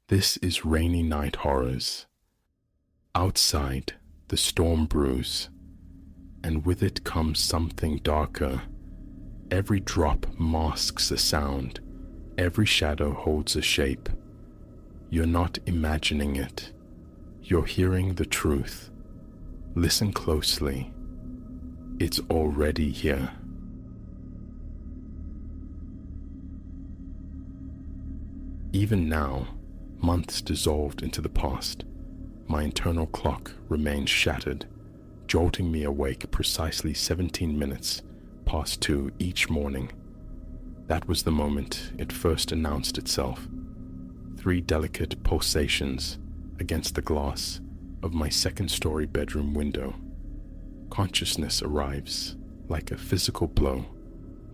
This is Rainy Night Horrors. Outside, the storm brews, and with it comes something darker. Every drop masks a sound, every shadow holds a shape. You're not imagining it. You're hearing the truth. Listen closely. It's already here. Even now, months dissolved into the past, my internal clock remains shattered, jolting me awake precisely 17 minutes past 2 each morning. That was the moment it first announced itself. 3 delicate pulsations against the glass of my second-story bedroom window. Consciousness arrives like a physical blow,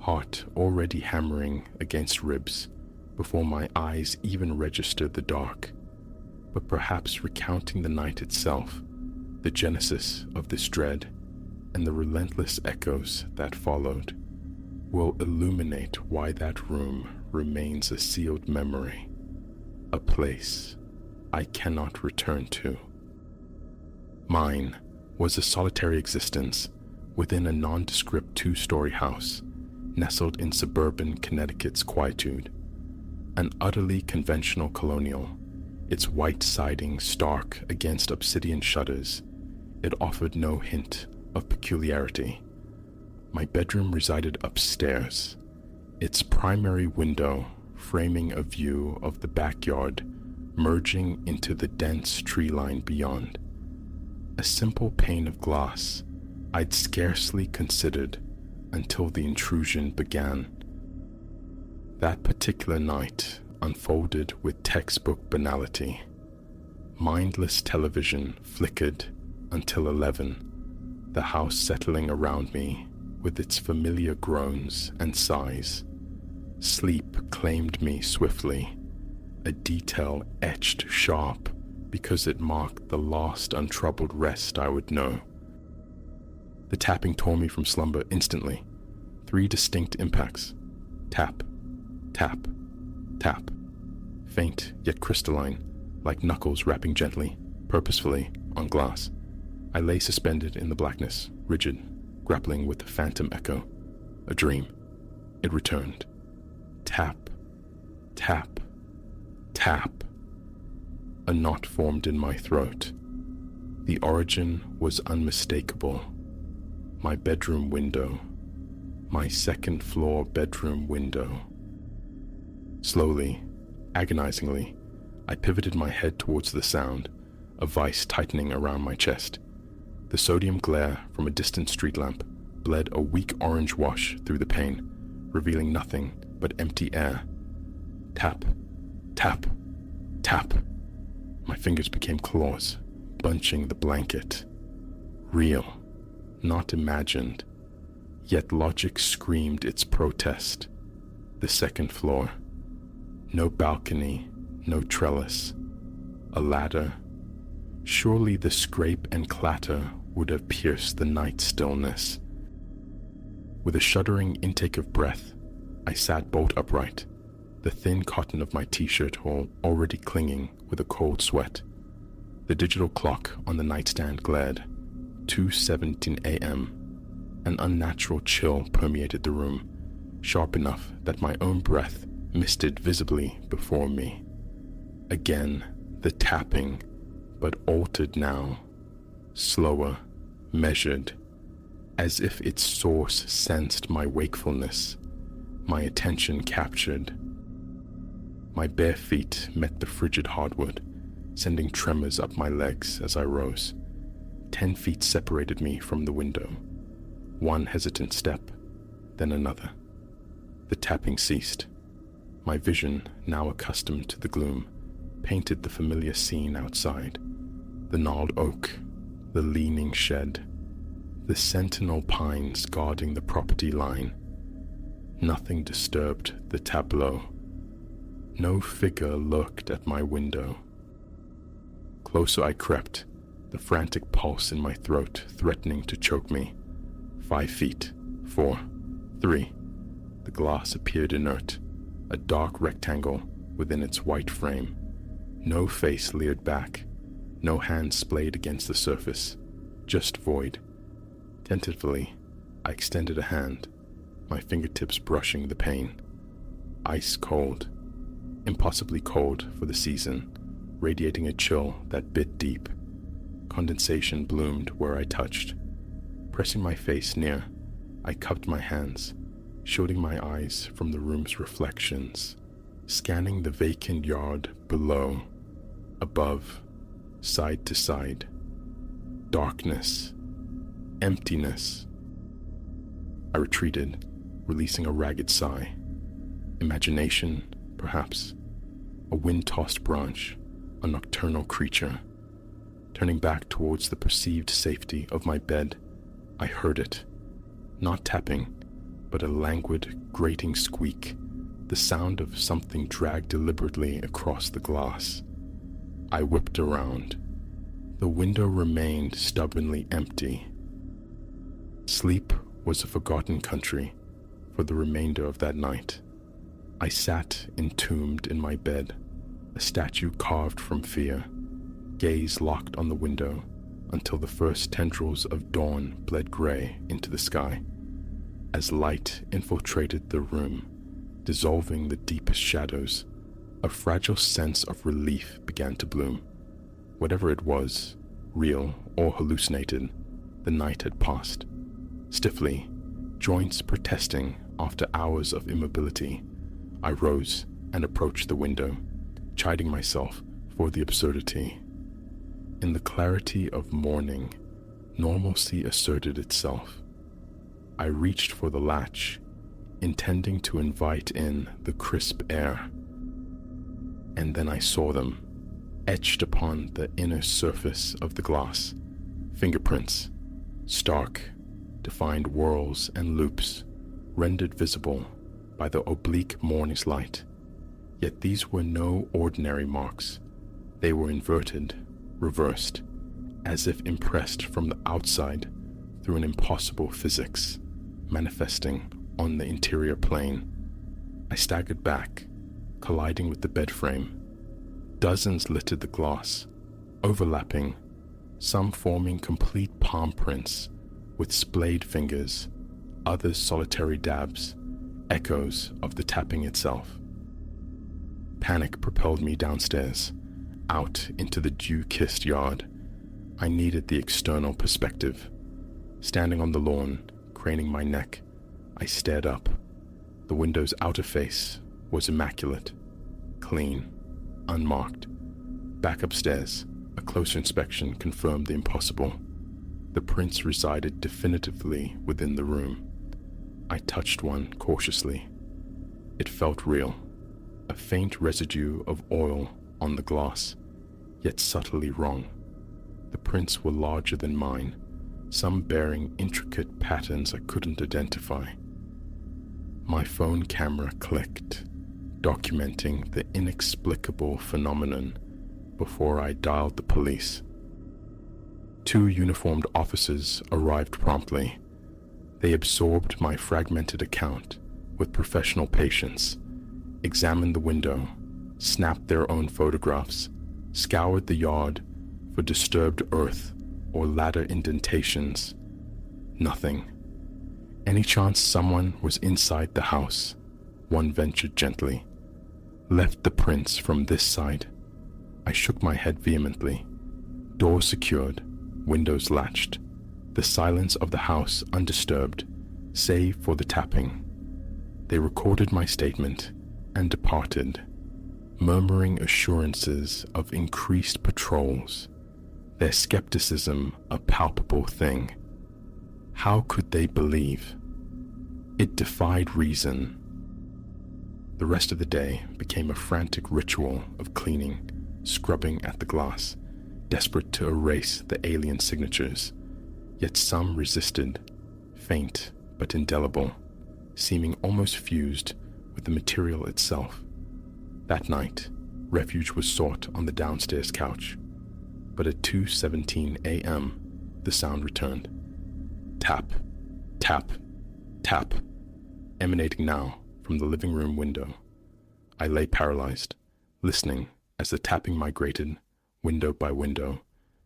heart already hammering against ribs before my eyes even register the dark. But perhaps recounting the night itself, the genesis of this dread, and the relentless echoes that followed, will illuminate why that room remains a sealed memory, a place I cannot return to. Mine was a solitary existence within a nondescript 2-story house nestled in suburban Connecticut's quietude. An utterly conventional colonial, its white siding stark against obsidian shutters, it offered no hint of peculiarity. My bedroom resided upstairs, its primary window framing a view of the backyard merging into the dense tree line beyond. A simple pane of glass I'd scarcely considered until the intrusion began. That particular night unfolded with textbook banality. Mindless television flickered until 11, the house settling around me with its familiar groans and sighs. Sleep claimed me swiftly, a detail etched sharp because it marked the last untroubled rest I would know. The tapping tore me from slumber instantly. 3 distinct impacts. Tap, tap, tap. Faint yet crystalline, like knuckles rapping gently, purposefully, on glass. I lay suspended in the blackness, rigid, grappling with the phantom echo. A dream. It returned. Tap, tap, tap. A knot formed in my throat. The origin was unmistakable. My bedroom window. My second-floor bedroom window. Slowly, agonizingly, I pivoted my head towards the sound, a vice tightening around my chest. The sodium glare from a distant street lamp bled a weak orange wash through the pane, revealing nothing but empty air. Tap, tap, tap. My fingers became claws, bunching the blanket. Real, not imagined. Yet logic screamed its protest. The second floor. No balcony, no trellis. A ladder. Surely the scrape and clatter would have pierced the night stillness. With a shuddering intake of breath, I sat bolt upright, the thin cotton of my t-shirt already clinging with a cold sweat. The digital clock on the nightstand glared. 2:17 a.m. An unnatural chill permeated the room, sharp enough that my own breath misted visibly before me. Again, the tapping, but altered now, slower, measured, as if its source sensed my wakefulness, my attention captured. My bare feet met the frigid hardwood, sending tremors up my legs as I rose. 10 feet separated me from the window. One hesitant step, then another. The tapping ceased. My vision, now accustomed to the gloom, painted the familiar scene outside. The gnarled oak, the leaning shed, the sentinel pines guarding the property line. Nothing disturbed the tableau. No figure lurked at my window. Closer I crept, the frantic pulse in my throat threatening to choke me. 5 feet, 4, 3. The glass appeared inert, a dark rectangle within its white frame. No face leered back, no hand splayed against the surface, just void. Tentatively, I extended a hand, my fingertips brushing the pane. Ice cold, impossibly cold for the season, radiating a chill that bit deep. Condensation bloomed where I touched. Pressing my face near, I cupped my hands, shielding my eyes from the room's reflections, scanning the vacant yard below, above, side to side. Darkness, emptiness. I retreated, releasing a ragged sigh. Imagination, perhaps. A wind-tossed branch, a nocturnal creature. Turning back towards the perceived safety of my bed, I heard it. Not tapping, but a languid, grating squeak, the sound of something dragged deliberately across the glass. I whipped around. The window remained stubbornly empty. Sleep was a forgotten country for the remainder of that night. I sat entombed in my bed, a statue carved from fear, gaze locked on the window until the first tendrils of dawn bled gray into the sky. As light infiltrated the room, dissolving the deepest shadows, a fragile sense of relief began to bloom. Whatever it was, real or hallucinated, the night had passed. Stiffly, joints protesting after hours of immobility, I rose and approached the window, chiding myself for the absurdity. In the clarity of morning, normalcy asserted itself. I reached for the latch, intending to invite in the crisp air. And then I saw them, etched upon the inner surface of the glass, fingerprints, stark, defined whorls and loops, rendered visible by the oblique morning's light. Yet these were no ordinary marks. They were inverted, reversed, as if impressed from the outside through an impossible physics, manifesting on the interior plane. I staggered back, colliding with the bed frame. Dozens littered the glass, overlapping, some forming complete palm prints with splayed fingers, others solitary dabs, echoes of the tapping itself. Panic propelled me downstairs, out into the dew-kissed yard. I needed the external perspective. Standing on the lawn, craning my neck, I stared up. The window's outer face was immaculate, clean, unmarked. Back upstairs, a closer inspection confirmed the impossible. The prints resided definitively within the room. I touched one cautiously. It felt real, a faint residue of oil on the glass, yet subtly wrong. The prints were larger than mine, some bearing intricate patterns I couldn't identify. My phone camera clicked, documenting the inexplicable phenomenon before I dialed the police. 2 uniformed officers arrived promptly. They absorbed my fragmented account with professional patience, examined the window, snapped their own photographs, scoured the yard for disturbed earth or ladder indentations. Nothing. Any chance someone was inside the house, one ventured gently. Left the prints from this side. I shook my head vehemently. Doors secured, windows latched, the silence of the house undisturbed, save for the tapping. They recorded my statement and departed, murmuring assurances of increased patrols, their skepticism a palpable thing. How could they believe? It defied reason. The rest of the day became a frantic ritual of cleaning, scrubbing at the glass, desperate to erase the alien signatures. Yet some resisted, faint but indelible, seeming almost fused with the material itself. That night, refuge was sought on the downstairs couch, but at 2:17 a.m., the sound returned. Tap, tap, tap, emanating now from the living room window. I lay paralyzed, listening as the tapping migrated window by window,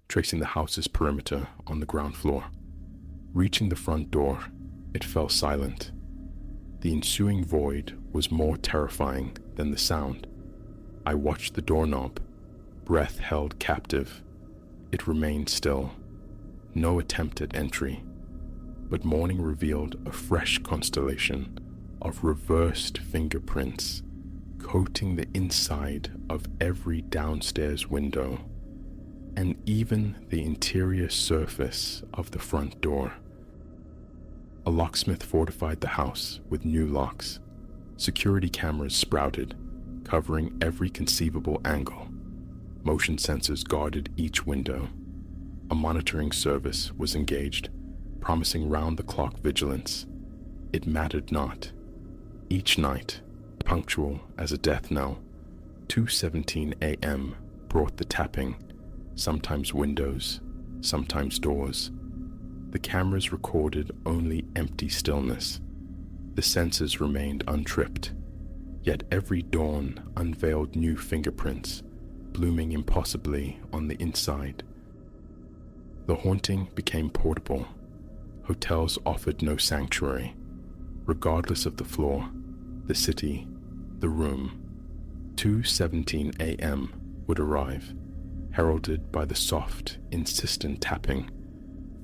tracing the house's perimeter on the ground floor. Reaching the front door, it fell silent. The ensuing void was more terrifying than the sound. I watched the doorknob, breath held captive. It remained still. No attempt at entry, but morning revealed a fresh constellation of reversed fingerprints coating the inside of every downstairs window, and even the interior surface of the front door. A locksmith fortified the house with new locks. Security cameras sprouted, covering every conceivable angle. Motion sensors guarded each window. A monitoring service was engaged, promising round-the-clock vigilance. It mattered not. Each night, punctual as a death knell, 2:17 a.m. brought the tapping, sometimes windows, sometimes doors. The cameras recorded only empty stillness. The sensors remained untripped, yet every dawn unveiled new fingerprints, blooming impossibly on the inside. The haunting became portable. Hotels offered no sanctuary. Regardless of the floor, the city, the room, 2:17 a.m. would arrive, heralded by the soft, insistent tapping,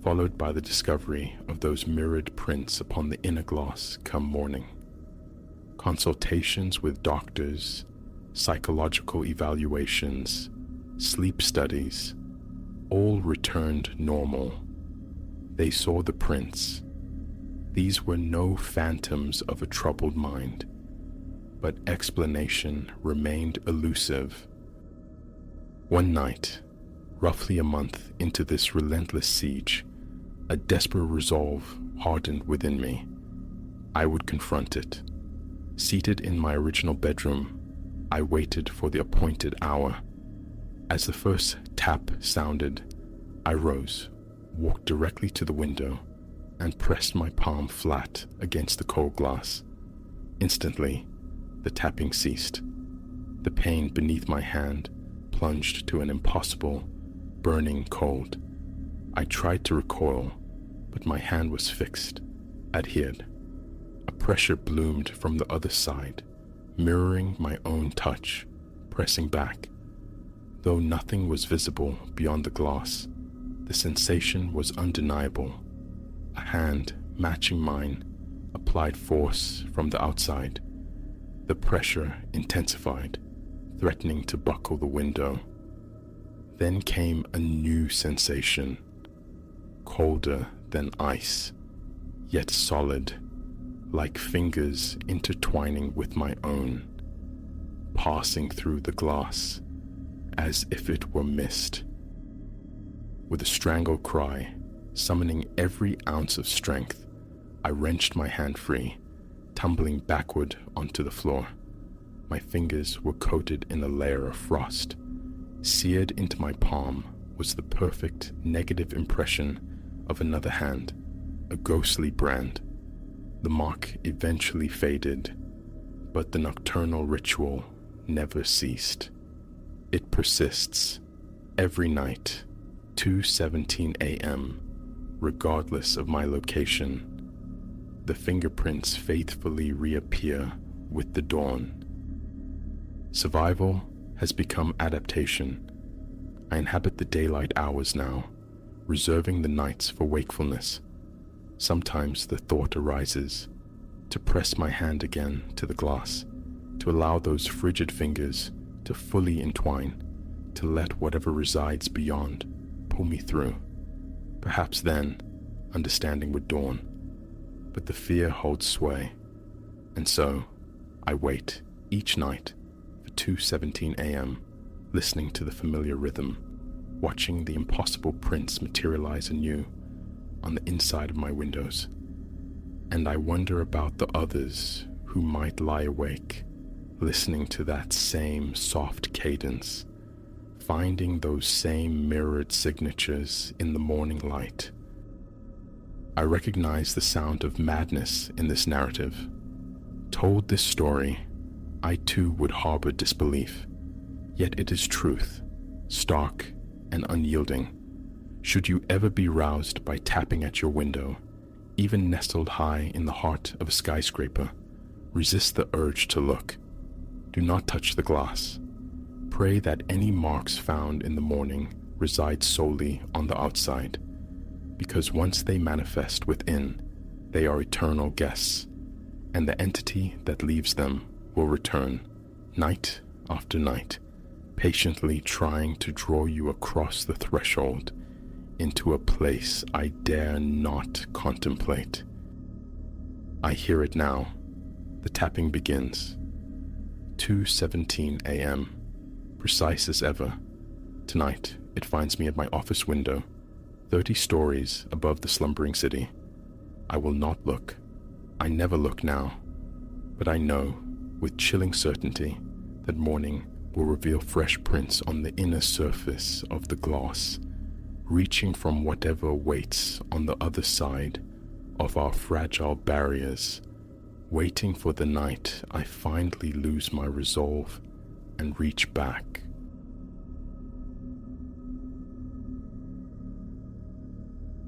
followed by the discovery of those mirrored prints upon the inner glass come morning. Consultations with doctors, psychological evaluations, sleep studies, all returned normal. They saw the prints. These were no phantoms of a troubled mind, but explanation remained elusive. One night, roughly a month into this relentless siege, a desperate resolve hardened within me. I would confront it. Seated in my original bedroom, I waited for the appointed hour. As the first tap sounded, I rose, walked directly to the window, and pressed my palm flat against the cold glass. Instantly, the tapping ceased. The pain beneath my hand plunged to an impossible, burning cold. I tried to recoil, but my hand was fixed, adhered. A pressure bloomed from the other side, mirroring my own touch, pressing back. Though nothing was visible beyond the glass, the sensation was undeniable. A hand, matching mine, applied force from the outside. The pressure intensified, threatening to buckle the window. Then came a new sensation, colder than ice, yet solid, like fingers intertwining with my own, passing through the glass as if it were mist. With a strangled cry, summoning every ounce of strength, I wrenched my hand free, tumbling backward onto the floor. My fingers were coated in a layer of frost. Seared into my palm was the perfect negative impression of another hand, a ghostly brand. The mark eventually faded, but the nocturnal ritual never ceased. It persists every night, 2:17 a.m., regardless of my location. The fingerprints faithfully reappear with the dawn. Survival has become adaptation. I inhabit the daylight hours now, reserving the nights for wakefulness. Sometimes the thought arises to press my hand again to the glass, to allow those frigid fingers to fully entwine, to let whatever resides beyond pull me through. Perhaps then, understanding would dawn, but the fear holds sway, and so I wait each night for 2:17 a.m., listening to the familiar rhythm, watching the impossible prints materialize anew on the inside of my windows. And I wonder about the others who might lie awake, listening to that same soft cadence, finding those same mirrored signatures in the morning light. I recognize the sound of madness in this narrative. Told this story, I too would harbor disbelief. Yet it is truth, stark and unyielding. Should you ever be roused by tapping at your window, even nestled high in the heart of a skyscraper, resist the urge to look. Do not touch the glass. Pray that any marks found in the morning reside solely on the outside, because once they manifest within, they are eternal guests, and the entity that leaves them will return, night after night, patiently trying to draw you across the threshold into a place I dare not contemplate. I hear it now. The tapping begins. 2:17 a.m., precise as ever. Tonight, it finds me at my office window, 30 stories above the slumbering city. I will not look. I never look now. But I know, with chilling certainty, that morning will reveal fresh prints on the inner surface of the glass, reaching from whatever waits on the other side of our fragile barriers, waiting for the night I finally lose my resolve and reach back.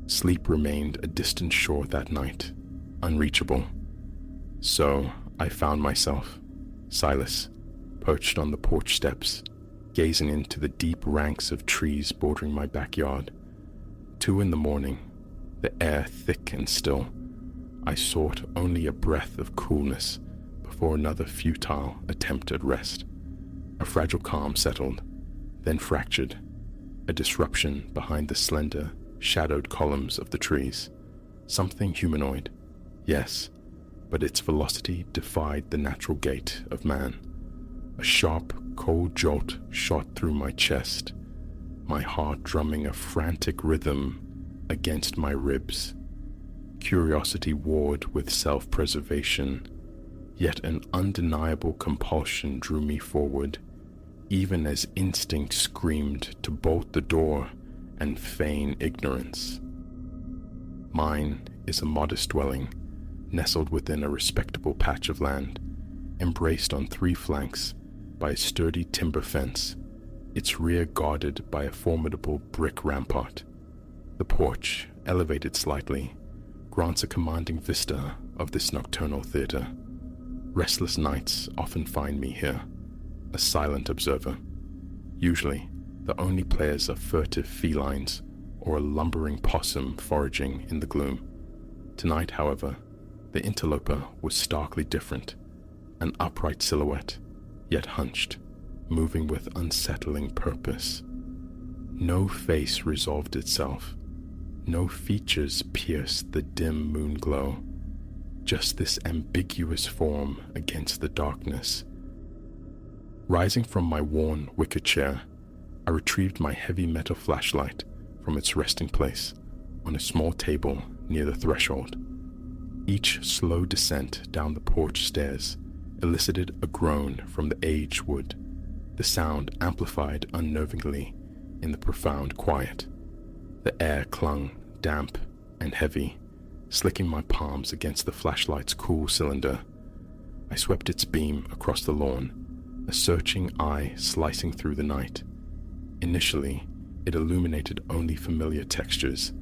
Sleep remained a distant shore that night, unreachable. So I found myself, Silas, perched on the porch steps, gazing into the deep ranks of trees bordering my backyard. 2 a.m, the air thick and still. I sought only a breath of coolness before another futile attempt at rest. A fragile calm settled, then fractured, a disruption behind the slender, shadowed columns of the trees. Something humanoid, yes, but its velocity defied the natural gait of man. A sharp, cold jolt shot through my chest, my heart drumming a frantic rhythm against my ribs. Curiosity warred with self-preservation, yet an undeniable compulsion drew me forward, even as instinct screamed to bolt the door and feign ignorance. Mine is a modest dwelling, nestled within a respectable patch of land, embraced on 3 flanks by a sturdy timber fence, its rear guarded by a formidable brick rampart. The porch, elevated slightly, grants a commanding vista of this nocturnal theater. Restless nights often find me here, a silent observer. Usually, the only players are furtive felines or a lumbering possum foraging in the gloom. Tonight, however, the interloper was starkly different, an upright silhouette, yet hunched, moving with unsettling purpose. No face resolved itself, no features pierced the dim moon glow, just this ambiguous form against the darkness. Rising from my worn wicker chair, I retrieved my heavy metal flashlight from its resting place on a small table near the threshold. Each slow descent down the porch stairs elicited a groan from the aged wood, the sound amplified unnervingly in the profound quiet. The air clung damp and heavy, slicking my palms against the flashlight's cool cylinder. I swept its beam across the lawn, a searching eye slicing through the night. Initially, it illuminated only familiar textures: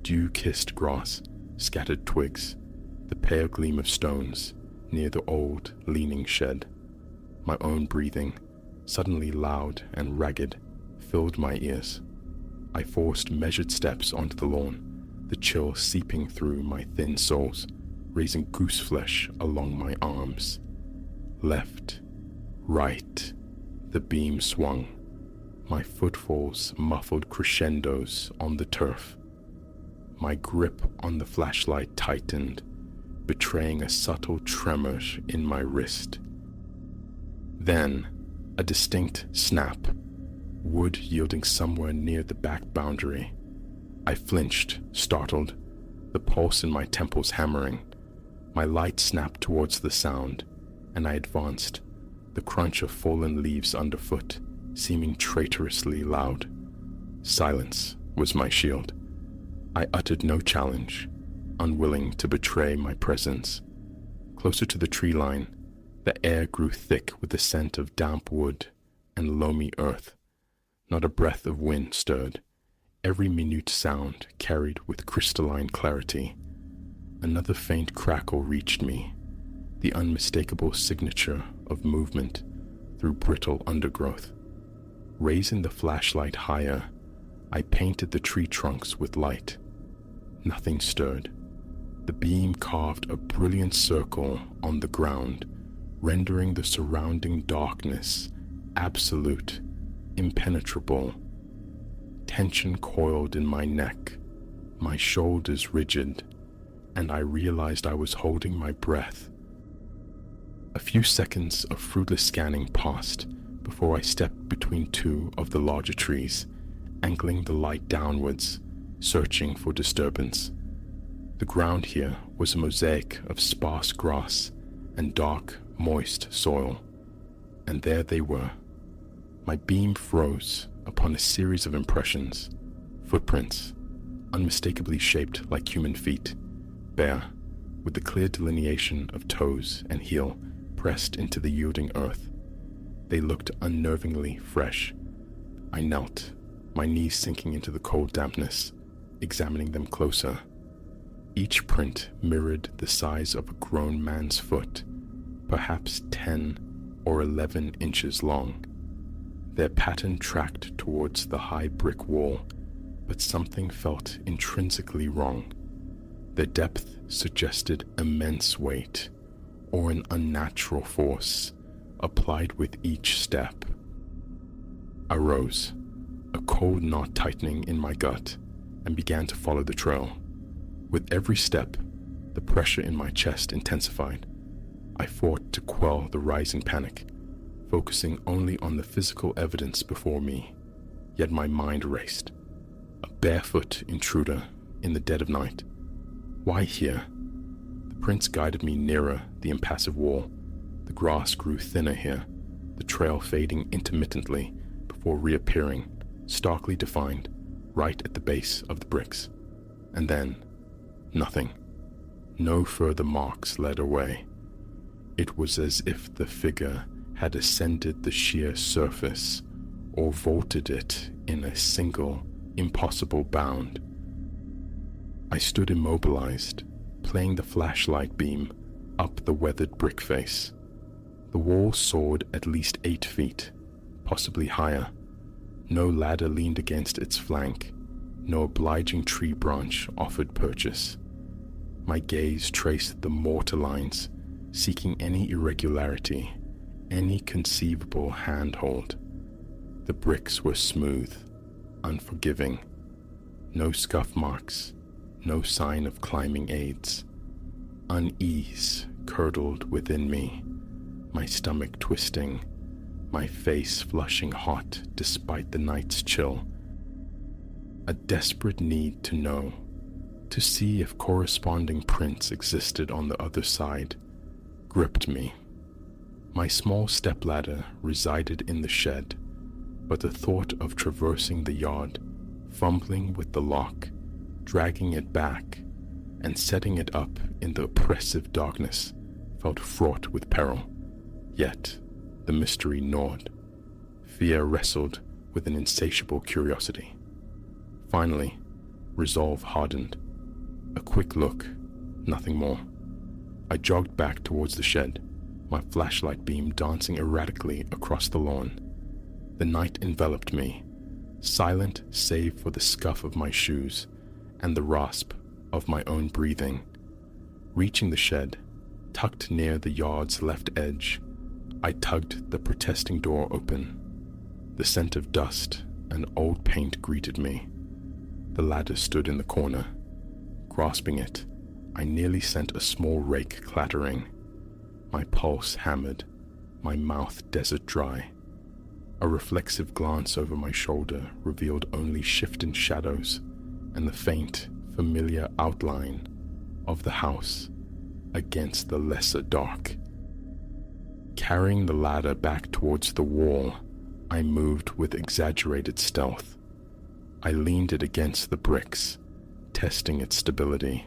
dew-kissed grass, scattered twigs, the pale gleam of stones near the old, leaning shed. My own breathing, suddenly loud and ragged, filled my ears. I forced measured steps onto the lawn, the chill seeping through my thin soles, raising goose flesh along my arms. Left, right, the beam swung, my footfalls muffled crescendos on the turf. My grip on the flashlight tightened, betraying a subtle tremor in my wrist. Then, a distinct snap, wood yielding somewhere near the back boundary. I flinched, startled, the pulse in my temples hammering. My light snapped towards the sound, and I advanced, the crunch of fallen leaves underfoot seeming traitorously loud. Silence was my shield. I uttered no challenge, unwilling to betray my presence. Closer to the tree line, the air grew thick with the scent of damp wood, and loamy earth. Not a breath of wind stirred. Every minute sound carried with crystalline clarity. Another faint crackle reached me, the unmistakable signature of movement through brittle undergrowth. Raising the flashlight higher, I painted the tree trunks with light. Nothing stirred. The beam carved a brilliant circle on the ground, rendering the surrounding darkness absolute, impenetrable. Tension coiled in my neck, my shoulders rigid, and I realized I was holding my breath. A few seconds of fruitless scanning passed before I stepped between two of the larger trees, angling the light downwards, searching for disturbance. The ground here was a mosaic of sparse grass and dark, moist soil, and there they were. My beam froze upon a series of impressions, footprints, unmistakably shaped like human feet, bare, with the clear delineation of toes and heel pressed into the yielding earth. They looked unnervingly fresh. I knelt, my knees sinking into the cold dampness, examining them closer. Each print mirrored the size of a grown man's foot, perhaps 10 or 11 inches long. Their pattern tracked towards the high brick wall, but something felt intrinsically wrong. Their depth suggested immense weight, or an unnatural force applied with each step. I rose, a cold knot tightening in my gut, and began to follow the trail. With every step, the pressure in my chest intensified. I fought to quell the rising panic, focusing only on the physical evidence before me, yet my mind raced. A barefoot intruder in the dead of night. Why here? The prints guided me nearer the impassive wall. The grass grew thinner here, the trail fading intermittently before reappearing, starkly defined, right at the base of the bricks. And then, nothing. No further marks led away. It was as if the figure had ascended the sheer surface or vaulted it in a single, impossible bound. I stood immobilized, playing the flashlight beam up the weathered brick face. The wall soared at least 8 feet, possibly higher. No ladder leaned against its flank. No obliging tree branch offered purchase. My gaze traced the mortar lines, seeking any irregularity, any conceivable handhold. The bricks were smooth, unforgiving. No scuff marks, no sign of climbing aids. Unease curdled within me, my stomach twisting, my face flushing hot despite the night's chill. A desperate need to know, to see if corresponding prints existed on the other side, gripped me. My small stepladder resided in the shed, but the thought of traversing the yard, fumbling with the lock, dragging it back, and setting it up in the oppressive darkness felt fraught with peril. Yet, the mystery gnawed. Fear wrestled with an insatiable curiosity. Finally, resolve hardened. A quick look, nothing more. I jogged back towards the shed, my flashlight beam dancing erratically across the lawn. The night enveloped me, silent save for the scuff of my shoes and the rasp of my own breathing. Reaching the shed, tucked near the yard's left edge, I tugged the protesting door open. The scent of dust and old paint greeted me. The ladder stood in the corner. Grasping it, I nearly sent a small rake clattering. My pulse hammered, my mouth desert dry. A reflexive glance over my shoulder revealed only shifting shadows and the faint, familiar outline of the house against the lesser dark. Carrying the ladder back towards the wall, I moved with exaggerated stealth. I leaned it against the bricks, testing its stability.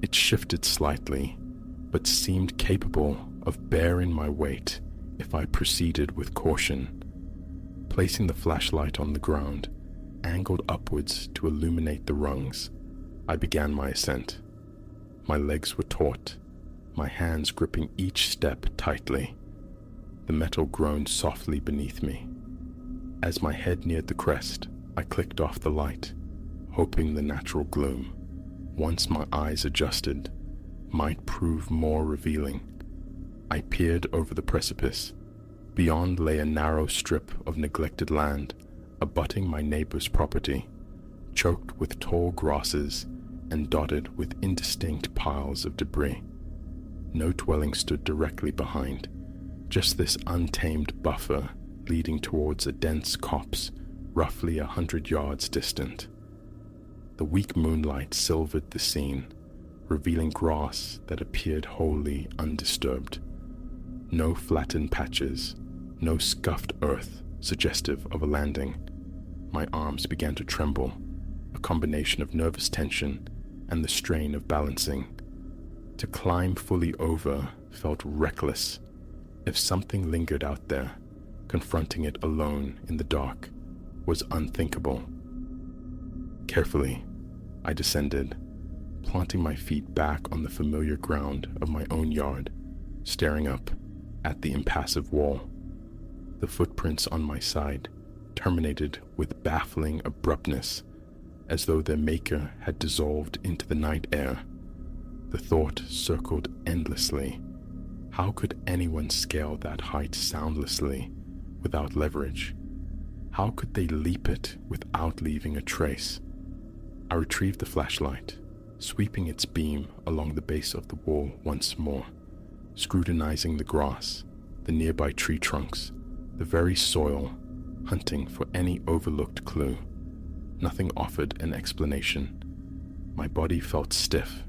It shifted slightly, but seemed capable of bearing my weight if I proceeded with caution. Placing the flashlight on the ground, angled upwards to illuminate the rungs, I began my ascent. My legs were taut, my hands gripping each step tightly. The metal groaned softly beneath me. As my head neared the crest, I clicked off the light, hoping the natural gloom, once my eyes adjusted, might prove more revealing. I peered over the precipice. Beyond lay a narrow strip of neglected land, abutting my neighbor's property, choked with tall grasses and dotted with indistinct piles of debris. No dwelling stood directly behind, just this untamed buffer leading towards a dense copse roughly 100 yards distant. The weak moonlight silvered the scene, revealing grass that appeared wholly undisturbed. No flattened patches, no scuffed earth suggestive of a landing. My arms began to tremble, a combination of nervous tension and the strain of balancing. To climb fully over felt reckless. If something lingered out there, confronting it alone in the dark was unthinkable. Carefully, I descended, planting my feet back on the familiar ground of my own yard, staring up at the impassive wall. The footprints on my side terminated with baffling abruptness, as though their maker had dissolved into the night air. The thought circled endlessly. How could anyone scale that height soundlessly, without leverage? How could they leap it without leaving a trace? I retrieved the flashlight, sweeping its beam along the base of the wall once more, scrutinizing the grass, the nearby tree trunks, the very soil, hunting for any overlooked clue. Nothing offered an explanation. My body felt stiff,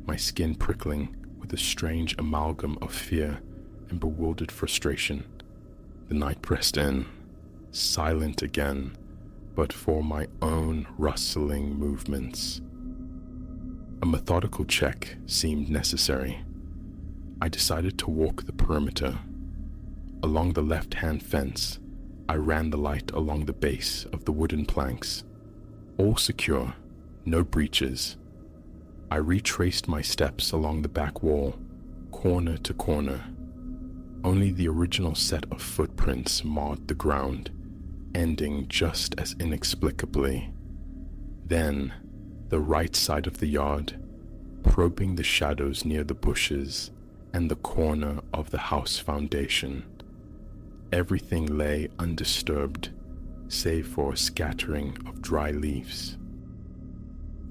my skin prickling with a strange amalgam of fear and bewildered frustration. The night pressed in, silent again, but for my own rustling movements. A methodical check seemed necessary. I decided to walk the perimeter. Along the left-hand fence, I ran the light along the base of the wooden planks. All secure, no breaches. I retraced my steps along the back wall, corner to corner. Only the original set of footprints marred the ground, ending just as inexplicably. Then, the right side of the yard, probing the shadows near the bushes and the corner of the house foundation. Everything lay undisturbed, save for a scattering of dry leaves.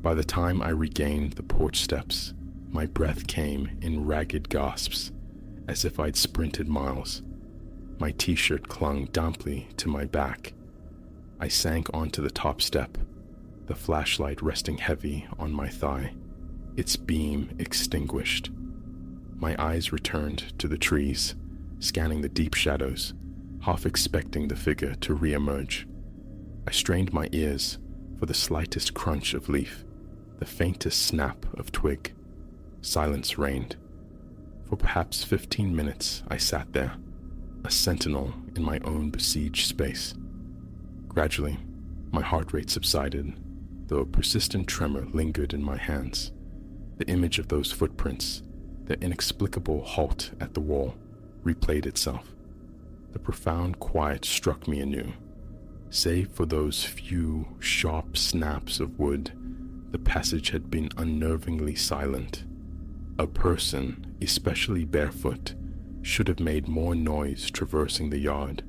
By the time I regained the porch steps, my breath came in ragged gasps, as if I'd sprinted miles. My t-shirt clung damply to my back. I sank onto the top step, the flashlight resting heavy on my thigh, its beam extinguished. My eyes returned to the trees, scanning the deep shadows, half expecting the figure to re-emerge. I strained my ears for the slightest crunch of leaf, the faintest snap of twig. Silence reigned. For perhaps 15 minutes I sat there, a sentinel in my own besieged space. Gradually, my heart rate subsided, though a persistent tremor lingered in my hands. The image of those footprints, their inexplicable halt at the wall, replayed itself. The profound quiet struck me anew. Save for those few sharp snaps of wood, the passage had been unnervingly silent. A person, especially barefoot, should have made more noise traversing the yard.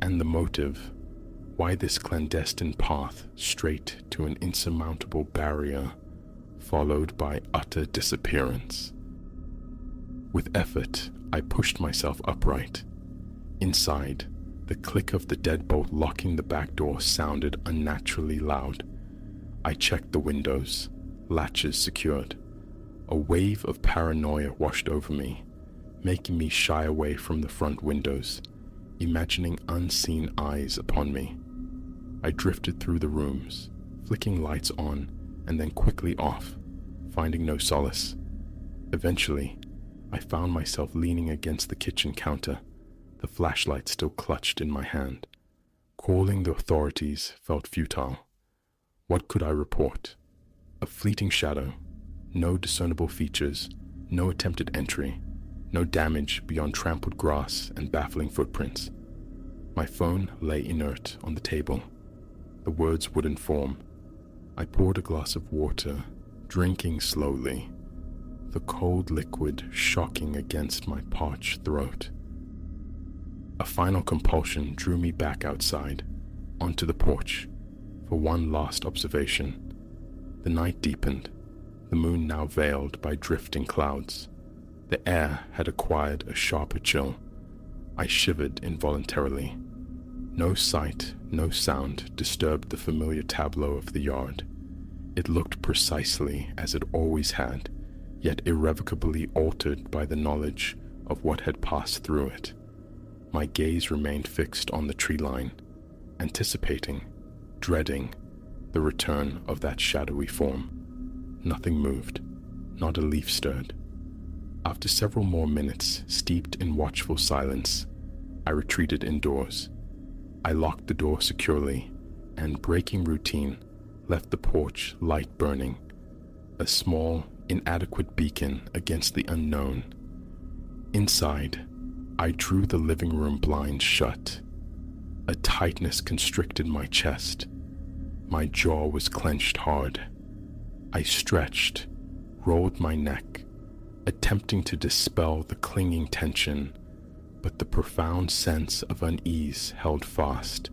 And the motive, why this clandestine path straight to an insurmountable barrier, followed by utter disappearance. With effort, I pushed myself upright. Inside, the click of the deadbolt locking the back door sounded unnaturally loud. I checked the windows, latches secured. A wave of paranoia washed over me, making me shy away from the front windows, imagining unseen eyes upon me. I drifted through the rooms, flicking lights on and then quickly off, finding no solace. Eventually, I found myself leaning against the kitchen counter, the flashlight still clutched in my hand. Calling the authorities felt futile. What could I report? A fleeting shadow, no discernible features, no attempted entry, no damage beyond trampled grass and baffling footprints. My phone lay inert on the table. The words wouldn't form. I poured a glass of water, drinking slowly, the cold liquid shocking against my parched throat. A final compulsion drew me back outside, onto the porch, for one last observation. The night deepened, the moon now veiled by drifting clouds. The air had acquired a sharper chill. I shivered involuntarily. No sight, no sound disturbed the familiar tableau of the yard. It looked precisely as it always had, yet irrevocably altered by the knowledge of what had passed through it. My gaze remained fixed on the tree line, anticipating, dreading, the return of that shadowy form. Nothing moved, not a leaf stirred. After several more minutes steeped in watchful silence, I retreated indoors. I locked the door securely and, breaking routine, left the porch light burning, a small, inadequate beacon against the unknown. Inside, I drew the living room blinds shut. A tightness constricted my chest. My jaw was clenched hard. I stretched, rolled my neck, attempting to dispel the clinging tension, but the profound sense of unease held fast.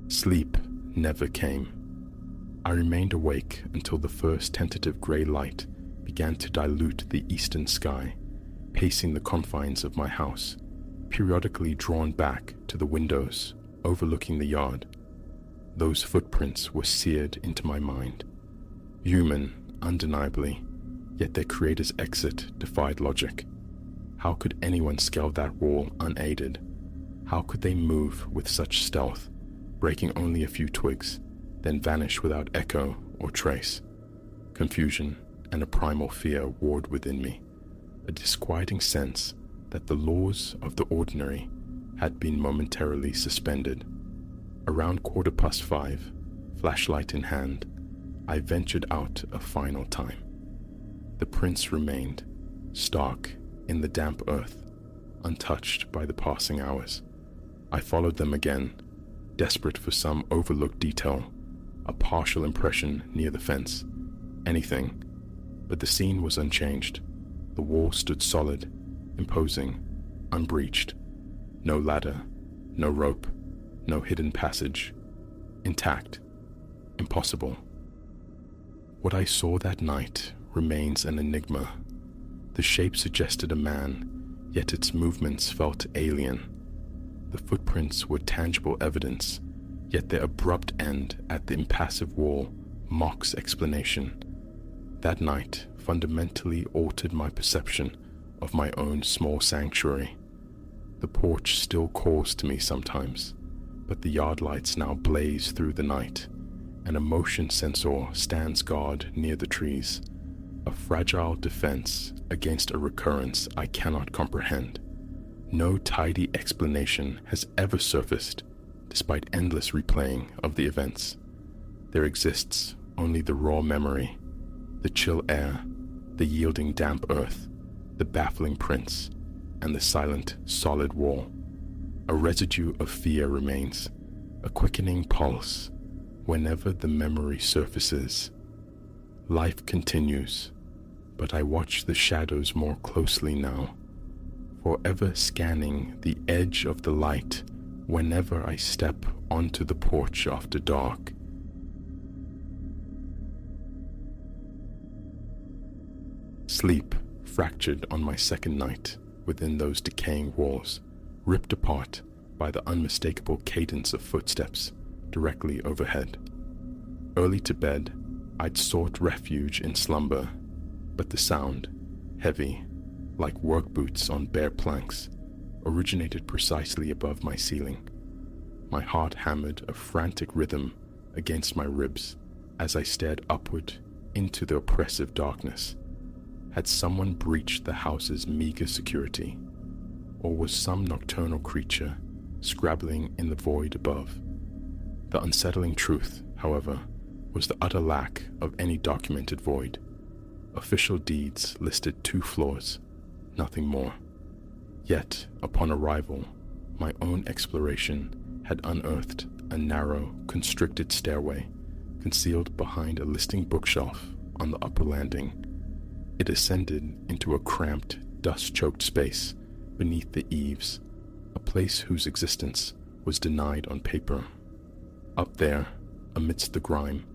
Sleep never came. I remained awake until the first tentative gray light began to dilute the eastern sky, pacing the confines of my house, periodically drawn back to the windows overlooking the yard. Those footprints were seared into my mind. Human, undeniably, yet their creator's exit defied logic. How could anyone scale that wall unaided? How could they move with such stealth, breaking only a few twigs, then vanish without echo or trace? Confusion and a primal fear warred within me, a disquieting sense that the laws of the ordinary had been momentarily suspended. Around 5:15, flashlight in hand, I ventured out a final time. The prints remained, stark in the damp earth, untouched by the passing hours. I followed them again, desperate for some overlooked detail, a partial impression near the fence, anything. But the scene was unchanged. The wall stood solid, imposing, unbreached. No ladder, no rope, no hidden passage. Intact. Impossible. What I saw that night remains an enigma. The shape suggested a man, yet its movements felt alien. The footprints were tangible evidence, yet their abrupt end at the impassive wall mocks explanation. That night fundamentally altered my perception of my own small sanctuary. The porch still calls to me sometimes, but the yard lights now blaze through the night, and a motion sensor stands guard near the trees, a fragile defense against a recurrence I cannot comprehend. No tidy explanation has ever surfaced, despite endless replaying of the events. There exists only the raw memory, the chill air, the yielding damp earth, the baffling prints, and the silent, solid wall. A residue of fear remains, a quickening pulse whenever the memory surfaces. Life continues, but I watch the shadows more closely now, forever scanning the edge of the light whenever I step onto the porch after dark. Sleep fractured on my second night within those decaying walls, ripped apart by the unmistakable cadence of footsteps directly overhead. Early to bed, I'd sought refuge in slumber, but the sound, heavy, like work boots on bare planks, originated precisely above my ceiling. My heart hammered a frantic rhythm against my ribs as I stared upward into the oppressive darkness. Had someone breached the house's meager security, or was some nocturnal creature, scrabbling in the void above. The unsettling truth, however, was the utter lack of any documented void. Official deeds listed 2 floors, nothing more. Yet, upon arrival, my own exploration had unearthed a narrow, constricted stairway concealed behind a listing bookshelf on the upper landing. It ascended into a cramped, dust-choked space beneath the eaves, a place whose existence was denied on paper. Up there, amidst the grime,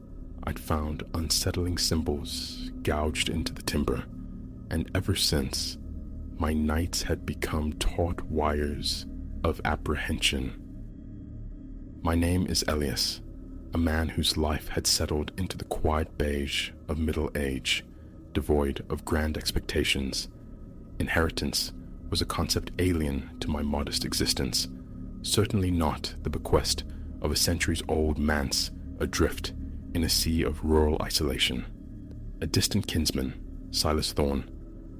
I'd found unsettling symbols gouged into the timber, and ever since, my nights had become taut wires of apprehension. My name is Elias, a man whose life had settled into the quiet beige of middle age, devoid of grand expectations. Inheritance was a concept alien to my modest existence, certainly not the bequest of a centuries-old manse adrift in a sea of rural isolation. A distant kinsman, Silas Thorne,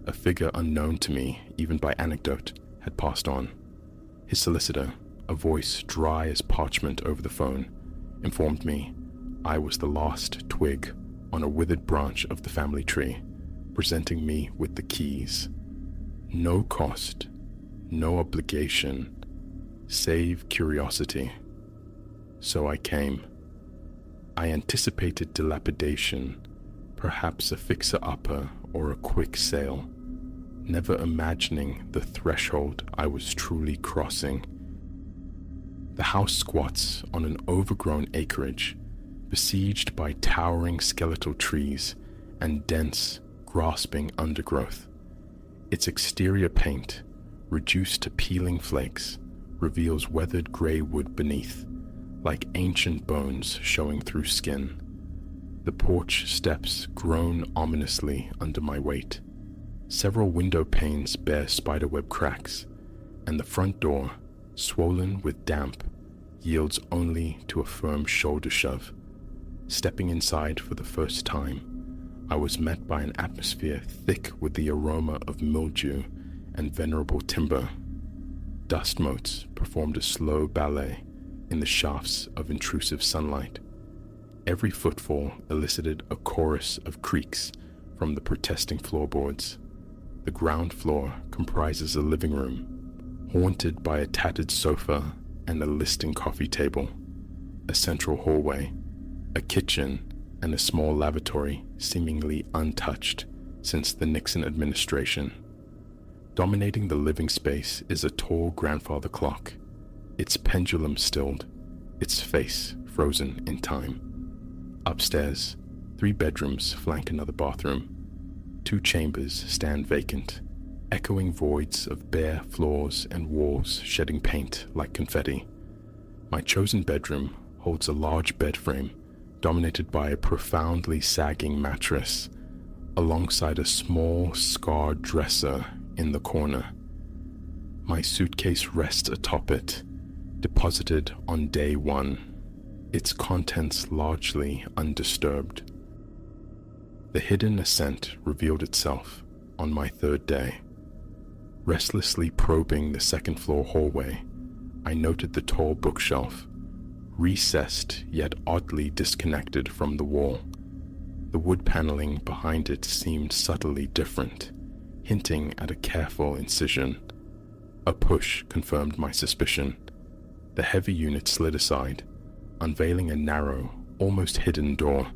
a figure unknown to me even by anecdote, had passed on. His solicitor, a voice dry as parchment over the phone, informed me I was the last twig on a withered branch of the family tree, presenting me with the keys. No cost, no obligation, save curiosity. So I came. I anticipated dilapidation, perhaps a fixer-upper or a quick sale, never imagining the threshold I was truly crossing. The house squats on an overgrown acreage, besieged by towering skeletal trees and dense, grasping undergrowth. Its exterior paint, reduced to peeling flakes, reveals weathered gray wood beneath, like ancient bones showing through skin. The porch steps groan ominously under my weight. Several window panes bear spiderweb cracks, and the front door, swollen with damp, yields only to a firm shoulder shove. Stepping inside for the first time, I was met by an atmosphere thick with the aroma of mildew and venerable timber. Dust motes performed a slow ballet in the shafts of intrusive sunlight. Every footfall elicited a chorus of creaks from the protesting floorboards. The ground floor comprises a living room, haunted by a tattered sofa and a listing coffee table, a central hallway, a kitchen, and a small lavatory seemingly untouched since the Nixon administration. Dominating the living space is a tall grandfather clock, its pendulum stilled, its face frozen in time. Upstairs, 3 bedrooms flank another bathroom. 2 chambers stand vacant, echoing voids of bare floors and walls shedding paint like confetti. My chosen bedroom holds a large bed frame dominated by a profoundly sagging mattress, alongside a small, scarred dresser in the corner. My suitcase rests atop it, deposited on day 1, its contents largely undisturbed. The hidden ascent revealed itself on my 3rd day. Restlessly probing the 2nd floor hallway, I noted the tall bookshelf, recessed yet oddly disconnected from the wall. The wood paneling behind it seemed subtly different, hinting at a careful incision. A push confirmed my suspicion. The heavy unit slid aside, unveiling a narrow, almost hidden door.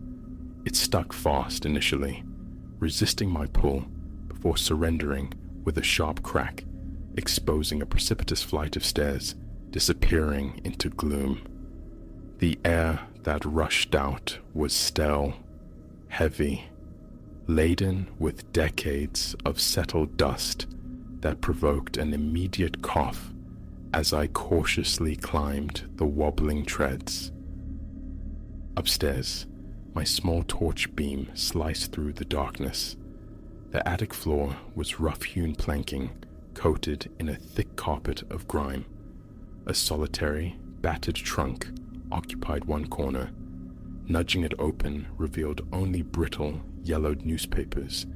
It stuck fast initially, resisting my pull before surrendering with a sharp crack, exposing a precipitous flight of stairs, disappearing into gloom. The air that rushed out was stale, heavy, laden with decades of settled dust that provoked an immediate cough as I cautiously climbed the wobbling treads. Upstairs, my small torch beam sliced through the darkness. The attic floor was rough-hewn planking, coated in a thick carpet of grime. A solitary, battered trunk occupied one corner. Nudging it open revealed only brittle, yellowed newspapers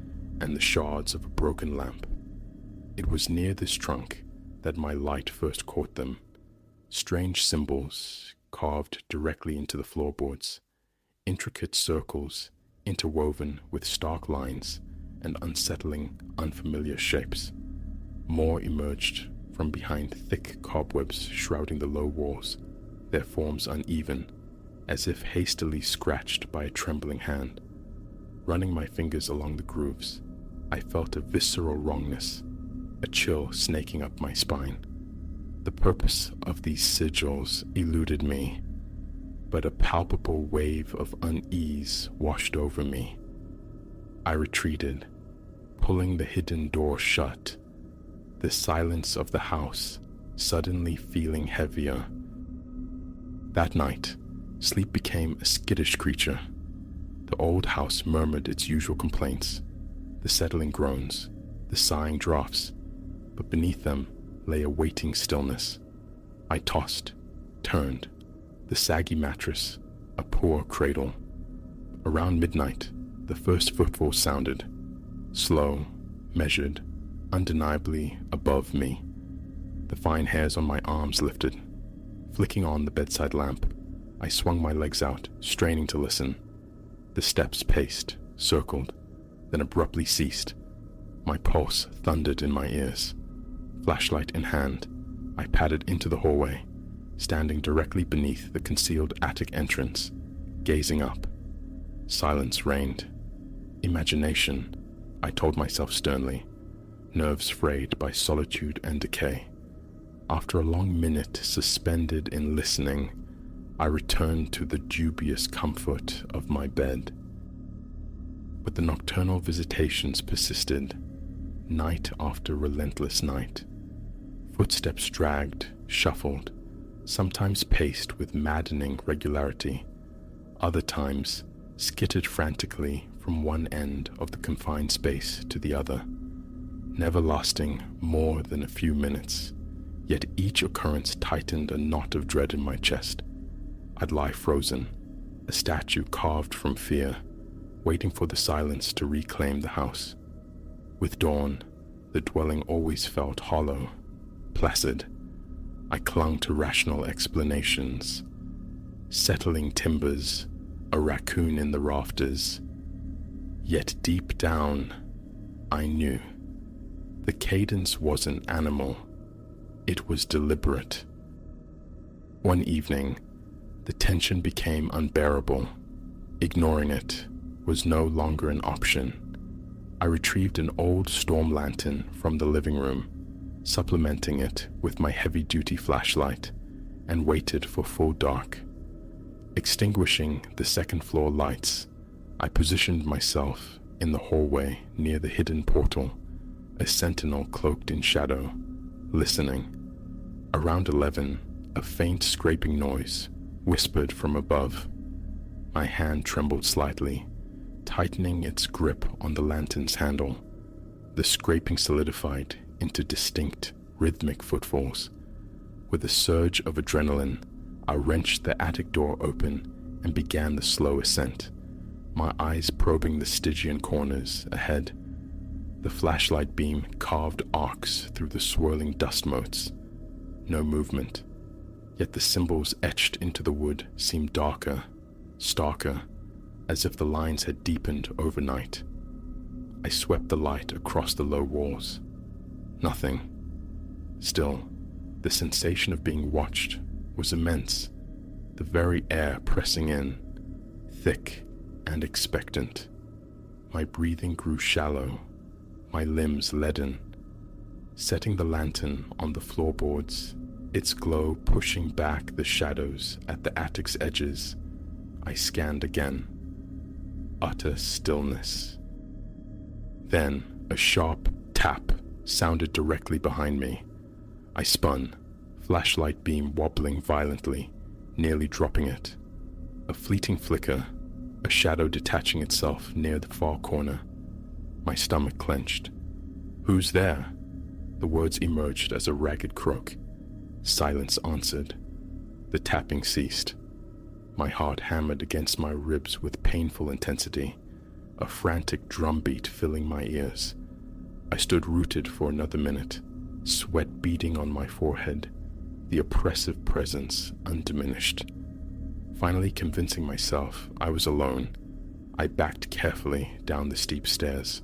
and the shards of a broken lamp. It was near this trunk that my light first caught them, Strange symbols carved directly into the floorboards, intricate circles interwoven with stark lines and unsettling, unfamiliar shapes. More emerged from behind thick cobwebs shrouding the low walls, their forms uneven, as if hastily scratched by a trembling hand. Running my fingers along the grooves, I felt a visceral wrongness, a chill snaking up my spine. The purpose of these sigils eluded me, but a palpable wave of unease washed over me. I retreated, pulling the hidden door shut, the silence of the house suddenly feeling heavier. That night, sleep became a skittish creature. The old house murmured its usual complaints, the settling groans, the sighing draughts, but beneath them lay a waiting stillness. I tossed, turned, the saggy mattress, a poor cradle. Around midnight, the first footfall sounded, slow, measured, undeniably above me. The fine hairs on my arms lifted. Flicking on the bedside lamp, I swung my legs out, straining to listen. The steps paced, circled, then abruptly ceased. My pulse thundered in my ears. Flashlight in hand, I padded into the hallway, standing directly beneath the concealed attic entrance, gazing up. Silence reigned. Imagination, I told myself sternly, nerves frayed by solitude and decay. After a long minute suspended in listening, I returned to the dubious comfort of my bed. But the nocturnal visitations persisted, night after relentless night. Footsteps dragged, shuffled, sometimes paced with maddening regularity, other times skittered frantically from one end of the confined space to the other, never lasting more than a few minutes, yet each occurrence tightened a knot of dread in my chest. I'd lie frozen, a statue carved from fear, waiting for the silence to reclaim the house. With dawn, the dwelling always felt hollow, placid. I clung to rational explanations. Settling timbers, a raccoon in the rafters. Yet deep down, I knew. The cadence wasn't animal. It was deliberate. One evening, the tension became unbearable. Ignoring it was no longer an option. I retrieved an old storm lantern from the living room, supplementing it with my heavy-duty flashlight, and waited for full dark. Extinguishing the second-floor lights, I positioned myself in the hallway near the hidden portal, a sentinel cloaked in shadow, listening. Around 11, a faint scraping noise whispered from above. My hand trembled slightly, tightening its grip on the lantern's handle. The scraping solidified into distinct, rhythmic footfalls. With a surge of adrenaline, I wrenched the attic door open and began the slow ascent, my eyes probing the Stygian corners ahead. The flashlight beam carved arcs through the swirling dust motes. No movement, yet the symbols etched into the wood seemed darker, starker, as if the lines had deepened overnight. I swept the light across the low walls. Nothing. Still, the sensation of being watched was immense, the very air pressing in, thick and expectant. My breathing grew shallow, my limbs leaden. Setting the lantern on the floorboards, its glow pushing back the shadows at the attic's edges, I scanned again. Utter stillness. Then a sharp tap sounded directly behind me. I spun, flashlight beam wobbling violently, nearly dropping it. A fleeting flicker, a shadow detaching itself near the far corner. My stomach clenched. "Who's there?" The words emerged as a ragged croak. Silence answered. The tapping ceased. My heart hammered against my ribs with painful intensity, a frantic drumbeat filling my ears. I stood rooted for another minute, sweat beading on my forehead, the oppressive presence undiminished. Finally convincing myself I was alone, I backed carefully down the steep stairs,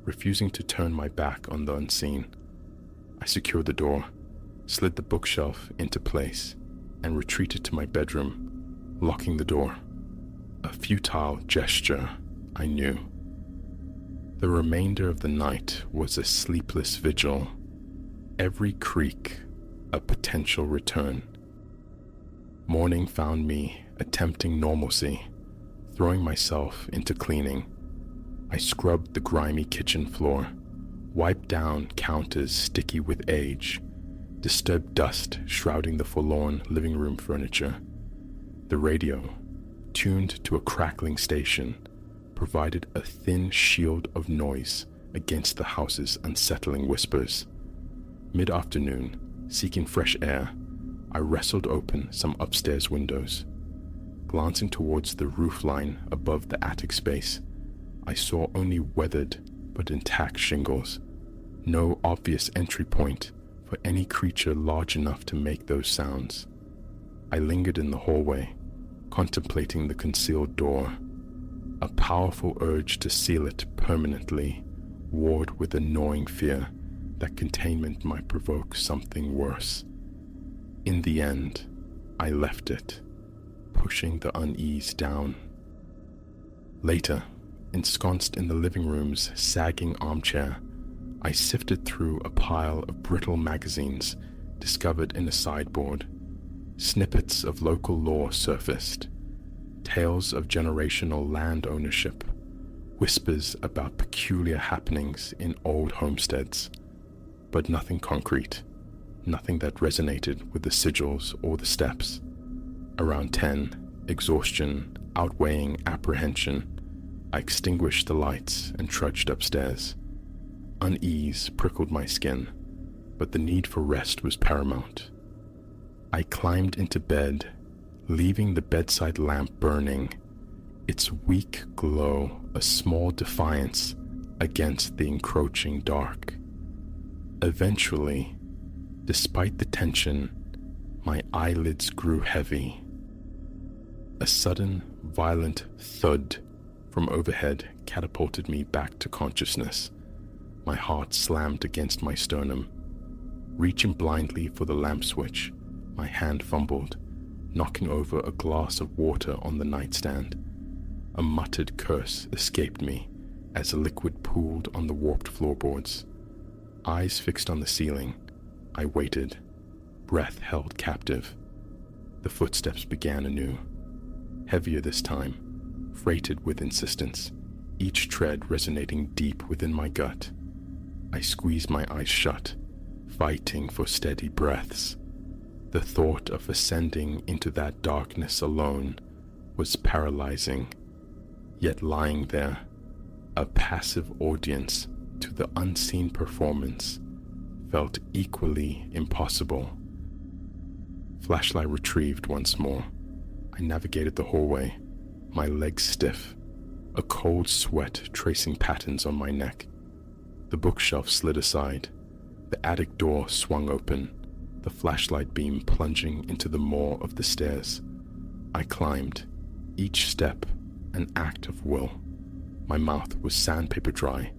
refusing to turn my back on the unseen. I secured the door, slid the bookshelf into place, and retreated to my bedroom, locking the door. A futile gesture, I knew. The remainder of the night was a sleepless vigil, every creak a potential return. Morning found me attempting normalcy, throwing myself into cleaning. I scrubbed the grimy kitchen floor, wiped down counters sticky with age, disturbed dust shrouding the forlorn living room furniture. The radio, tuned to a crackling station, provided a thin shield of noise against the house's unsettling whispers. Mid-afternoon, seeking fresh air, I wrestled open some upstairs windows. Glancing towards the roofline above the attic space, I saw only weathered but intact shingles, no obvious entry point for any creature large enough to make those sounds. I lingered in the hallway, contemplating the concealed door. A powerful urge to seal it permanently warred with a gnawing fear that containment might provoke something worse. In the end, I left it, pushing the unease down. Later, ensconced in the living room's sagging armchair, I sifted through a pile of brittle magazines discovered in a sideboard. Snippets of local lore surfaced, tales of generational land ownership, whispers about peculiar happenings in old homesteads, but nothing concrete, nothing that resonated with the sigils or the steps. Around 10, exhaustion outweighing apprehension, I extinguished the lights and trudged upstairs. Unease prickled my skin, but the need for rest was paramount. I climbed into bed, leaving the bedside lamp burning, its weak glow a small defiance against the encroaching dark. Eventually, despite the tension, my eyelids grew heavy. A sudden, violent thud from overhead catapulted me back to consciousness. My heart slammed against my sternum. Reaching blindly for the lamp switch, my hand fumbled, knocking over a glass of water on the nightstand. A muttered curse escaped me as the liquid pooled on the warped floorboards. Eyes fixed on the ceiling, I waited, breath held captive. The footsteps began anew, heavier this time, freighted with insistence, each tread resonating deep within my gut. I squeezed my eyes shut, fighting for steady breaths. The thought of ascending into that darkness alone was paralyzing, yet lying there, a passive audience to the unseen performance, felt equally impossible. Flashlight retrieved once more, I navigated the hallway, my legs stiff, a cold sweat tracing patterns on my neck. The bookshelf slid aside, the attic door swung open, the flashlight beam plunging into the maw of the stairs. I climbed, each step an act of will. My mouth was sandpaper dry,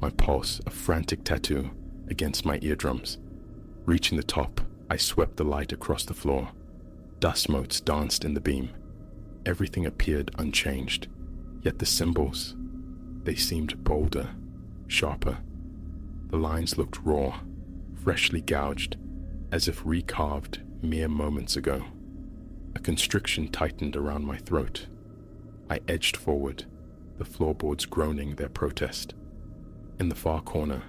my pulse a frantic tattoo against my eardrums. Reaching the top, I swept the light across the floor. Dust motes danced in the beam. Everything appeared unchanged, yet the symbols, they seemed bolder, sharper. The lines looked raw, freshly gouged, as if recarved mere moments ago. A constriction tightened around my throat. I edged forward, the floorboards groaning their protest. In the far corner,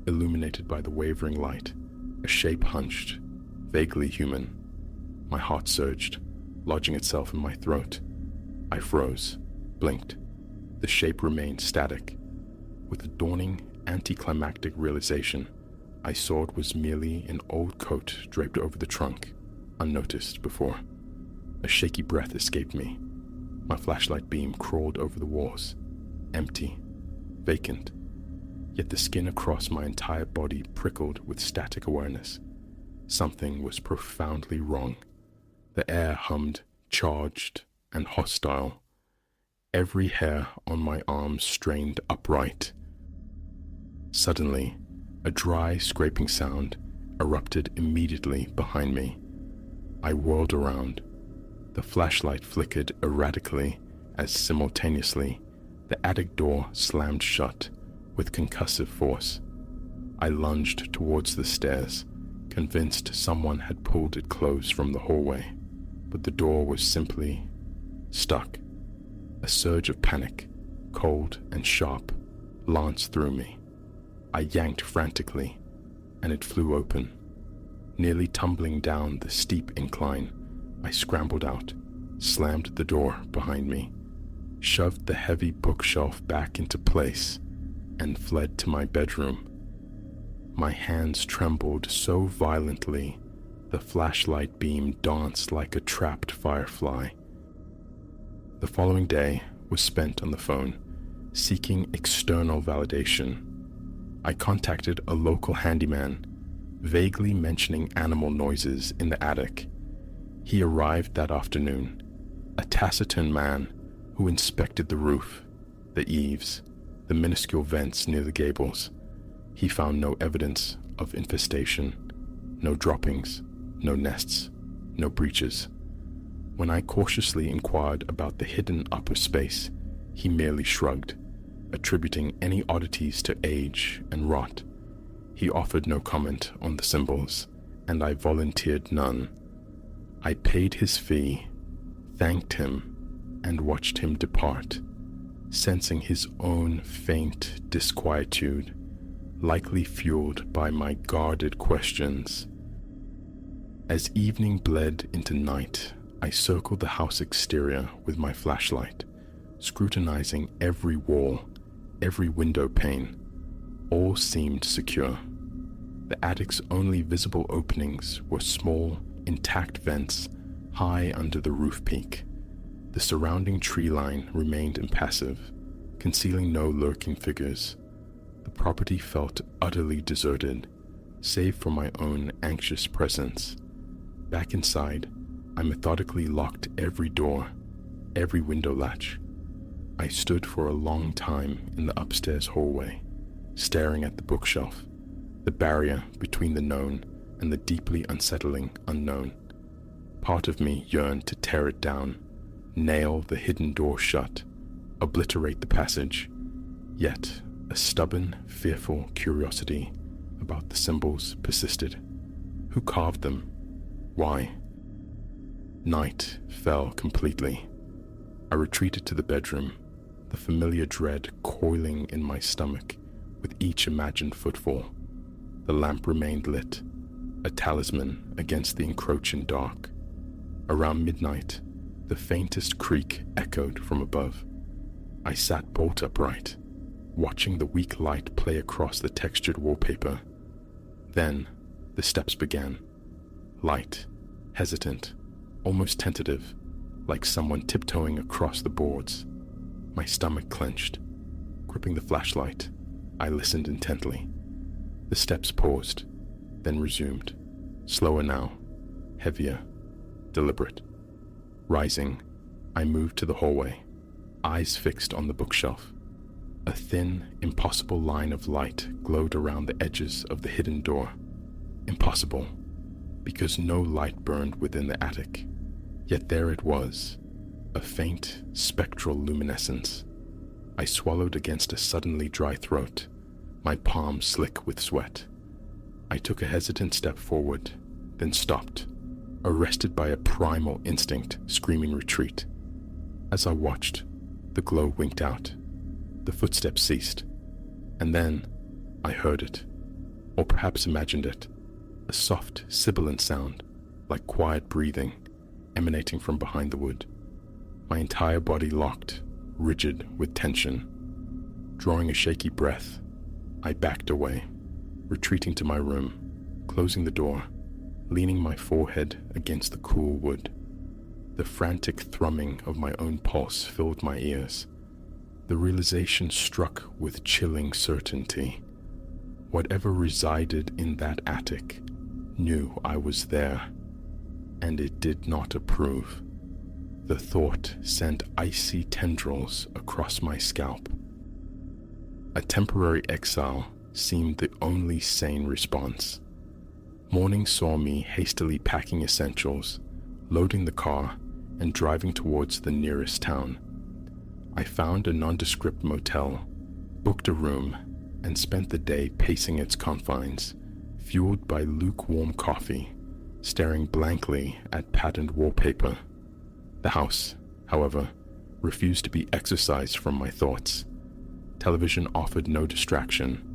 illuminated by the wavering light, a shape hunched, vaguely human. My heart surged, lodging itself in my throat. I froze, blinked. The shape remained static. With a dawning, anticlimactic realization, I saw it was merely an old coat draped over the trunk, unnoticed before. A shaky breath escaped me. My flashlight beam crawled over the walls, empty, vacant. Yet the skin across my entire body prickled with static awareness. Something was profoundly wrong. The air hummed, charged and hostile. Every hair on my arm strained upright. Suddenly, a dry, scraping sound erupted immediately behind me. I whirled around. The flashlight flickered erratically as simultaneously the attic door slammed shut with concussive force. I lunged towards the stairs, convinced someone had pulled it closed from the hallway, but the door was simply stuck. A surge of panic, cold and sharp, lanced through me. I yanked frantically, and it flew open. Nearly tumbling down the steep incline, I scrambled out, slammed the door behind me, shoved the heavy bookshelf back into place, and fled to my bedroom. My hands trembled so violently, the flashlight beam danced like a trapped firefly. The following day was spent on the phone, seeking external validation. I contacted a local handyman, vaguely mentioning animal noises in the attic. He arrived that afternoon, a taciturn man who inspected the roof, the eaves, the minuscule vents near the gables. He found no evidence of infestation, no droppings, no nests, no breaches. When I cautiously inquired about the hidden upper space, he merely shrugged, attributing any oddities to age and rot. He offered no comment on the symbols, and I volunteered none. I paid his fee, thanked him, and watched him depart, sensing his own faint disquietude, likely fueled by my guarded questions. As evening bled into night, I circled the house exterior with my flashlight, scrutinizing every wall, every window pane. All seemed secure. The attic's only visible openings were small, intact vents high under the roof peak. The surrounding tree line remained impassive, concealing no lurking figures. The property felt utterly deserted, save for my own anxious presence. Back inside, I methodically locked every door, every window latch. I stood for a long time in the upstairs hallway, staring at the bookshelf, the barrier between the known and the deeply unsettling unknown. Part of me yearned to tear it down, nail the hidden door shut, obliterate the passage. Yet a stubborn, fearful curiosity about the symbols persisted. Who carved them? Why? Night fell completely. I retreated to the bedroom, the familiar dread coiling in my stomach with each imagined footfall. The lamp remained lit, a talisman against the encroaching dark. Around midnight, the faintest creak echoed from above. I sat bolt upright, watching the weak light play across the textured wallpaper. Then, the steps began. Light, hesitant, almost tentative, like someone tiptoeing across the boards. My stomach clenched. Gripping the flashlight, I listened intently. The steps paused, then resumed, slower now, heavier, deliberate. Rising, I moved to the hallway, eyes fixed on the bookshelf. A thin, impossible line of light glowed around the edges of the hidden door. Impossible, because no light burned within the attic. Yet there it was, a faint, spectral luminescence. I swallowed against a suddenly dry throat, my palms slick with sweat. I took a hesitant step forward, then stopped, arrested by a primal instinct screaming retreat. As I watched, the glow winked out. The footsteps ceased, and then I heard it, or perhaps imagined it, a soft, sibilant sound, like quiet breathing, emanating from behind the wood. My entire body locked, rigid with tension. Drawing a shaky breath, I backed away, retreating to my room, closing the door, leaning my forehead against the cool wood. The frantic thrumming of my own pulse filled my ears. The realization struck with chilling certainty. Whatever resided in that attic knew I was there, and it did not approve. The thought sent icy tendrils across my scalp. A temporary exile seemed the only sane response. Morning saw me hastily packing essentials, loading the car, and driving towards the nearest town. I found a nondescript motel, booked a room, and spent the day pacing its confines, fueled by lukewarm coffee, staring blankly at patterned wallpaper. The house, however, refused to be exorcised from my thoughts. Television offered no distraction.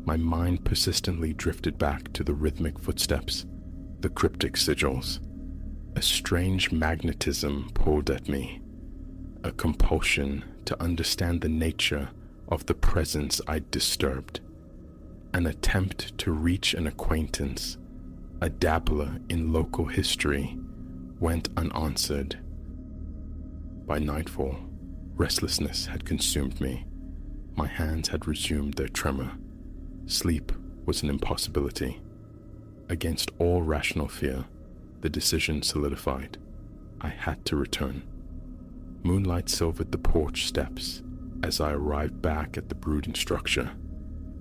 My mind persistently drifted back to the rhythmic footsteps, the cryptic sigils. A strange magnetism pulled at me, a compulsion to understand the nature of the presence I'd disturbed, an attempt to reach an acquaintance, a dabbler in local history, went unanswered. By nightfall, restlessness had consumed me. My hands had resumed their tremor. Sleep was an impossibility. Against all rational fear, the decision solidified. I had to return. Moonlight silvered the porch steps as I arrived back at the brooding structure.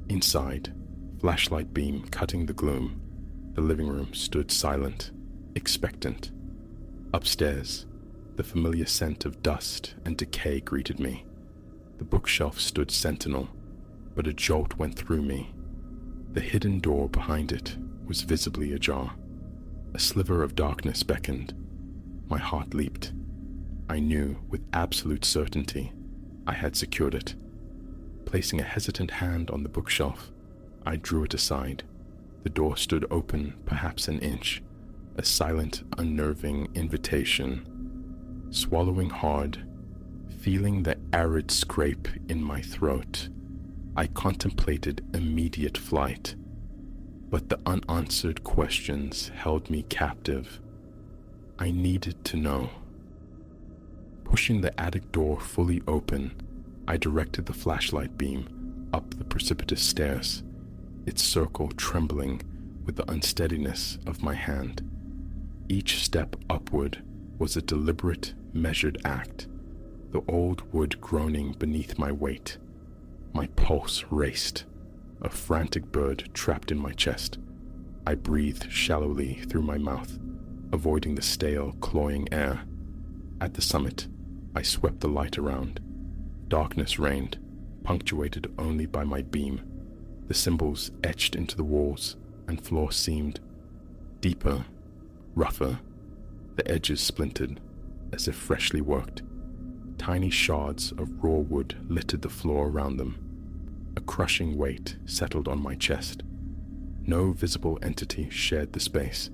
Inside, flashlight beam cutting the gloom, the living room stood silent, expectant. Upstairs, the familiar scent of dust and decay greeted me. The bookshelf stood sentinel, but a jolt went through me. The hidden door behind it was visibly ajar. A sliver of darkness beckoned. My heart leaped. I knew with absolute certainty I had secured it. Placing a hesitant hand on the bookshelf, I drew it aside. The door stood open perhaps an inch, a silent, unnerving invitation. Swallowing hard, feeling the arid scrape in my throat, I contemplated immediate flight, but the unanswered questions held me captive. I needed to know. Pushing the attic door fully open, I directed the flashlight beam up the precipitous stairs, its circle trembling with the unsteadiness of my hand. Each step upward was a deliberate, measured act, the old wood groaning beneath my weight. My pulse raced, a frantic bird trapped in my chest. I breathed shallowly through my mouth, avoiding the stale, cloying air. At the summit, I swept the light around. Darkness reigned, punctuated only by my beam. The symbols etched into the walls and floor seemed deeper, rougher. The edges splintered, as if freshly worked. Tiny shards of raw wood littered the floor around them. A crushing weight settled on my chest. No visible entity shared the space,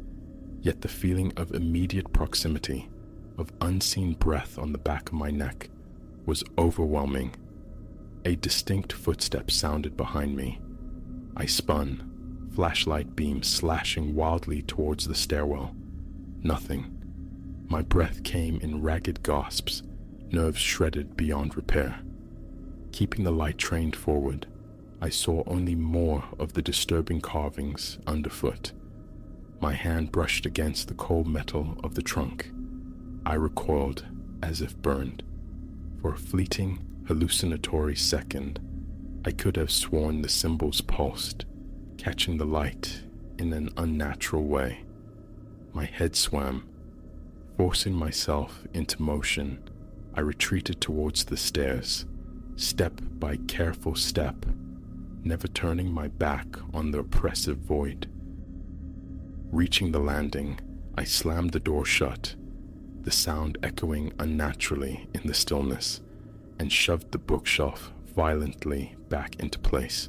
yet the feeling of immediate proximity, of unseen breath on the back of my neck, was overwhelming. A distinct footstep sounded behind me. I spun, flashlight beam slashing wildly towards the stairwell. Nothing. My breath came in ragged gasps, nerves shredded beyond repair. Keeping the light trained forward, I saw only more of the disturbing carvings underfoot. My hand brushed against the cold metal of the trunk. I recoiled as if burned. For a fleeting, hallucinatory second, I could have sworn the symbols pulsed, catching the light in an unnatural way. My head swam. Forcing myself into motion, I retreated towards the stairs, step by careful step, never turning my back on the oppressive void. Reaching the landing, I slammed the door shut, the sound echoing unnaturally in the stillness, and shoved the bookshelf violently back into place.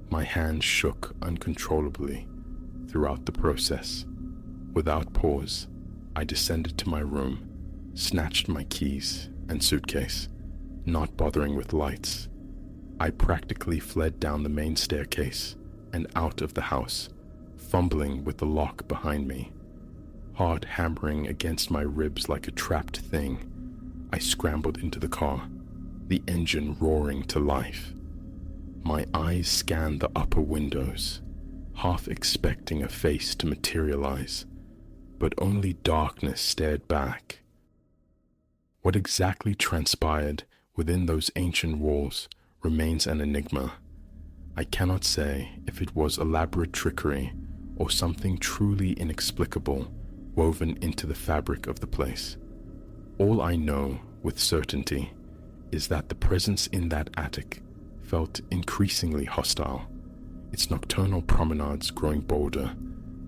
My hands shook uncontrollably throughout the process. Without pause, I descended to my room, snatched my keys and suitcase, not bothering with lights. I practically fled down the main staircase and out of the house, fumbling with the lock behind me. Heart hammering against my ribs like a trapped thing, I scrambled into the car, the engine roaring to life. My eyes scanned the upper windows, half expecting a face to materialize, but only darkness stared back. What exactly transpired within those ancient walls remains an enigma. I cannot say if it was elaborate trickery or something truly inexplicable woven into the fabric of the place. All I know with certainty is that the presence in that attic felt increasingly hostile, its nocturnal promenades growing bolder,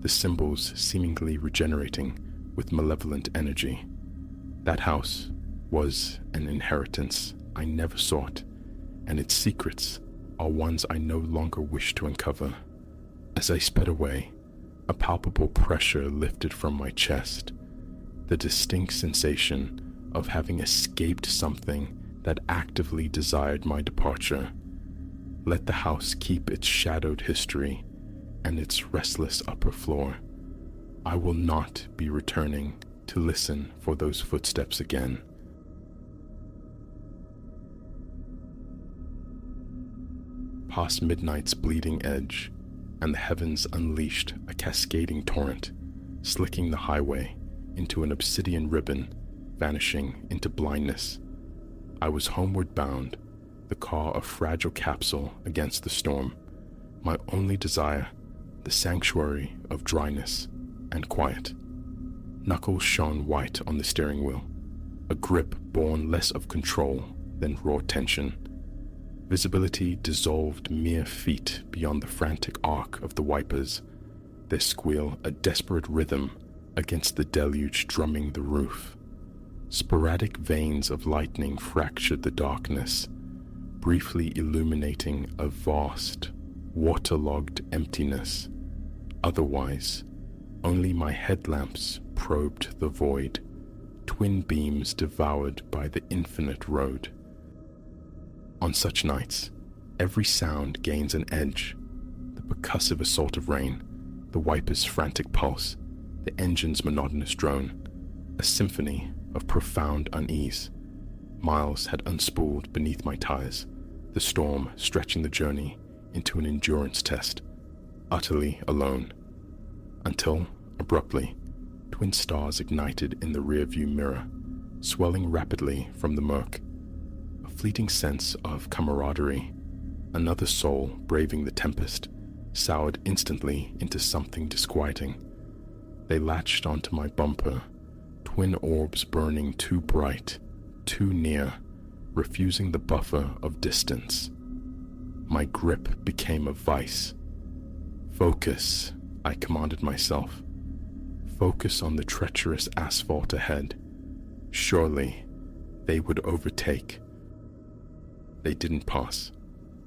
the symbols seemingly regenerating with malevolent energy. That house was an inheritance I never sought, and its secrets are ones I no longer wish to uncover. As I sped away, a palpable pressure lifted from my chest, the distinct sensation of having escaped something that actively desired my departure. Let the house keep its shadowed history and its restless upper floor. I will not be returning to listen for those footsteps again. Past midnight's bleeding edge, and the heavens unleashed a cascading torrent, slicking the highway into an obsidian ribbon, vanishing into blindness. I was homeward bound, the car a fragile capsule against the storm, my only desire, the sanctuary of dryness and quiet. Knuckles shone white on the steering wheel, a grip born less of control than raw tension. Visibility dissolved mere feet beyond the frantic arc of the wipers, their squeal a desperate rhythm against the deluge drumming the roof. Sporadic veins of lightning fractured the darkness, briefly illuminating a vast, waterlogged emptiness. Otherwise, only my headlamps probed the void, twin beams devoured by the infinite road. On such nights, every sound gains an edge. The percussive assault of rain, the wiper's frantic pulse, the engine's monotonous drone, a symphony of profound unease. Miles had unspooled beneath my tires, the storm stretching the journey into an endurance test, utterly alone. Until, abruptly, twin stars ignited in the rearview mirror, swelling rapidly from the murk. A fleeting sense of camaraderie, another soul braving the tempest, soured instantly into something disquieting. They latched onto my bumper, twin orbs burning too bright, too near, refusing the buffer of distance. My grip became a vice. Focus, I commanded myself. Focus on the treacherous asphalt ahead. Surely, they would overtake. They didn't pass.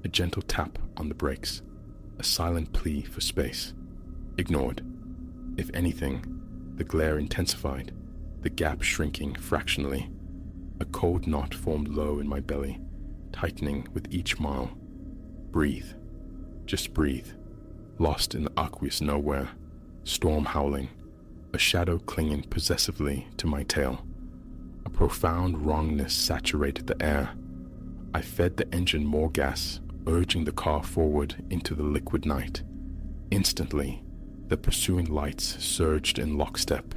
A gentle tap on the brakes, a silent plea for space. Ignored. If anything, the glare intensified, the gap shrinking fractionally. A cold knot formed low in my belly, tightening with each mile. Breathe. Just breathe. Lost in the aqueous nowhere, storm howling, a shadow clinging possessively to my tail. A profound wrongness saturated the air. I fed the engine more gas, urging the car forward into the liquid night. Instantly, the pursuing lights surged in lockstep,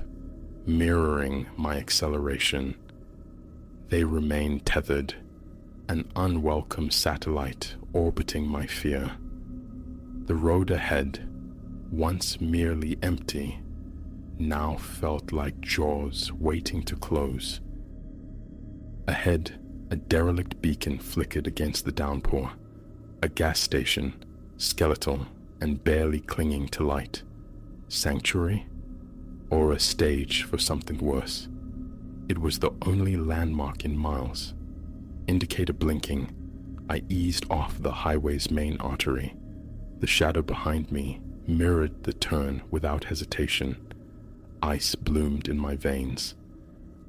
mirroring my acceleration. They remained tethered, an unwelcome satellite orbiting my fear. The road ahead, once merely empty, now felt like jaws waiting to close. Ahead, a derelict beacon flickered against the downpour, a gas station, skeletal and barely clinging to light. Sanctuary? Or a stage for something worse? It was the only landmark in miles. Indicator blinking, I eased off the highway's main artery. The shadow behind me mirrored the turn without hesitation. Ice bloomed in my veins.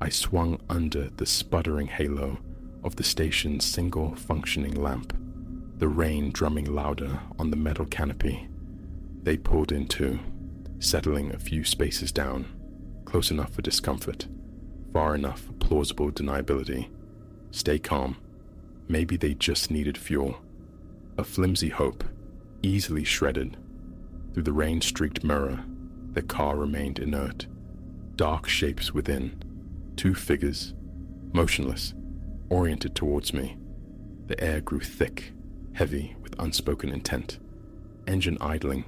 I swung under the sputtering halo of the station's single functioning lamp, the rain drumming louder on the metal canopy. They pulled in too, settling a few spaces down, close enough for discomfort, far enough for plausible deniability. Stay calm. Maybe they just needed fuel. A flimsy hope, easily shredded. Through the rain-streaked mirror, the car remained inert. Dark shapes within, two figures, motionless, oriented towards me. The air grew thick, heavy with unspoken intent. Engine idling,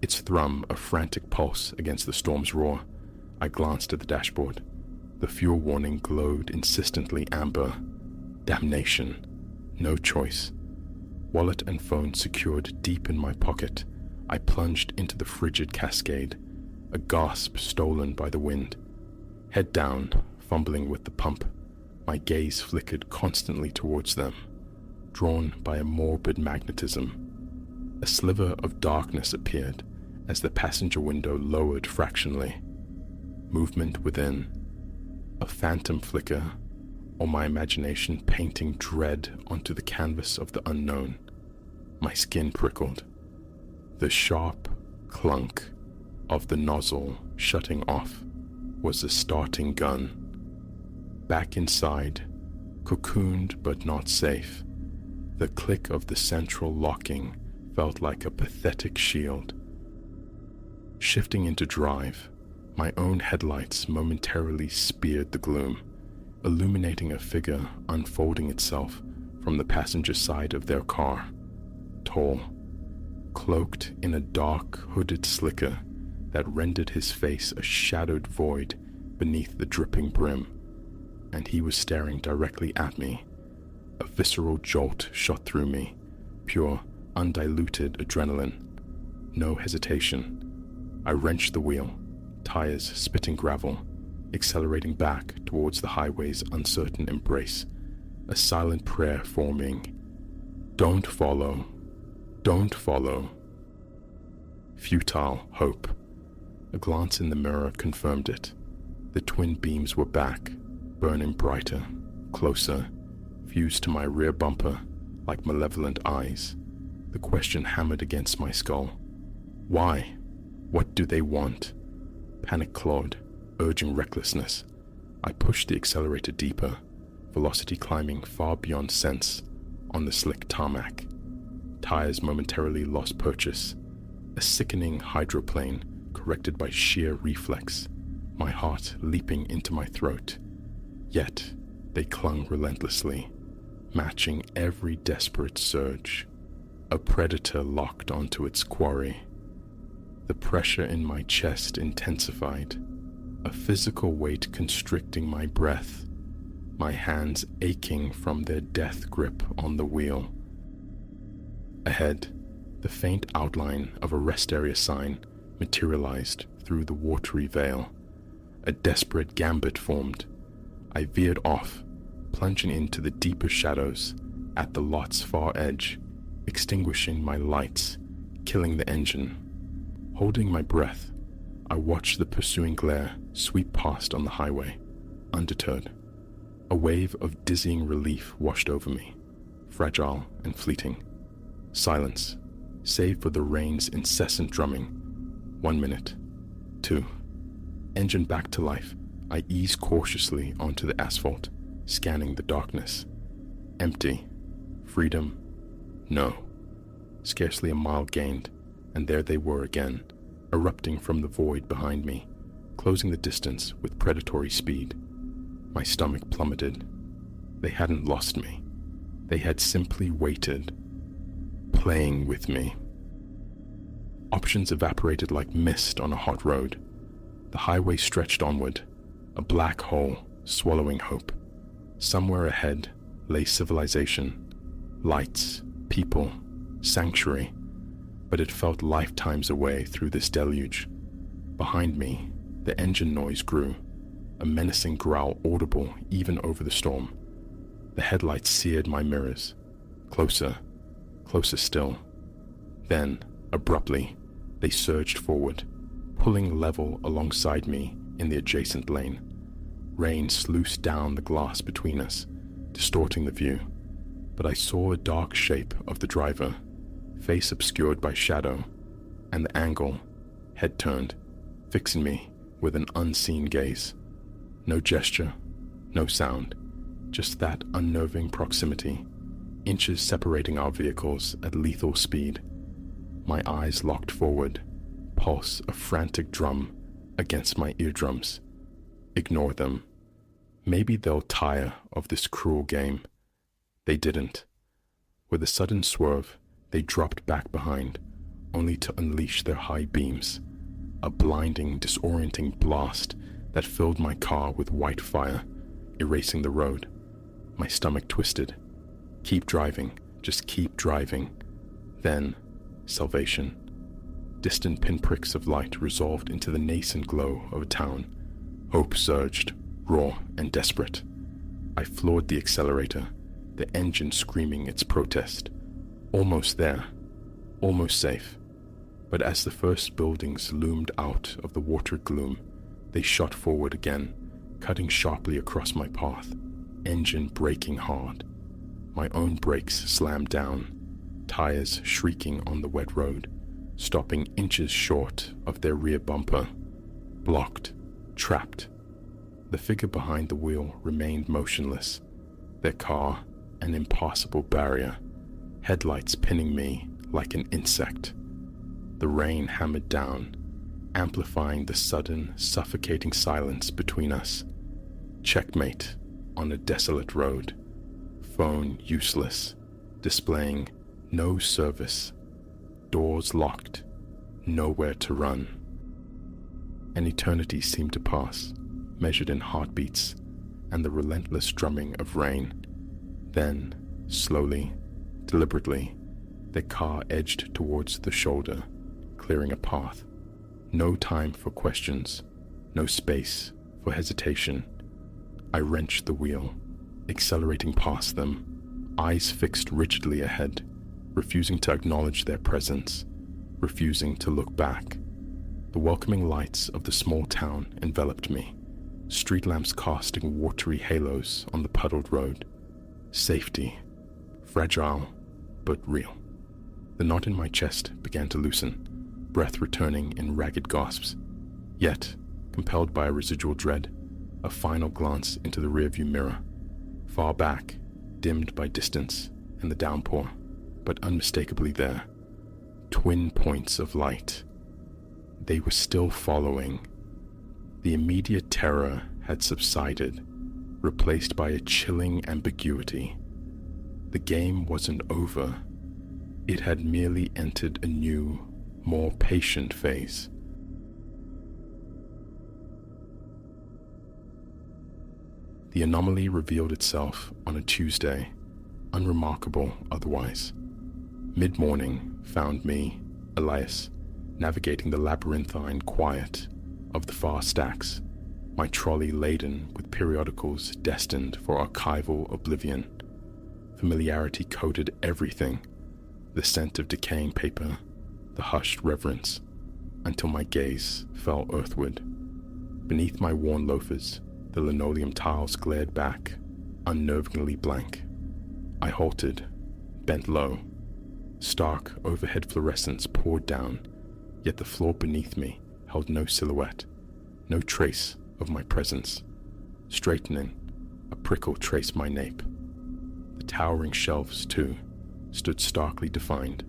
its thrum a frantic pulse against the storm's roar. I glanced at the dashboard. The fuel warning glowed insistently amber. Damnation. No choice. Wallet and phone secured deep in my pocket, I plunged into the frigid cascade, a gasp stolen by the wind. Head down, fumbling with the pump, my gaze flickered constantly towards them, drawn by a morbid magnetism. A sliver of darkness appeared as the passenger window lowered fractionally. Movement within, a phantom flicker, or my imagination painting dread onto the canvas of the unknown. My skin prickled. The sharp clunk of the nozzle shutting off was the starting gun. Back inside, cocooned but not safe, the click of the central locking felt like a pathetic shield. Shifting into drive, my own headlights momentarily speared the gloom, illuminating a figure unfolding itself from the passenger side of their car. Tall, cloaked in a dark hooded slicker that rendered his face a shadowed void beneath the dripping brim, and he was staring directly at me. A visceral jolt shot through me, pure, undiluted adrenaline. No hesitation. I wrenched the wheel, tires spitting gravel, accelerating back towards the highway's uncertain embrace, a silent prayer forming. Don't follow. Don't follow. Futile hope. A glance in the mirror confirmed it. The twin beams were back, burning brighter, closer, fused to my rear bumper like malevolent eyes. The question hammered against my skull. Why? What do they want? Panic clawed, urging recklessness. I pushed the accelerator deeper, velocity climbing far beyond sense on the slick tarmac. Tires momentarily lost purchase, a sickening hydroplane corrected by sheer reflex, my heart leaping into my throat. Yet they clung relentlessly, matching every desperate surge. A predator locked onto its quarry. The pressure in my chest intensified, a physical weight constricting my breath, my hands aching from their death grip on the wheel. Ahead, the faint outline of a rest area sign materialized through the watery veil. A desperate gambit formed. I veered off, plunging into the deeper shadows at the lot's far edge, extinguishing my lights, killing the engine. Holding my breath, I watched the pursuing glare sweep past on the highway, undeterred. A wave of dizzying relief washed over me, fragile and fleeting. Silence, save for the rain's incessant drumming. 1 minute, 2. Engine back to life, I eased cautiously onto the asphalt, scanning the darkness. Empty. Freedom? No. Scarcely a mile gained, and there they were again, erupting from the void behind me, closing the distance with predatory speed. My stomach plummeted. They hadn't lost me. They had simply waited, playing with me. Options evaporated like mist on a hot road. The highway stretched onward, a black hole swallowing hope. Somewhere ahead lay civilization, lights, people, sanctuary, but it felt lifetimes away through this deluge. Behind me, the engine noise grew, a menacing growl audible even over the storm. The headlights seared my mirrors. Closer, closer still. Then, abruptly, they surged forward, pulling level alongside me in the adjacent lane. Rain sluiced down the glass between us, distorting the view, but I saw a dark shape of the driver, face obscured by shadow, and the angle, head turned, fixing me with an unseen gaze. No gesture, no sound, just that unnerving proximity, inches separating our vehicles at lethal speed. My eyes locked forward, pulse a frantic drum against my eardrums. Ignore them. Maybe they'll tire of this cruel game. They didn't. With a sudden swerve, they dropped back behind, only to unleash their high beams. A blinding, disorienting blast that filled my car with white fire, erasing the road. My stomach twisted. Keep driving, just keep driving. Then, salvation. Distant pinpricks of light resolved into the nascent glow of a town. Hope surged, raw and desperate. I floored the accelerator, the engine screaming its protest. Almost there, almost safe. But as the first buildings loomed out of the water gloom, they shot forward again, cutting sharply across my path, engine braking hard. My own brakes slammed down, tires shrieking on the wet road, stopping inches short of their rear bumper. Blocked, trapped. The figure behind the wheel remained motionless, their car an impassable barrier, headlights pinning me like an insect. The rain hammered down, amplifying the sudden, suffocating silence between us. Checkmate on a desolate road. Phone useless, displaying no service. Doors locked, nowhere to run. An eternity seemed to pass, measured in heartbeats and the relentless drumming of rain. Then, slowly, deliberately, the car edged towards the shoulder, clearing a path. No time for questions, no space for hesitation. I wrenched the wheel, accelerating past them, eyes fixed rigidly ahead, refusing to acknowledge their presence, refusing to look back. The welcoming lights of the small town enveloped me, street lamps casting watery halos on the puddled road. Safety, fragile but real. The knot in my chest began to loosen, breath returning in ragged gasps. Yet, compelled by a residual dread, a final glance into the rearview mirror. Far back, dimmed by distance and the downpour, but unmistakably there. Twin points of light. They were still following. The immediate terror had subsided, replaced by a chilling ambiguity. The game wasn't over. It had merely entered a new, more patient phase. The anomaly revealed itself on a Tuesday, unremarkable otherwise. Mid-morning found me, Elias, navigating the labyrinthine quiet of the far stacks, my trolley laden with periodicals destined for archival oblivion. Familiarity coated everything, the scent of decaying paper, the hushed reverence, until my gaze fell earthward. Beneath my worn loafers, the linoleum tiles glared back, unnervingly blank. I halted, bent low. Stark overhead fluorescence poured down, yet the floor beneath me held no silhouette, no trace of my presence. Straightening, a prickle traced my nape. The towering shelves, too, stood starkly defined,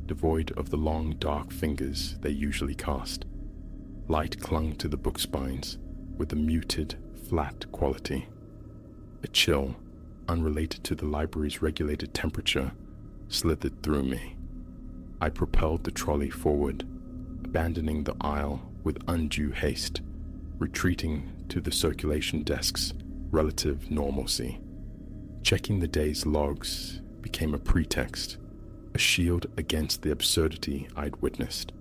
devoid of the long, dark fingers they usually cast. Light clung to the book spines with a muted, flat quality. A chill, unrelated to the library's regulated temperature, slithered through me. I propelled the trolley forward, abandoning the aisle with undue haste, retreating to the circulation desk's relative normalcy. Checking the day's logs became a pretext, a shield against the absurdity I'd witnessed.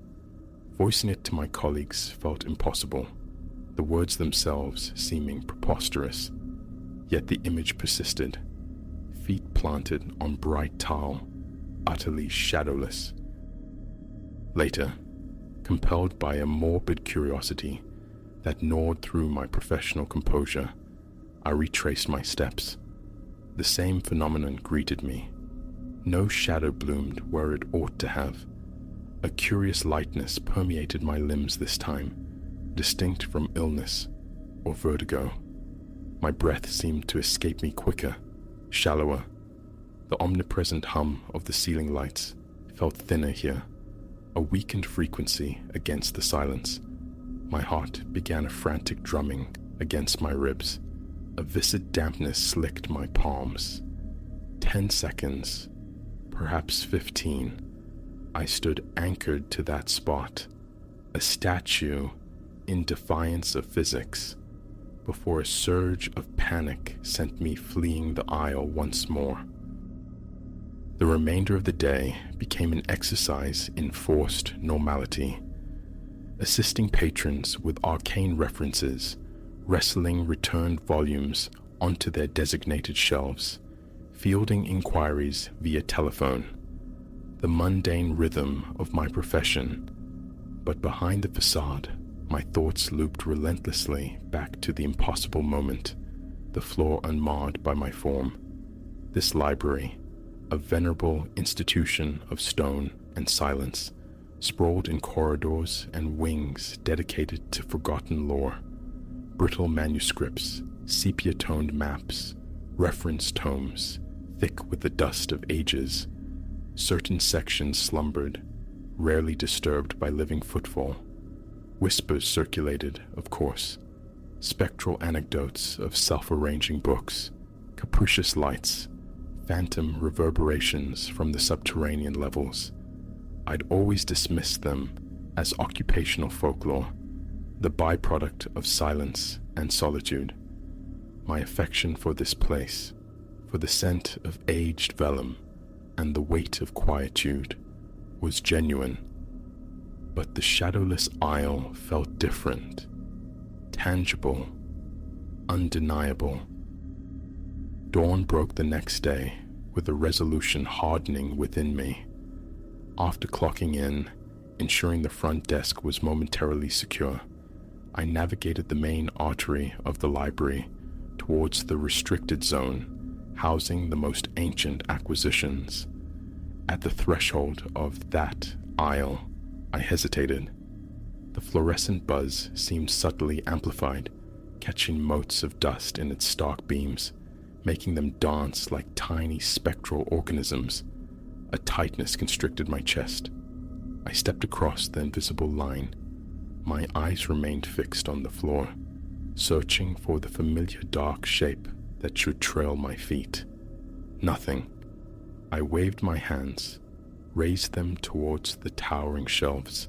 Voicing it to my colleagues felt impossible, the words themselves seeming preposterous. Yet the image persisted, feet planted on bright tile, utterly shadowless. Later, compelled by a morbid curiosity that gnawed through my professional composure, I retraced my steps. The same phenomenon greeted me. No shadow bloomed where it ought to have. A curious lightness permeated my limbs this time, distinct from illness or vertigo. My breath seemed to escape me quicker, shallower. The omnipresent hum of the ceiling lights felt thinner here, a weakened frequency against the silence. My heart began a frantic drumming against my ribs. A viscid dampness slicked my palms. 10 seconds, perhaps 15, I stood anchored to that spot, a statue in defiance of physics, before a surge of panic sent me fleeing the aisle once more. The remainder of the day became an exercise in forced normality, assisting patrons with arcane references, wrestling returned volumes onto their designated shelves, fielding inquiries via telephone, the mundane rhythm of my profession. But behind the facade, my thoughts looped relentlessly back to the impossible moment, the floor unmarred by my form. This library, a venerable institution of stone and silence, sprawled in corridors and wings dedicated to forgotten lore. Brittle manuscripts, sepia-toned maps, reference tomes, thick with the dust of ages. Certain sections slumbered, rarely disturbed by living footfall. Whispers circulated, of course, spectral anecdotes of self-arranging books, capricious lights, phantom reverberations from the subterranean levels. I'd always dismissed them as occupational folklore, the byproduct of silence and solitude. My affection for this place, for the scent of aged vellum and the weight of quietude, was genuine. But the shadowless aisle felt different, tangible, undeniable. Dawn broke the next day with a resolution hardening within me. After clocking in, ensuring the front desk was momentarily secure, I navigated the main artery of the library towards the restricted zone, housing the most ancient acquisitions. At the threshold of that aisle, I hesitated. The fluorescent buzz seemed subtly amplified, catching motes of dust in its stark beams, making them dance like tiny spectral organisms. A tightness constricted my chest. I stepped across the invisible line. My eyes remained fixed on the floor, searching for the familiar dark shape that should trail my feet. Nothing. I waved my hands, raised them towards the towering shelves.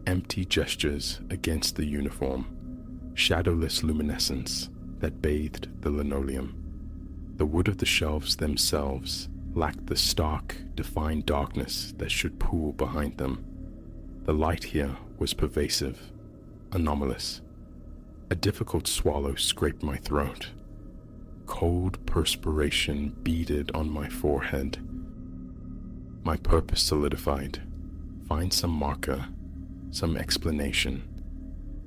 Empty gestures against the uniform, shadowless luminescence that bathed the linoleum. The wood of the shelves themselves lacked the stark, defined darkness that should pool behind them. The light here was pervasive, anomalous. A difficult swallow scraped my throat. Cold perspiration beaded on my forehead. My purpose solidified. Find some marker, some explanation.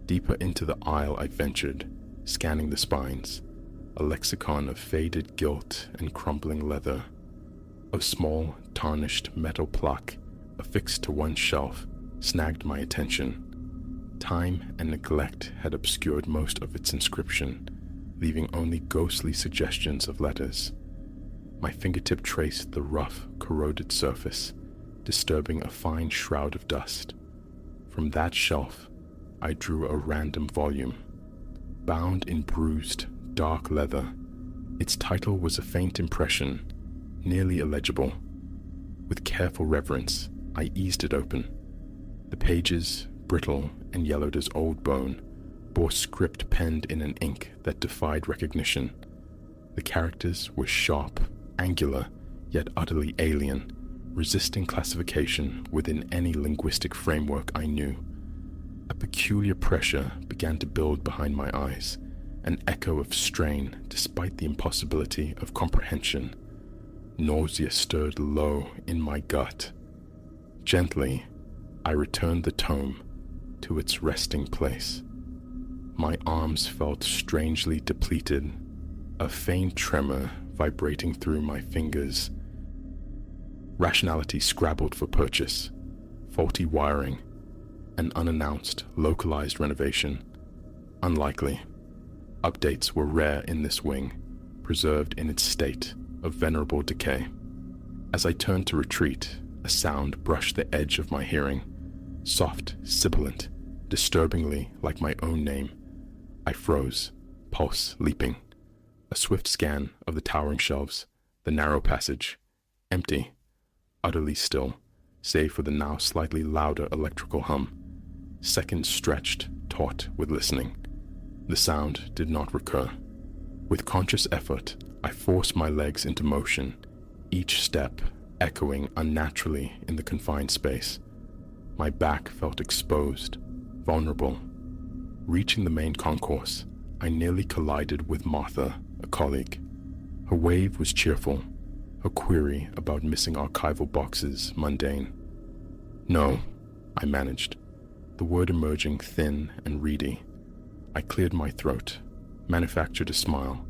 Deeper into the aisle I ventured, scanning the spines, a lexicon of faded gilt and crumbling leather. A small, tarnished metal plaque affixed to one shelf snagged my attention. Time and neglect had obscured most of its inscription, leaving only ghostly suggestions of letters. My fingertip traced the rough, corroded surface, disturbing a fine shroud of dust. From that shelf, I drew a random volume, bound in bruised, dark leather. Its title was a faint impression, nearly illegible. With careful reverence, I eased it open. The pages, brittle and yellowed as old bone, bore script penned in an ink that defied recognition. The characters were sharp, angular, yet utterly alien, resisting classification within any linguistic framework I knew. A peculiar pressure began to build behind my eyes, an echo of strain despite the impossibility of comprehension. Nausea stirred low in my gut. Gently, I returned the tome to its resting place. My arms felt strangely depleted, a faint tremor vibrating through my fingers. Rationality scrabbled for purchase, faulty wiring, an unannounced, localized renovation. Unlikely. Updates were rare in this wing, preserved in its state of venerable decay. As I turned to retreat, a sound brushed the edge of my hearing, soft, sibilant, disturbingly like my own name. I froze, pulse leaping. A swift scan of the towering shelves, the narrow passage, empty, utterly still, save for the now slightly louder electrical hum. Seconds stretched, taut with listening. The sound did not recur. With conscious effort, I forced my legs into motion, each step echoing unnaturally in the confined space. My back felt exposed, vulnerable. Reaching the main concourse, I nearly collided with Martha, a colleague. Her wave was cheerful, her query about missing archival boxes mundane. "No," I managed, the word emerging thin and reedy. I cleared my throat, manufactured a smile,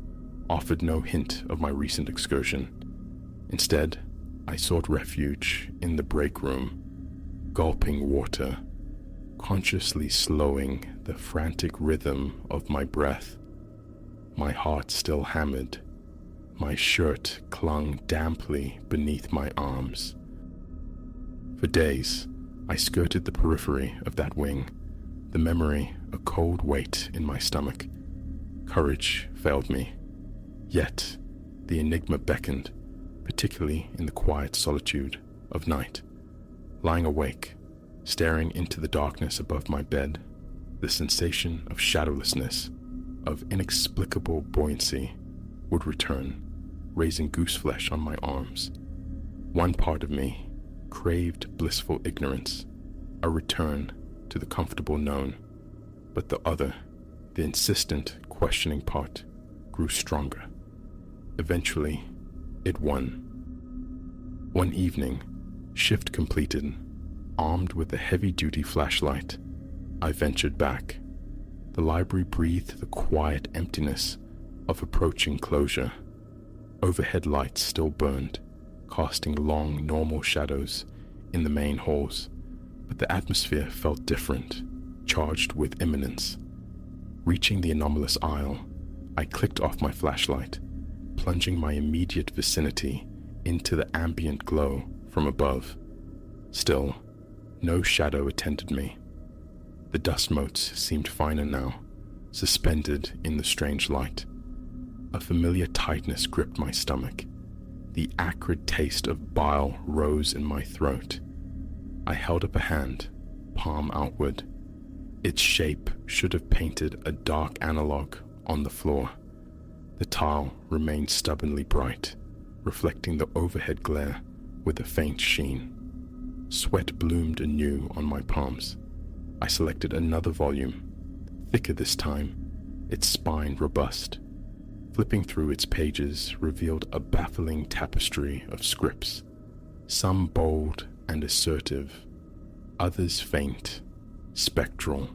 offered no hint of my recent excursion. Instead, I sought refuge in the break room, gulping water, consciously slowing the frantic rhythm of my breath. My heart still hammered. My shirt clung damply beneath my arms. For days, I skirted the periphery of that wing, the memory a cold weight in my stomach. Courage failed me. Yet, the enigma beckoned, particularly in the quiet solitude of night. Lying awake, staring into the darkness above my bed, the sensation of shadowlessness, of inexplicable buoyancy, would return, raising gooseflesh on my arms. One part of me craved blissful ignorance, a return to the comfortable known, but the other, the insistent, questioning part, grew stronger. Eventually, it won. One evening, shift completed, armed with a heavy-duty flashlight, I ventured back. The library breathed the quiet emptiness of approaching closure. Overhead lights still burned, casting long, normal shadows in the main halls, but the atmosphere felt different, charged with imminence. Reaching the anomalous aisle, I clicked off my flashlight, plunging my immediate vicinity into the ambient glow from above. Still, no shadow attended me. The dust motes seemed finer now, suspended in the strange light. A familiar tightness gripped my stomach. The acrid taste of bile rose in my throat. I held up a hand, palm outward. Its shape should have painted a dark analog on the floor. The tile remained stubbornly bright, reflecting the overhead glare with a faint sheen. Sweat bloomed anew on my palms. I selected another volume, thicker this time, its spine robust. Flipping through its pages revealed a baffling tapestry of scripts, some bold and assertive, others faint, spectral.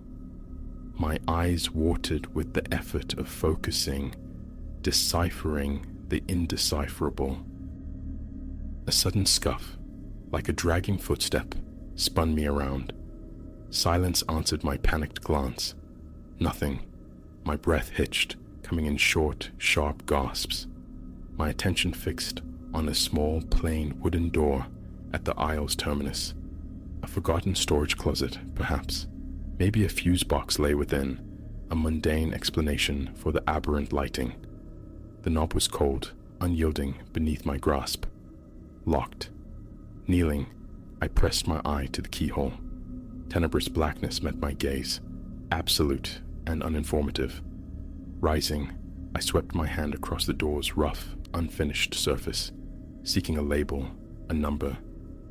My eyes watered with the effort of focusing, deciphering the indecipherable. A sudden scuff, like a dragging footstep, spun me around. Silence answered my panicked glance. Nothing. My breath hitched, coming in short, sharp gasps. My attention fixed on a small, plain wooden door at the aisle's terminus. A forgotten storage closet, perhaps. Maybe a fuse box lay within, a mundane explanation for the aberrant lighting. The knob was cold, unyielding beneath my grasp. Locked. Kneeling, I pressed my eye to the keyhole. Tenebrous blackness met my gaze, absolute and uninformative. Rising, I swept my hand across the door's rough, unfinished surface, seeking a label, a number,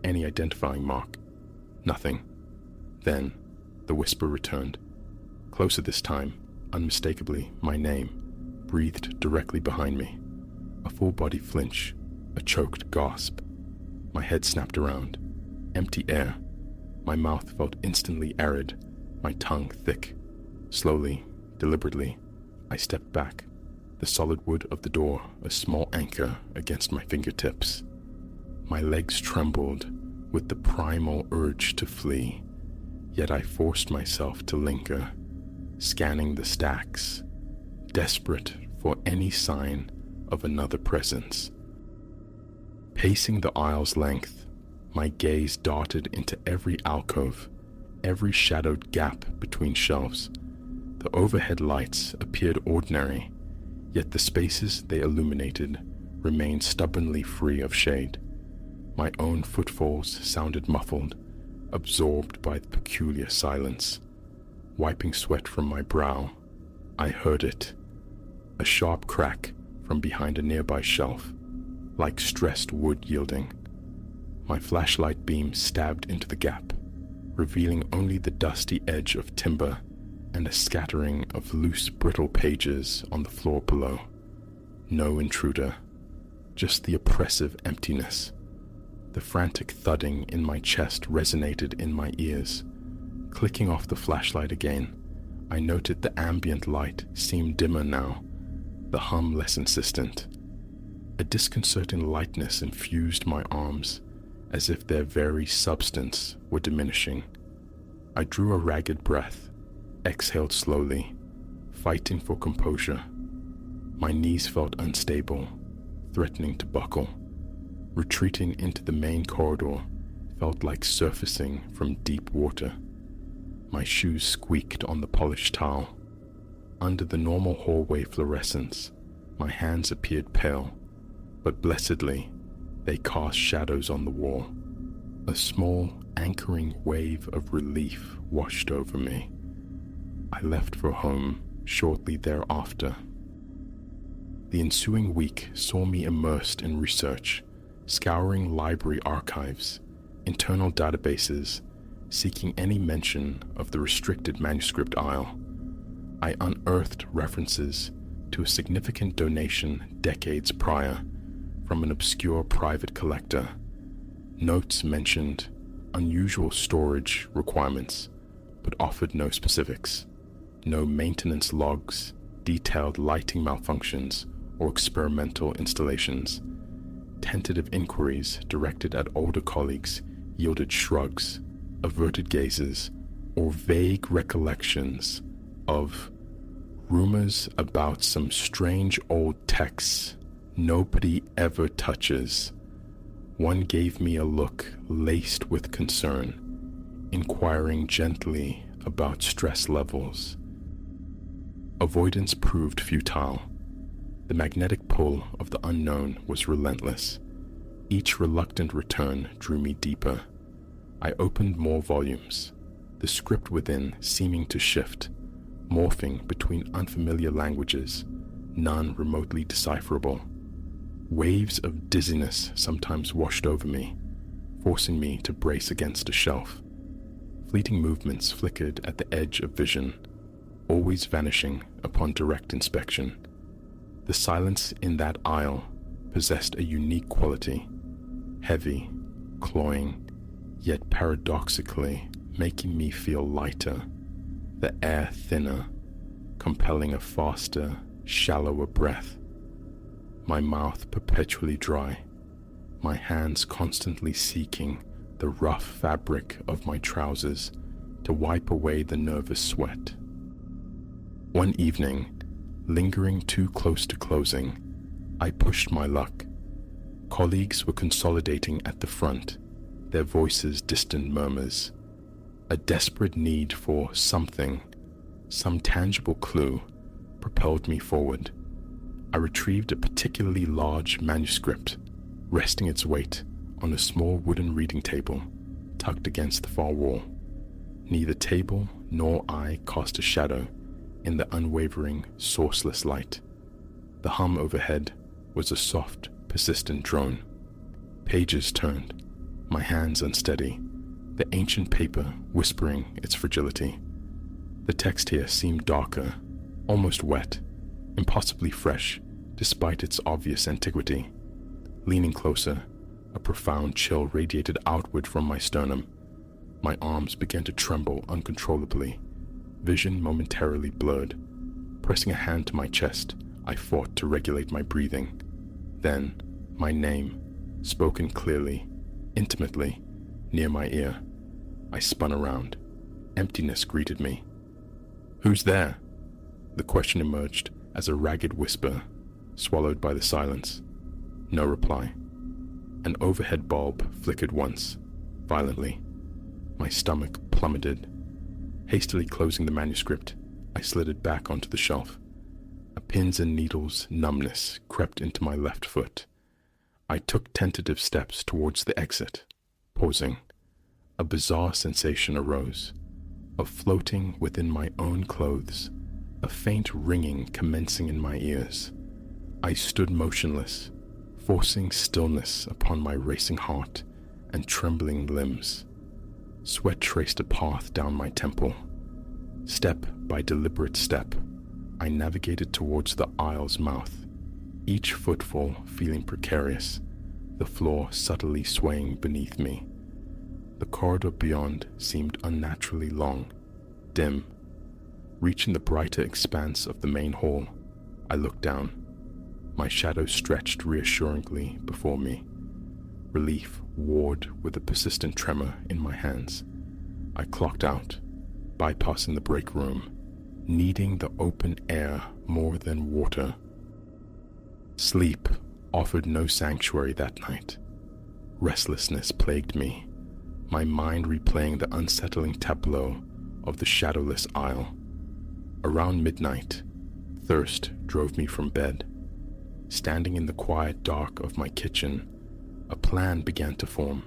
any identifying mark. Nothing. Then, the whisper returned. Closer this time, unmistakably, my name, breathed directly behind me. A full-body flinch, a choked gasp. My head snapped around. Empty air. My mouth felt instantly arid, my tongue thick. Slowly, deliberately, I stepped back, the solid wood of the door a small anchor against my fingertips. My legs trembled with the primal urge to flee, yet I forced myself to linger, scanning the stacks, desperate for any sign of another presence. Pacing the aisle's length, my gaze darted into every alcove, every shadowed gap between shelves. The overhead lights appeared ordinary, yet the spaces they illuminated remained stubbornly free of shade. My own footfalls sounded muffled, absorbed by the peculiar silence. Wiping sweat from my brow, I heard it, a sharp crack from behind a nearby shelf, like stressed wood yielding. My flashlight beam stabbed into the gap, revealing only the dusty edge of timber and a scattering of loose, brittle pages on the floor below. No intruder, just the oppressive emptiness. The frantic thudding in my chest resonated in my ears. Clicking off the flashlight again, I noted the ambient light seemed dimmer now, the hum less insistent. A disconcerting lightness infused my arms, as if their very substance were diminishing. I drew a ragged breath, exhaled slowly, fighting for composure. My knees felt unstable, threatening to buckle. Retreating into the main corridor felt like surfacing from deep water. My shoes squeaked on the polished tile. Under the normal hallway fluorescence, my hands appeared pale, but blessedly, they cast shadows on the wall. A small, anchoring wave of relief washed over me. I left for home shortly thereafter. The ensuing week saw me immersed in research, scouring library archives, internal databases, seeking any mention of the restricted manuscript aisle. I unearthed references to a significant donation decades prior from an obscure private collector. Notes mentioned unusual storage requirements, but offered no specifics. No maintenance logs, detailed lighting malfunctions, or experimental installations. Tentative inquiries directed at older colleagues yielded shrugs, averted gazes, or vague recollections of rumors about some strange old texts nobody ever touches. One gave me a look laced with concern, inquiring gently about stress levels. Avoidance proved futile. The magnetic pull of the unknown was relentless. Each reluctant return drew me deeper. I opened more volumes, the script within seeming to shift, morphing between unfamiliar languages, none remotely decipherable. Waves of dizziness sometimes washed over me, forcing me to brace against a shelf. Fleeting movements flickered at the edge of vision, always vanishing upon direct inspection. The silence in that aisle possessed a unique quality, heavy, cloying, yet paradoxically making me feel lighter, the air thinner, compelling a faster, shallower breath. My mouth perpetually dry, my hands constantly seeking the rough fabric of my trousers to wipe away the nervous sweat. One evening, lingering too close to closing, I pushed my luck. Colleagues were consolidating at the front, their voices distant murmurs. A desperate need for something, some tangible clue, propelled me forward. I retrieved a particularly large manuscript, resting its weight on a small wooden reading table tucked against the far wall. Neither table nor I cast a shadow in the unwavering, sourceless light. The hum overhead was a soft, persistent drone. Pages turned, my hands unsteady, the ancient paper whispering its fragility. The text here seemed darker, almost wet, impossibly fresh, despite its obvious antiquity. Leaning closer, a profound chill radiated outward from my sternum. My arms began to tremble uncontrollably, vision momentarily blurred. Pressing a hand to my chest, I fought to regulate my breathing. Then, my name, spoken clearly, intimately, near my ear. I spun around. Emptiness greeted me. "Who's there?" The question emerged as a ragged whisper, swallowed by the silence. No reply. An overhead bulb flickered once, violently. My stomach plummeted, Hastily closing the manuscript, I slid it back onto the shelf. A pins and needles numbness crept into my left foot. I took tentative steps towards the exit, pausing. A bizarre sensation arose, of floating within my own clothes, a faint ringing commencing in my ears. I stood motionless, forcing stillness upon my racing heart and trembling limbs. Sweat traced a path down my temple. Step by deliberate step, I navigated towards the aisle's mouth, each footfall feeling precarious, the floor subtly swaying beneath me. The corridor beyond seemed unnaturally long, dim. Reaching the brighter expanse of the main hall, I looked down. My shadow stretched reassuringly before me. Relief warred with a persistent tremor in my hands. I clocked out, bypassing the break room, needing the open air more than water. Sleep offered no sanctuary that night. Restlessness plagued me, my mind replaying the unsettling tableau of the shadowless aisle. Around midnight, thirst drove me from bed. Standing in the quiet dark of my kitchen, a plan began to form.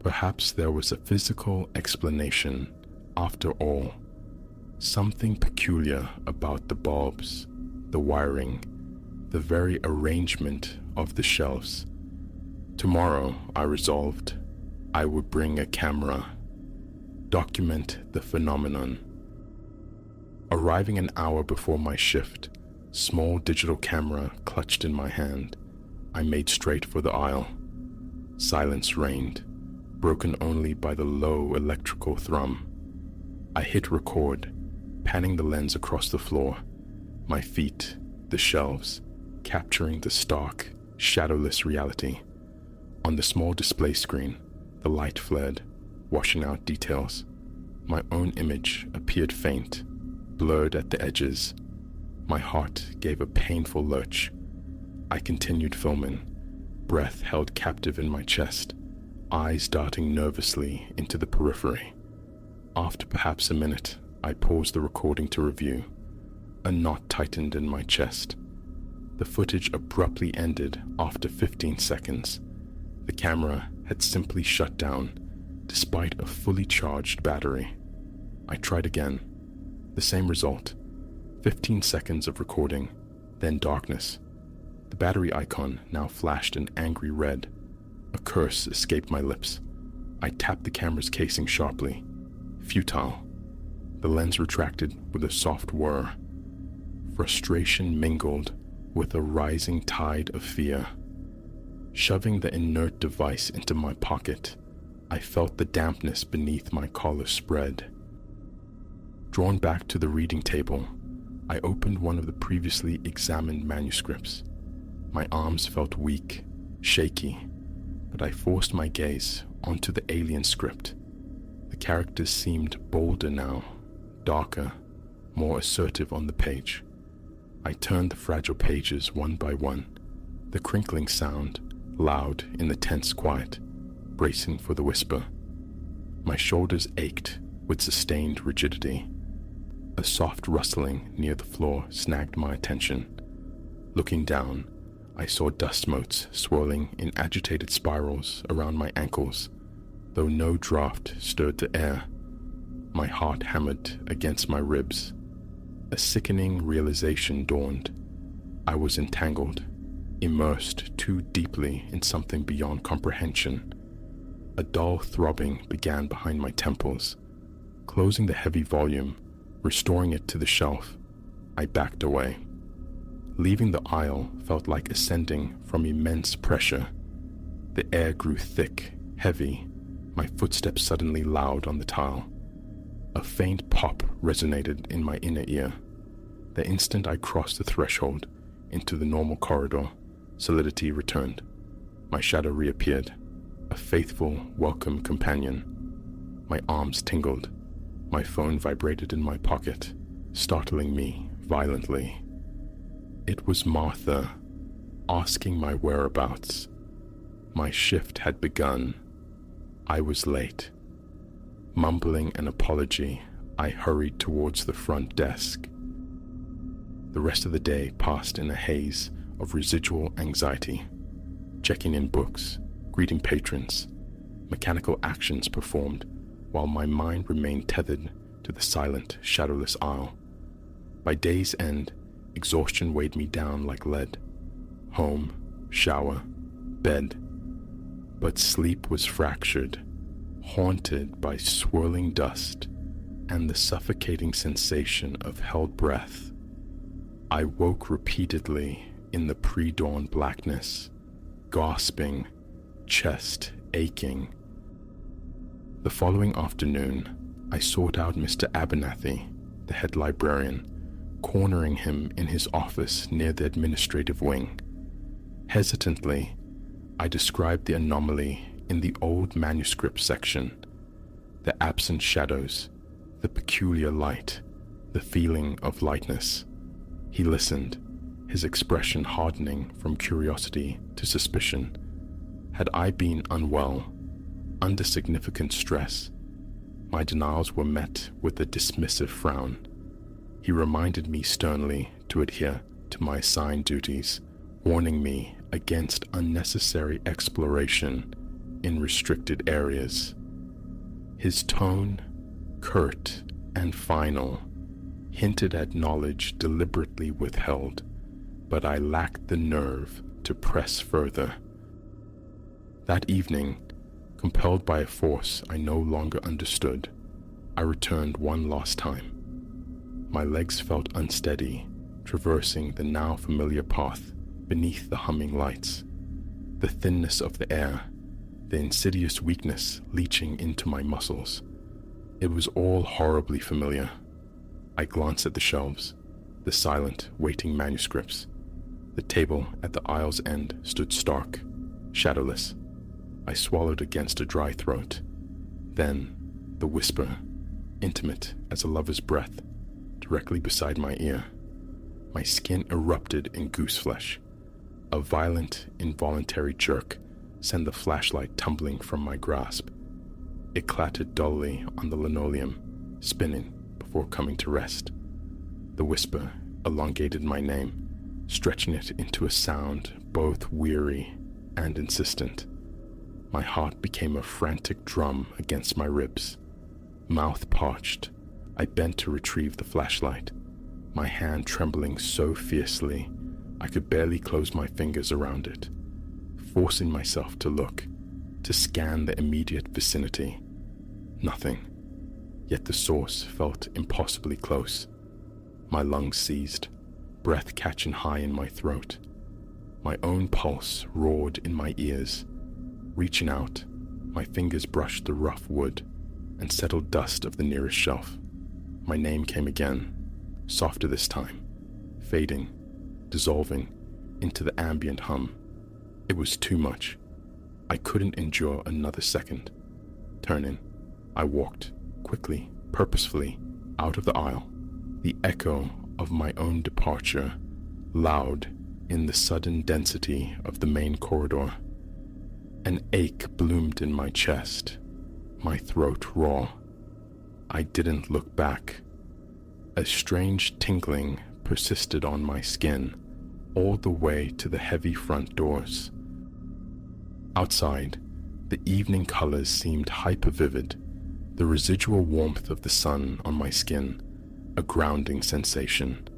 Perhaps there was a physical explanation after all. Something peculiar about the bulbs, the wiring, the very arrangement of the shelves. Tomorrow, I resolved, I would bring a camera, document the phenomenon. Arriving an hour before my shift, small digital camera clutched in my hand, I made straight for the aisle. Silence reigned, broken only by the low electrical thrum. I hit record, panning the lens across the floor, my feet, the shelves, capturing the stark, shadowless reality. On the small display screen, the light flared, washing out details. My own image appeared faint, blurred at the edges. My heart gave a painful lurch. I continued filming, breath held captive in my chest, eyes darting nervously into the periphery. After perhaps a minute, I paused the recording to review. A knot tightened in my chest. The footage abruptly ended after 15 seconds. The camera had simply shut down, despite a fully charged battery. I tried again. The same result. 15 seconds of recording, then darkness. The battery icon now flashed an angry red. A curse escaped my lips. I tapped the camera's casing sharply. Futile. The lens retracted with a soft whir. Frustration mingled with a rising tide of fear. Shoving the inert device into my pocket, I felt the dampness beneath my collar spread. Drawn back to the reading table, I opened one of the previously examined manuscripts. My arms felt weak, shaky, but I forced my gaze onto the alien script. The characters seemed bolder now, darker, more assertive on the page. I turned the fragile pages one by one, the crinkling sound loud in the tense quiet, bracing for the whisper. My shoulders ached with sustained rigidity. A soft rustling near the floor snagged my attention. Looking down, I saw dust motes swirling in agitated spirals around my ankles, though no draft stirred the air. My heart hammered against my ribs. A sickening realization dawned. I was entangled, immersed too deeply in something beyond comprehension. A dull throbbing began behind my temples. Closing the heavy volume, restoring it to the shelf, I backed away. Leaving the aisle felt like ascending from immense pressure. The air grew thick, heavy, my footsteps suddenly loud on the tile. A faint pop resonated in my inner ear. The instant I crossed the threshold into the normal corridor, solidity returned. My shadow reappeared, a faithful, welcome companion. My arms tingled. My phone vibrated in my pocket, startling me violently. It was Martha, asking my whereabouts. My shift had begun. I was late. Mumbling an apology, I hurried towards the front desk. The rest of the day passed in a haze of residual anxiety, checking in books, greeting patrons, mechanical actions performed while my mind remained tethered to the silent, shadowless aisle. By day's end, exhaustion weighed me down like lead. Home, shower, bed. But sleep was fractured, haunted by swirling dust and the suffocating sensation of held breath. I woke repeatedly in the pre-dawn blackness, gasping, chest aching. The following afternoon, I sought out Mr. Abernathy, the head librarian, cornering him in his office near the administrative wing. Hesitantly, I described the anomaly in the old manuscript section, the absent shadows, the peculiar light, the feeling of lightness. He listened, his expression hardening from curiosity to suspicion. Had I been unwell, under significant stress? My denials were met with a dismissive frown. He reminded me sternly to adhere to my assigned duties, warning me against unnecessary exploration in restricted areas. His tone, curt and final, hinted at knowledge deliberately withheld, but I lacked the nerve to press further. That evening, compelled by a force I no longer understood, I returned one last time. My legs felt unsteady, traversing the now familiar path beneath the humming lights. The thinness of the air, the insidious weakness leaching into my muscles. It was all horribly familiar. I glanced at the shelves, the silent, waiting manuscripts. The table at the aisle's end stood stark, shadowless. I swallowed against a dry throat. Then, the whisper, intimate as a lover's breath, directly beside my ear. My skin erupted in gooseflesh. A violent, involuntary jerk sent the flashlight tumbling from my grasp. It clattered dully on the linoleum, spinning before coming to rest. The whisper elongated my name, stretching it into a sound both weary and insistent. My heart became a frantic drum against my ribs. Mouth parched, I bent to retrieve the flashlight, my hand trembling so fiercely I could barely close my fingers around it, forcing myself to look, to scan the immediate vicinity. Nothing, yet the source felt impossibly close. My lungs seized, breath catching high in my throat. My own pulse roared in my ears. Reaching out, my fingers brushed the rough wood and settled dust of the nearest shelf. My name came again, softer this time, fading, dissolving into the ambient hum. It was too much. I couldn't endure another second. Turning, I walked, quickly, purposefully, out of the aisle, the echo of my own departure, loud in the sudden density of the main corridor. An ache bloomed in my chest, my throat raw. I didn't look back. A strange tingling persisted on my skin all the way to the heavy front doors. Outside, the evening colors seemed hyper-vivid, the residual warmth of the sun on my skin, a grounding sensation.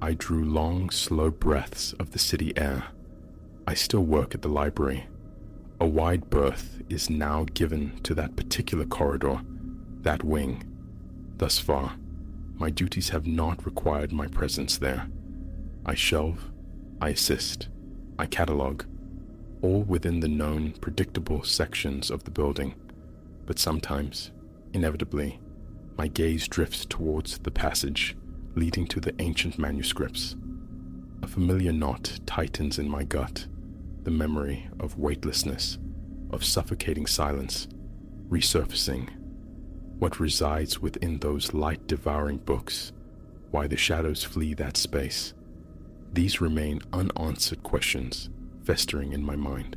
I drew long, slow breaths of the city air. I still work at the library. A wide berth is now given to that particular corridor, that wing. Thus far, my duties have not required my presence there. I shelve, I assist, I catalog, all within the known, predictable sections of the building. But sometimes, inevitably, my gaze drifts towards the passage leading to the ancient manuscripts. A familiar knot tightens in my gut, the memory of weightlessness, of suffocating silence, resurfacing. What resides within those light-devouring books? Why the shadows flee that space? These remain unanswered questions, festering in my mind.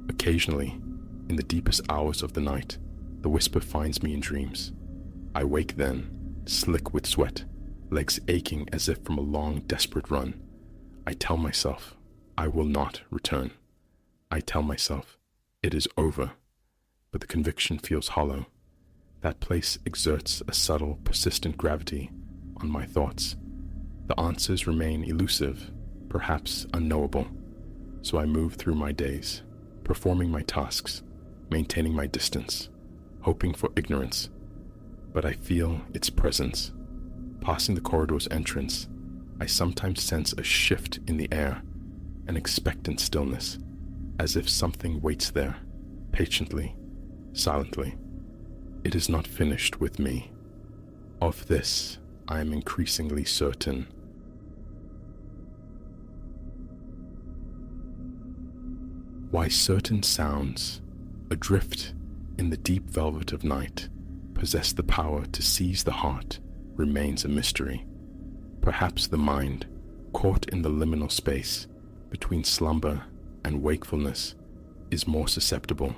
Occasionally, in the deepest hours of the night, the whisper finds me in dreams. I wake then, slick with sweat, legs aching as if from a long, desperate run. I tell myself, I will not return. I tell myself, it is over. But the conviction feels hollow. That place exerts a subtle, persistent gravity on my thoughts. The answers remain elusive, perhaps unknowable. So I move through my days, performing my tasks, maintaining my distance, hoping for ignorance. But I feel its presence. Passing the corridor's entrance, I sometimes sense a shift in the air, an expectant stillness, as if something waits there, patiently, silently. It is not finished with me. Of this, I am increasingly certain. Why certain sounds, adrift in the deep velvet of night, possess the power to seize the heart remains a mystery. Perhaps the mind, caught in the liminal space between slumber and wakefulness, is more susceptible.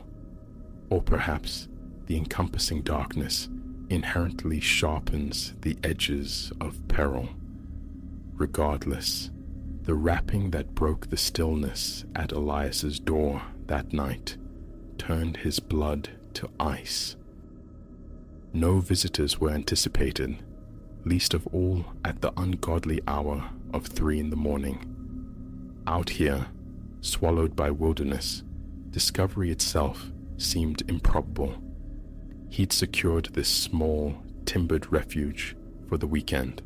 Or perhaps the encompassing darkness inherently sharpens the edges of peril. Regardless, the rapping that broke the stillness at Elias's door that night turned his blood to ice. No visitors were anticipated, least of all at the ungodly hour of 3 a.m. Out here, swallowed by wilderness, discovery itself seemed improbable. He'd secured this small, timbered refuge for the weekend,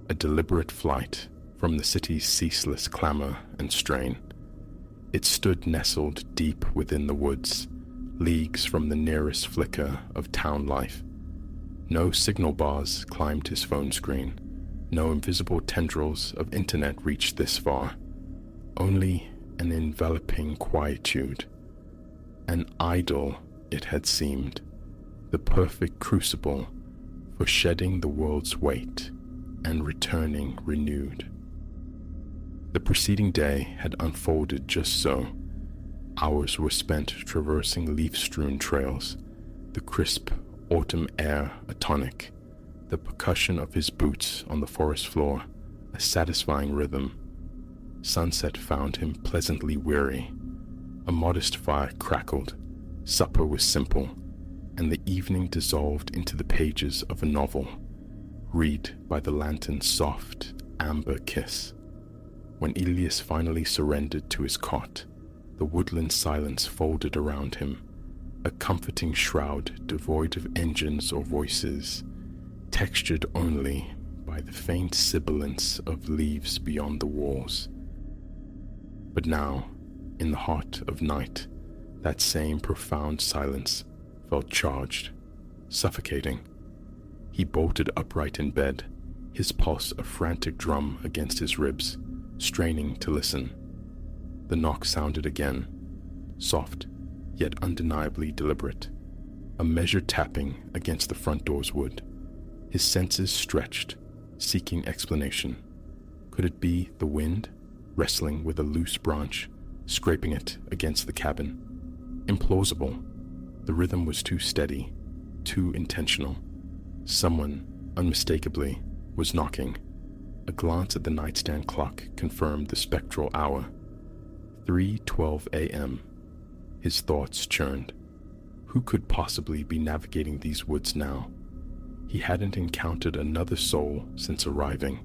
a deliberate flight from the city's ceaseless clamor and strain. It stood nestled deep within the woods, leagues from the nearest flicker of town life. No signal bars climbed his phone screen. No invisible tendrils of internet reached this far. Only an enveloping quietude. An idol, it had seemed, the perfect crucible for shedding the world's weight and returning renewed. The preceding day had unfolded just so. Hours were spent traversing leaf-strewn trails, the crisp autumn air a tonic, the percussion of his boots on the forest floor a satisfying rhythm. Sunset found him pleasantly weary. A modest fire crackled, supper was simple, and the evening dissolved into the pages of a novel, read by the lantern's soft, amber kiss. When Elias finally surrendered to his cot, the woodland silence folded around him, a comforting shroud devoid of engines or voices, textured only by the faint sibilance of leaves beyond the walls. But now, in the heart of night, that same profound silence felt charged, suffocating. He bolted upright in bed, his pulse a frantic drum against his ribs, straining to listen. The knock sounded again, soft, yet undeniably deliberate, a measured tapping against the front door's wood. His senses stretched, seeking explanation. Could it be the wind, wrestling with a loose branch, scraping it against the cabin? Implausible. The rhythm was too steady, too intentional. Someone, unmistakably, was knocking. A glance at the nightstand clock confirmed the spectral hour. 3:12 a.m. His thoughts churned. Who could possibly be navigating these woods now? He hadn't encountered another soul since arriving.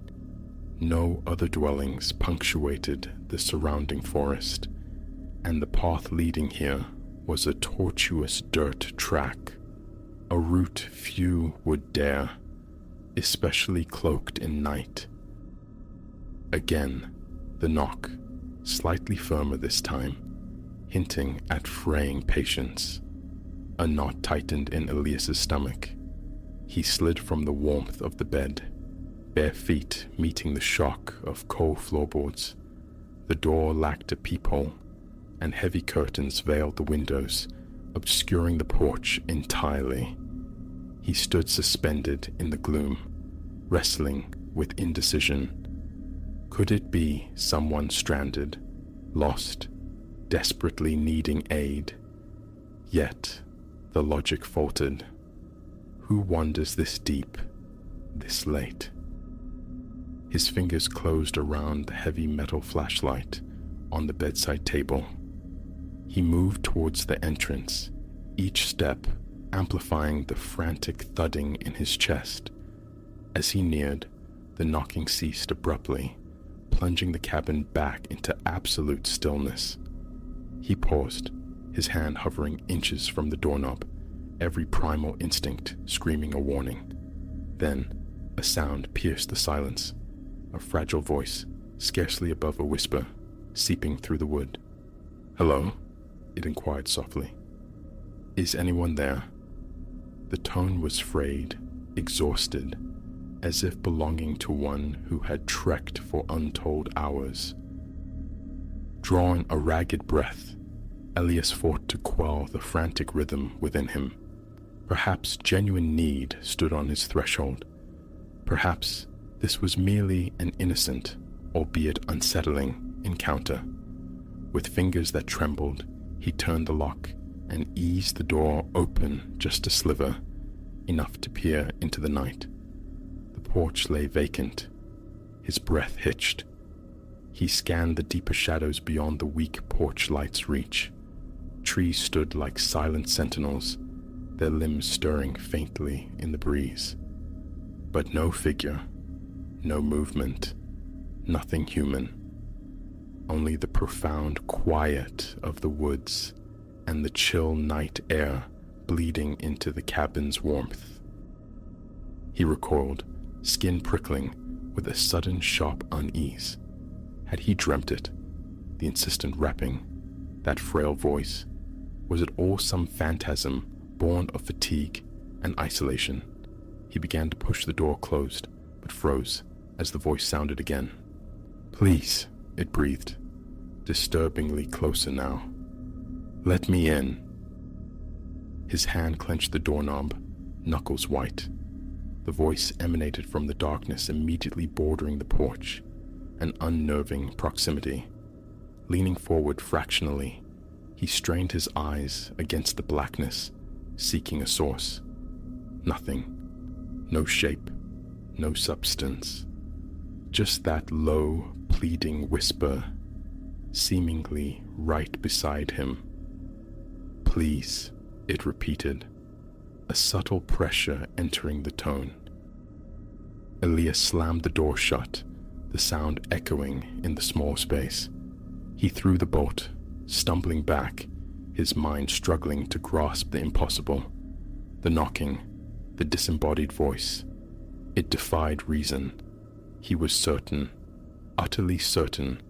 No other dwellings punctuated the surrounding forest, and the path leading here was a tortuous dirt track, a route few would dare, especially cloaked in night. Again, the knock, slightly firmer this time, hinting at fraying patience. A knot tightened in Elias's stomach. He slid from the warmth of the bed, bare feet meeting the shock of coal floorboards. The door lacked a peephole, and heavy curtains veiled the windows, obscuring the porch entirely. He stood suspended in the gloom, wrestling with indecision. Could it be someone stranded, lost, desperately needing aid? Yet the logic faltered. Who wanders this deep, this late? His fingers closed around the heavy metal flashlight on the bedside table. He moved towards the entrance, each step amplifying the frantic thudding in his chest. As he neared, the knocking ceased abruptly, plunging the cabin back into absolute stillness. He paused, his hand hovering inches from the doorknob, every primal instinct screaming a warning. Then, a sound pierced the silence, a fragile voice, scarcely above a whisper, seeping through the wood. "Hello?" it inquired softly. "Is anyone there?" The tone was frayed, exhausted, as if belonging to one who had trekked for untold hours. Drawing a ragged breath, Elias fought to quell the frantic rhythm within him. Perhaps genuine need stood on his threshold. Perhaps this was merely an innocent, albeit unsettling, encounter. With fingers that trembled, he turned the lock and eased the door open just a sliver, enough to peer into the night. The porch lay vacant. His breath hitched. He scanned the deeper shadows beyond the weak porch light's reach. Trees stood like silent sentinels, their limbs stirring faintly in the breeze. But no figure, no movement, nothing human. Only the profound quiet of the woods and the chill night air bleeding into the cabin's warmth. He recoiled, skin prickling with a sudden sharp unease. Had he dreamt it? The insistent rapping, that frail voice, was it all some phantasm born of fatigue and isolation? He began to push the door closed, but froze as the voice sounded again. "Please," it breathed, disturbingly closer now. "Let me in." His hand clenched the doorknob, knuckles white. The voice emanated from the darkness immediately bordering the porch, an unnerving proximity. Leaning forward fractionally, he strained his eyes against the blackness, seeking a source. Nothing. No shape, no substance. Just that low, pleading whisper, seemingly right beside him. "Please," it repeated, a subtle pressure entering the tone. Elias slammed the door shut, the sound echoing in the small space. He threw the bolt, stumbling back, his mind struggling to grasp the impossible. The knocking, the disembodied voice, it defied reason. He was certain, utterly certain,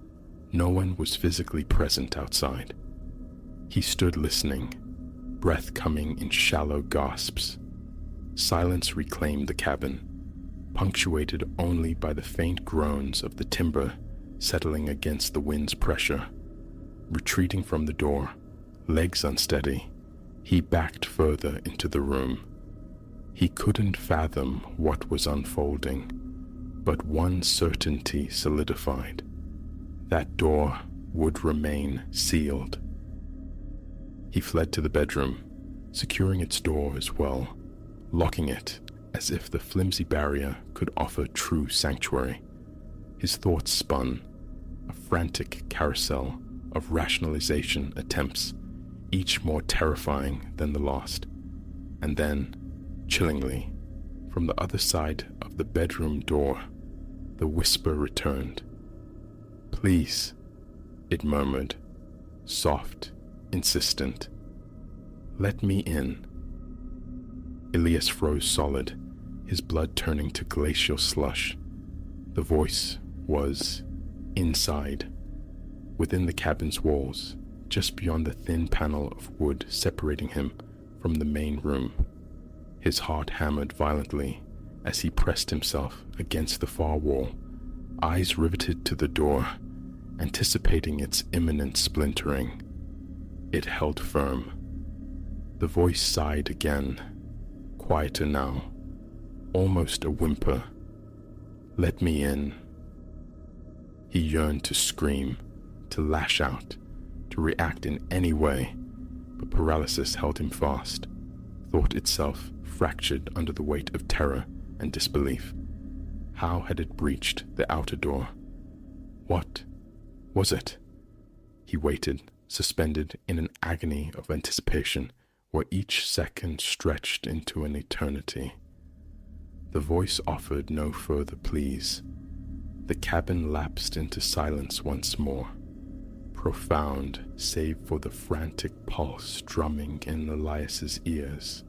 no one was physically present outside. He stood listening, breath coming in shallow gasps. Silence reclaimed the cabin, punctuated only by the faint groans of the timber settling against the wind's pressure. Retreating from the door, legs unsteady, he backed further into the room. He couldn't fathom what was unfolding, but one certainty solidified. That door would remain sealed. He fled to the bedroom, securing its door as well, locking it as if the flimsy barrier could offer true sanctuary. His thoughts spun, a frantic carousel of rationalization attempts, each more terrifying than the last. And then, chillingly, from the other side of the bedroom door, the whisper returned. "Please," it murmured, soft, insistent. "Let me in." Elias froze solid, his blood turning to glacial slush. The voice was inside, within the cabin's walls, just beyond the thin panel of wood separating him from the main room. His heart hammered violently as he pressed himself against the far wall, eyes riveted to the door, anticipating its imminent splintering. It held firm. The voice sighed again, quieter now, almost a whimper. "Let me in." He yearned to scream, to lash out, to react in any way, but paralysis held him fast. thought itself fractured under the weight of terror and disbelief. How had it breached the outer door? What was it? He waited, suspended in an agony of anticipation where each second stretched into an eternity. The voice offered no further pleas. The cabin lapsed into silence once more, profound save for the frantic pulse drumming in Elias's ears.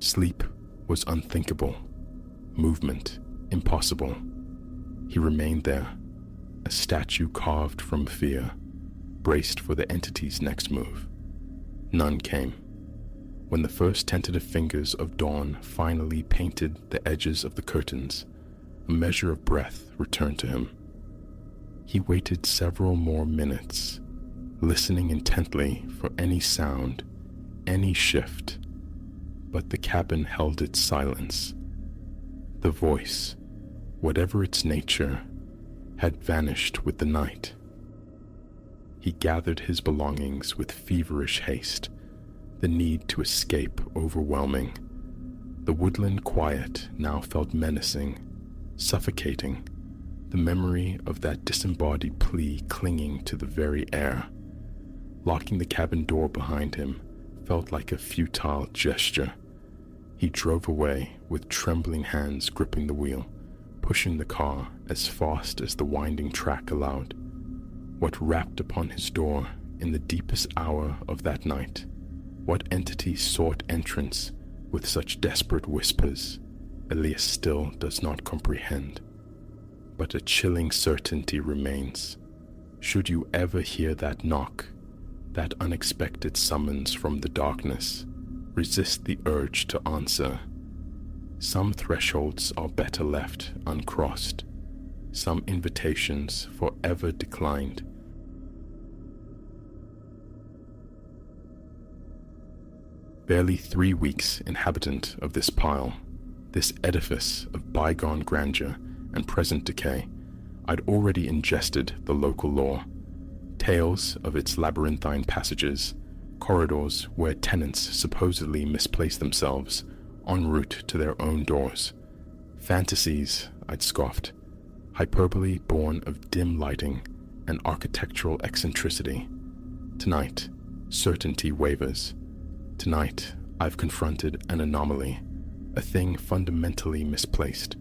Sleep was unthinkable, movement impossible. He remained there, a statue carved from fear, braced for the entity's next move. None came. When the first tentative fingers of dawn finally painted the edges of the curtains, a measure of breath returned to him. He waited several more minutes, listening intently for any sound, any shift, but the cabin held its silence. The voice, whatever its nature, had vanished with the night. He gathered his belongings with feverish haste, the need to escape overwhelming. The woodland quiet now felt menacing, suffocating, the memory of that disembodied plea clinging to the very air. Locking the cabin door behind him felt like a futile gesture. He drove away with trembling hands gripping the wheel, pushing the car as fast as the winding track allowed. What rapped upon his door in the deepest hour of that night? What entity sought entrance with such desperate whispers? Elias still does not comprehend. But a chilling certainty remains. Should you ever hear that knock, that unexpected summons from the darkness, resist the urge to answer. Some thresholds are better left uncrossed, some invitations forever declined. Barely 3 weeks inhabitant of this pile, this edifice of bygone grandeur and present decay, I'd already ingested the local lore, tales of its labyrinthine passages, corridors where tenants supposedly misplace themselves en route to their own doors. Fantasies, I'd scoffed, hyperbole born of dim lighting and architectural eccentricity. Tonight, certainty wavers. Tonight, I've confronted an anomaly, a thing fundamentally misplaced,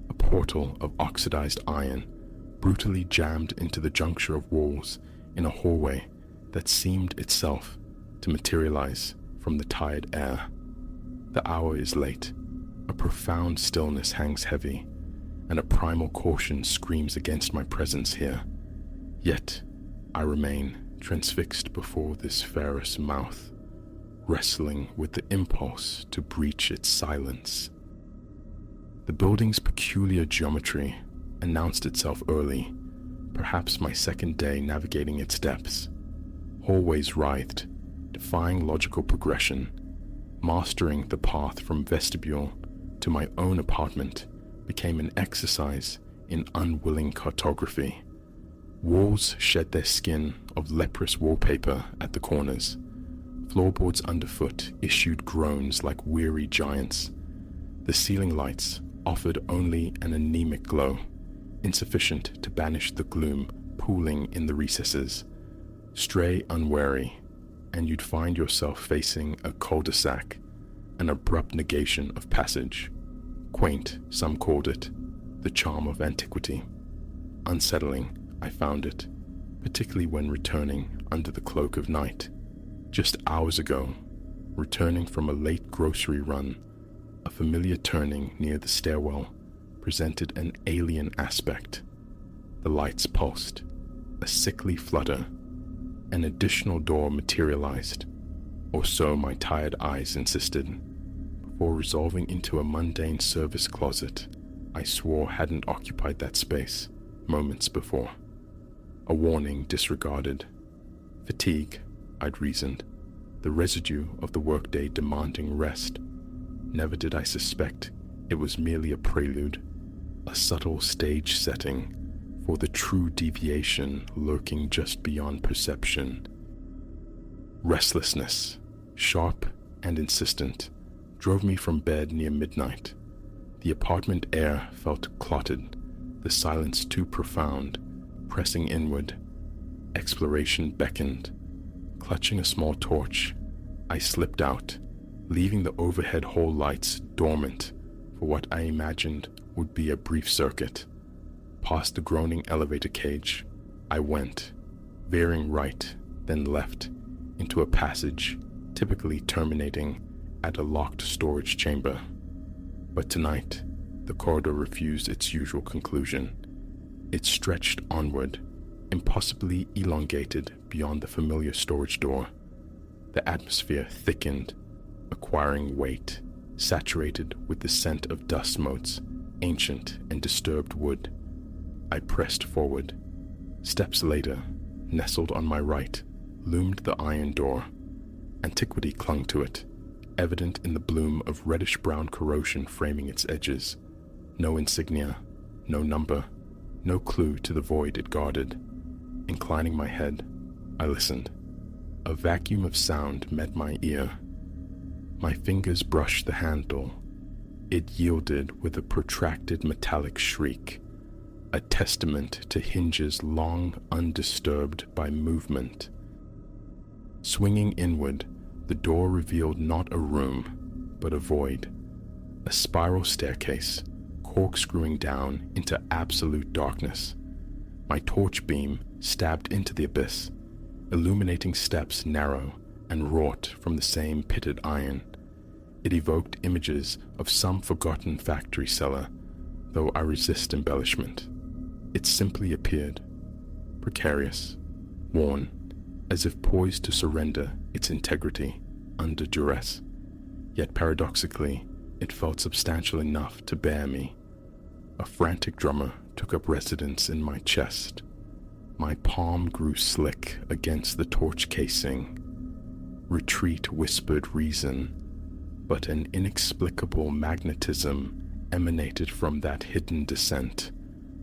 a portal of oxidized iron, brutally jammed into the juncture of walls in a hallway that seemed itself to materialize from the tired air. The hour is late, a profound stillness hangs heavy, and a primal caution screams against my presence here. Yet, I remain transfixed before this ferrous mouth, wrestling with the impulse to breach its silence. The building's peculiar geometry announced itself early, perhaps my second day navigating its depths. Hallways writhed, defying logical progression. Mastering the path from vestibule to my own apartment became an exercise in unwilling cartography. Walls shed their skin of leprous wallpaper at the corners. Floorboards underfoot issued groans like weary giants. The ceiling lights offered only an anemic glow, insufficient to banish the gloom pooling in the recesses. Stray unwary, and you'd find yourself facing a cul-de-sac, an abrupt negation of passage. Quaint, some called it, the charm of antiquity. Unsettling, I found it, particularly when returning under the cloak of night. Just hours ago, returning from a late grocery run, a familiar turning near the stairwell presented an alien aspect. The lights pulsed, a sickly flutter. An additional door materialized, or so my tired eyes insisted, before resolving into a mundane service closet I swore hadn't occupied that space moments before. A warning disregarded. Fatigue, I'd reasoned, the residue of the workday demanding rest. Never did I suspect it was merely a prelude, a subtle stage setting for the true deviation lurking just beyond perception. Restlessness, sharp and insistent, drove me from bed near midnight. The apartment air felt clotted, the silence too profound. Pressing inward, exploration beckoned. Clutching a small torch, I slipped out, leaving the overhead hall lights dormant for what I imagined would be a brief circuit. Past the groaning elevator cage, I went, veering right, then left, into a passage typically terminating at a locked storage chamber. But tonight, the corridor refused its usual conclusion. It stretched onward, impossibly elongated beyond the familiar storage door. The atmosphere thickened, acquiring weight, saturated with the scent of dust motes, ancient and disturbed wood. I pressed forward. Steps later, nestled on my right, loomed the iron door. Antiquity clung to it, evident in the bloom of reddish-brown corrosion framing its edges. No insignia, no number, no clue to the void it guarded. Inclining my head, I listened. A vacuum of sound met my ear. My fingers brushed the handle. It yielded with a protracted metallic shriek, a testament to hinges long undisturbed by movement. Swinging inward, the door revealed not a room, but a void, a spiral staircase, corkscrewing down into absolute darkness. My torch beam stabbed into the abyss, illuminating steps narrow and wrought from the same pitted iron. It evoked images of some forgotten factory cellar, though I resist embellishment. It simply appeared, precarious, worn, as if poised to surrender its integrity under duress. Yet paradoxically, it felt substantial enough to bear me. A frantic drummer took up residence in my chest. My palm grew slick against the torch casing. Retreat whispered reason, but an inexplicable magnetism emanated from that hidden descent,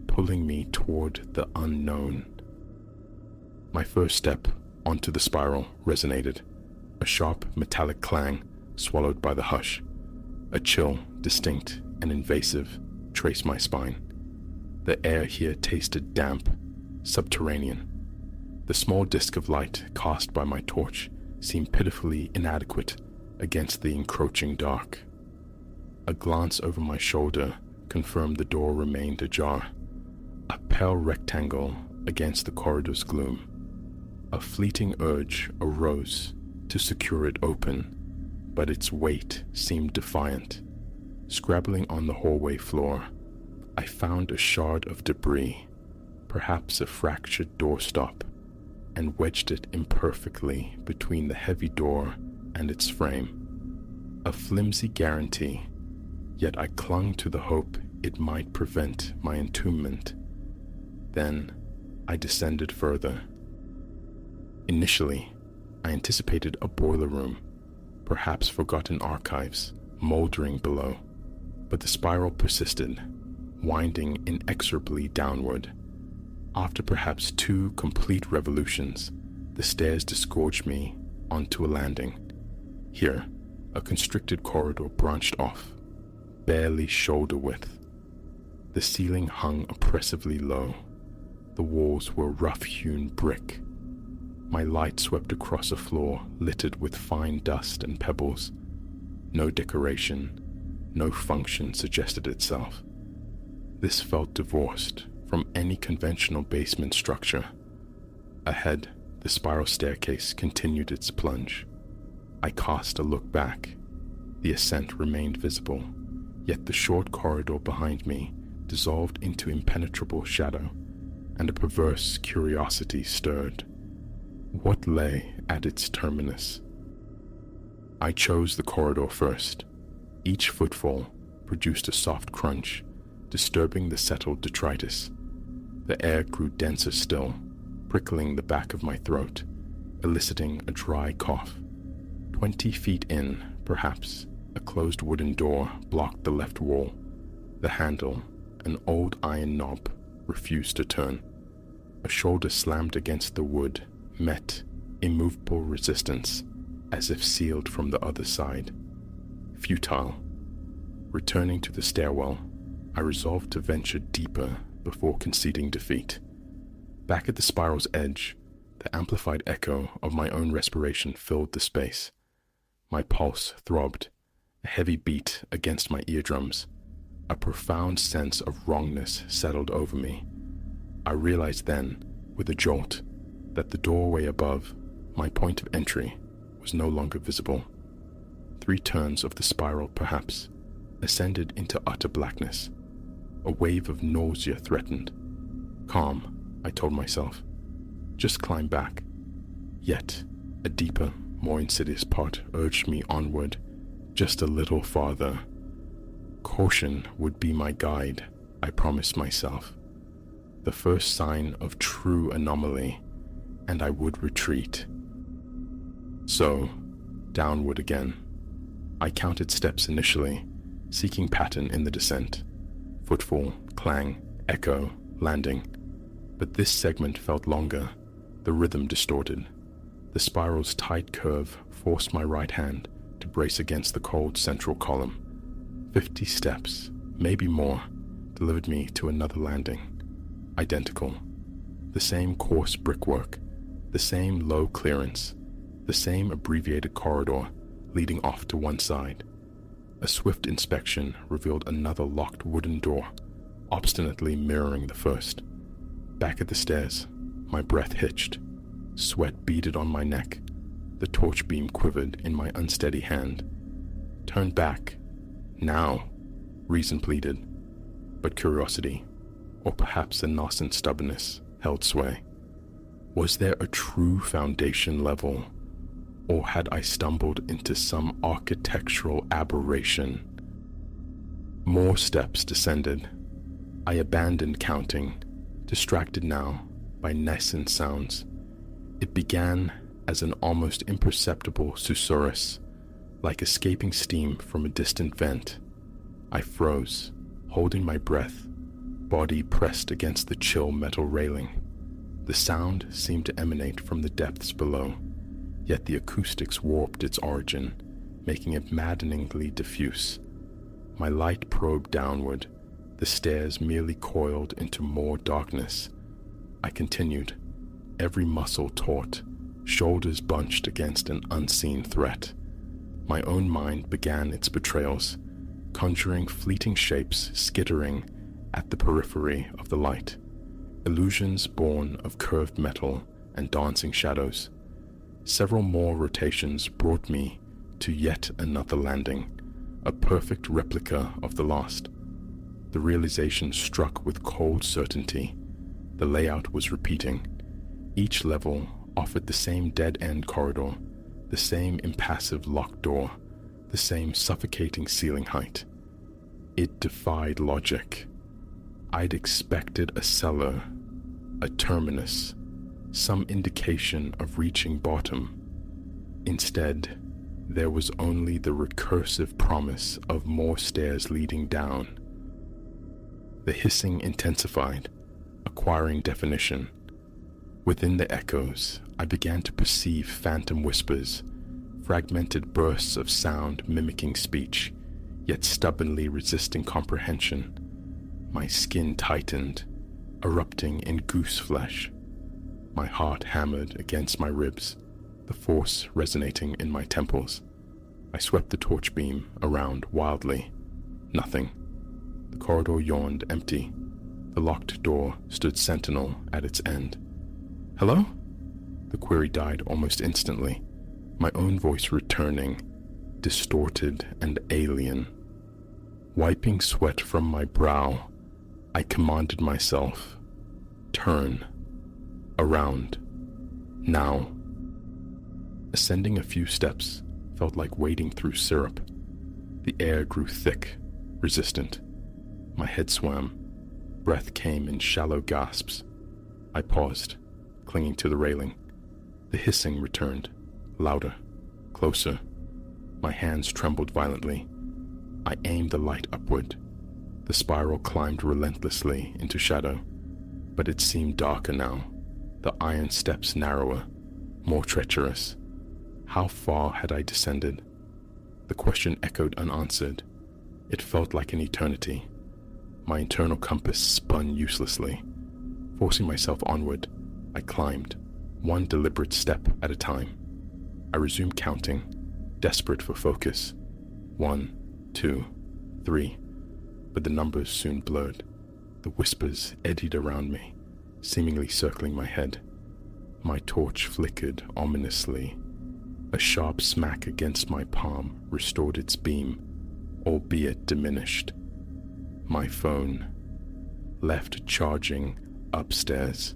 pulling me toward the unknown. My first step onto the spiral resonated, a sharp metallic clang swallowed by the hush. A chill, distinct and invasive, traced my spine. The air here tasted damp, subterranean. The small disk of light cast by my torch seemed pitifully inadequate against the encroaching dark. A glance over my shoulder confirmed the door remained ajar, a pale rectangle against the corridor's gloom. A fleeting urge arose to secure it open, but its weight seemed defiant. Scrabbling on the hallway floor, I found a shard of debris, perhaps a fractured doorstop, and wedged it imperfectly between the heavy door and its frame. A flimsy guarantee, yet I clung to the hope it might prevent my entombment. Then I descended further. Initially, I anticipated a boiler room, perhaps forgotten archives, moldering below, but the spiral persisted, winding inexorably downward. After perhaps 2 complete revolutions, the stairs disgorged me onto a landing. Here, a constricted corridor branched off, barely shoulder width. The ceiling hung oppressively low. The walls were rough-hewn brick. My light swept across a floor littered with fine dust and pebbles. No decoration, no function suggested itself. This felt divorced from any conventional basement structure. Ahead, the spiral staircase continued its plunge. I cast a look back. The ascent remained visible, yet the short corridor behind me dissolved into impenetrable shadow, and a perverse curiosity stirred. What lay at its terminus? I chose the corridor first. Each footfall produced a soft crunch, disturbing the settled detritus. The air grew denser still, prickling the back of my throat, eliciting a dry cough. 20 feet in, perhaps, a closed wooden door blocked the left wall. The handle, an old iron knob, refused to turn. A shoulder slammed against the wood met immovable resistance. as if sealed from the other side. Futile. Returning to the stairwell, I resolved to venture deeper before conceding defeat. Back at the spiral's edge, the amplified echo of my own respiration filled the space. My pulse throbbed, a heavy beat against my eardrums. A profound sense of wrongness settled over me. I realized then, with a jolt, that the doorway above, my point of entry, was no longer visible. 3 turns of the spiral, perhaps, ascended into utter blackness. A wave of nausea threatened. Calm, I told myself. Just climb back. Yet, a deeper, more insidious part urged me onward, just a little farther. Caution would be my guide, I promised myself. The first sign of true anomaly, and I would retreat. So, downward again. I counted steps initially, seeking pattern in the descent. Footfall, clang, echo, landing. But this segment felt longer, the rhythm distorted. The spiral's tight curve forced my right hand to brace against the cold central column. 50 steps, maybe more, delivered me to another landing. Identical. The same coarse brickwork, the same low clearance, the same abbreviated corridor leading off to one side. A swift inspection revealed another locked wooden door, obstinately mirroring the first. Back at the stairs, my breath hitched. Sweat beaded on my neck. The torch beam quivered in my unsteady hand. Turn back. Now, reason pleaded. But curiosity, or perhaps a nascent stubbornness, held sway. Was there a true foundation level, or had I stumbled into some architectural aberration? More steps descended. I abandoned counting, distracted now by nascent sounds. It began as an almost imperceptible susurrus, like escaping steam from a distant vent. I froze, holding my breath, body pressed against the chill metal railing. The sound seemed to emanate from the depths below, yet the acoustics warped its origin, making it maddeningly diffuse. My light probed downward, the stairs merely coiled into more darkness. I continued, every muscle taut, shoulders bunched against an unseen threat. My own mind began its betrayals, conjuring fleeting shapes skittering at the periphery of the light, illusions born of curved metal and dancing shadows. Several more rotations brought me to yet another landing, a perfect replica of the last. The realization struck with cold certainty. The layout was repeating. Each level offered the same dead-end corridor, the same impassive locked door, the same suffocating ceiling height. It defied logic. I'd expected a cellar, a terminus, some indication of reaching bottom. Instead, there was only the recursive promise of more stairs leading down. The hissing intensified, acquiring definition. Within the echoes, I began to perceive phantom whispers, fragmented bursts of sound mimicking speech, yet stubbornly resisting comprehension. My skin tightened, erupting in goose flesh. My heart hammered against my ribs, the force resonating in my temples. I swept the torch beam around wildly. Nothing. The corridor yawned empty. The locked door stood sentinel at its end. "Hello?" The query died almost instantly, my own voice returning, distorted and alien. Wiping sweat from my brow, I commanded myself, "Turn. Around. Now." Ascending a few steps felt like wading through syrup. The air grew thick, resistant. My head swam. Breath came in shallow gasps. I paused, clinging to the railing. The hissing returned, louder, closer. My hands trembled violently. I aimed the light upward. The spiral climbed relentlessly into shadow, but it seemed darker now, the iron steps narrower, more treacherous. How far had I descended? The question echoed unanswered. It felt like an eternity. My internal compass spun uselessly. Forcing myself onward, I climbed, one deliberate step at a time. I resumed counting, desperate for focus. 1, 2, 3. But the numbers soon blurred. The whispers eddied around me, seemingly circling my head. My torch flickered ominously. A sharp smack against my palm restored its beam, albeit diminished. My phone, left charging upstairs.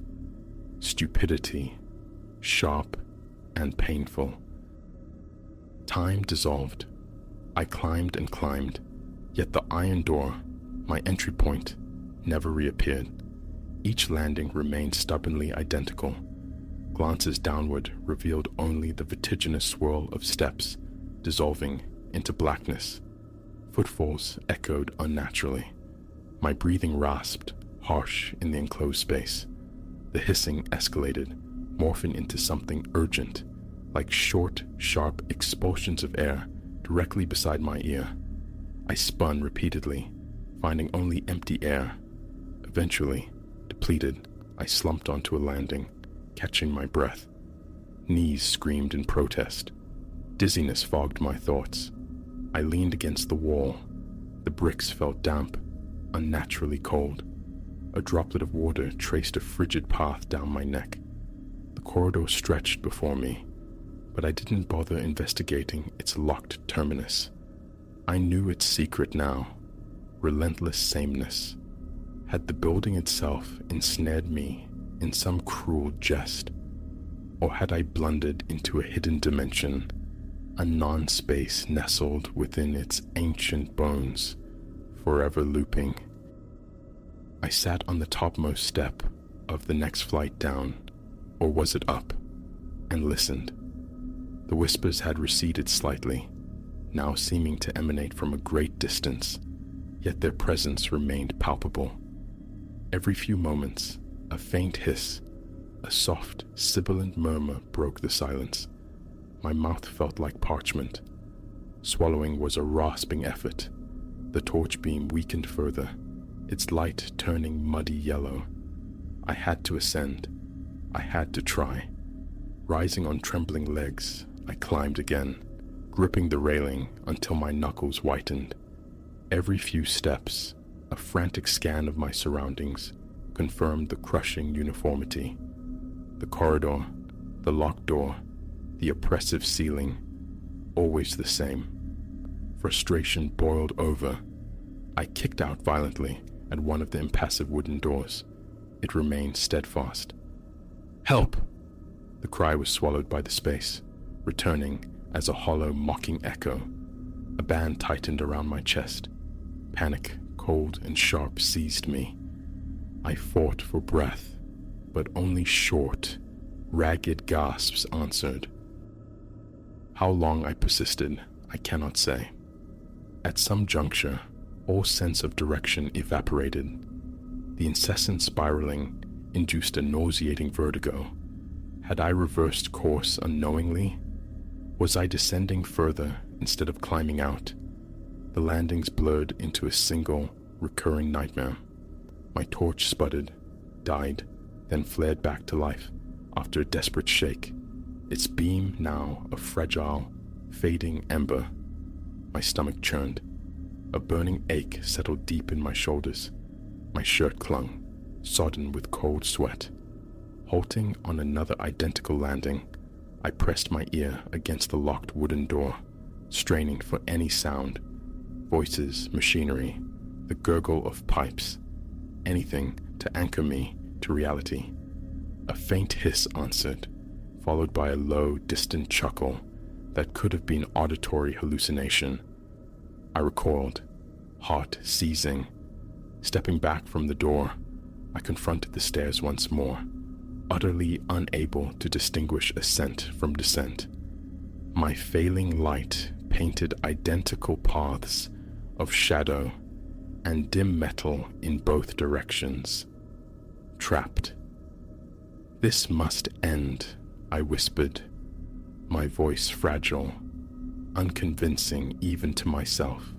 Stupidity, sharp and painful. Time dissolved. I climbed and climbed, yet the iron door, my entry point, never reappeared. Each landing remained stubbornly identical. Glances downward revealed only the vertiginous swirl of steps, dissolving into blackness. Footfalls echoed unnaturally. My breathing rasped, harsh in the enclosed space. The hissing escalated, morphing into something urgent, like short, sharp expulsions of air directly beside my ear. I spun repeatedly, finding only empty air. Eventually, depleted, I slumped onto a landing, catching my breath. Knees screamed in protest. Dizziness fogged my thoughts. I leaned against the wall. The bricks felt damp, unnaturally cold. A droplet of water traced a frigid path down my neck. The corridor stretched before me, but I didn't bother investigating its locked terminus. I knew its secret now: relentless sameness. Had the building itself ensnared me in some cruel jest, or had I blundered into a hidden dimension, a non-space nestled within its ancient bones, forever looping? I sat on the topmost step of the next flight down, or was it up, and listened. The whispers had receded slightly, now seeming to emanate from a great distance, yet their presence remained palpable. Every few moments, a faint hiss, a soft, sibilant murmur broke the silence. My mouth felt like parchment. Swallowing was a rasping effort. The torch beam weakened further, its light turning muddy yellow. I had to ascend. I had to try. Rising on trembling legs, I climbed again, gripping the railing until my knuckles whitened. Every few steps, a frantic scan of my surroundings confirmed the crushing uniformity. The corridor, the locked door, the oppressive ceiling, always the same. Frustration boiled over. I kicked out violently at one of the impassive wooden doors. It remained steadfast. "Help!" The cry was swallowed by the space, returning as a hollow, mocking echo. A band tightened around my chest. Panic, cold and sharp, seized me. I fought for breath, but only short, ragged gasps answered. How long I persisted, I cannot say. At some juncture, all sense of direction evaporated. The incessant spiraling induced a nauseating vertigo. Had I reversed course unknowingly? Was I descending further instead of climbing out? The landings blurred into a single, recurring nightmare. My torch sputtered, died, then flared back to life after a desperate shake, its beam now a fragile, fading ember. My stomach churned. A burning ache settled deep in my shoulders. My shirt clung, sodden with cold sweat. Halting on another identical landing, I pressed my ear against the locked wooden door, straining for any sound. Voices, machinery, the gurgle of pipes, anything to anchor me to reality. A faint hiss answered, followed by a low, distant chuckle that could have been auditory hallucination. I recoiled, heart seizing. Stepping back from the door, I confronted the stairs once more, utterly unable to distinguish ascent from descent. My failing light painted identical paths of shadow and dim metal in both directions. Trapped. "This must end," I whispered. my voice fragile, unconvincing even to myself.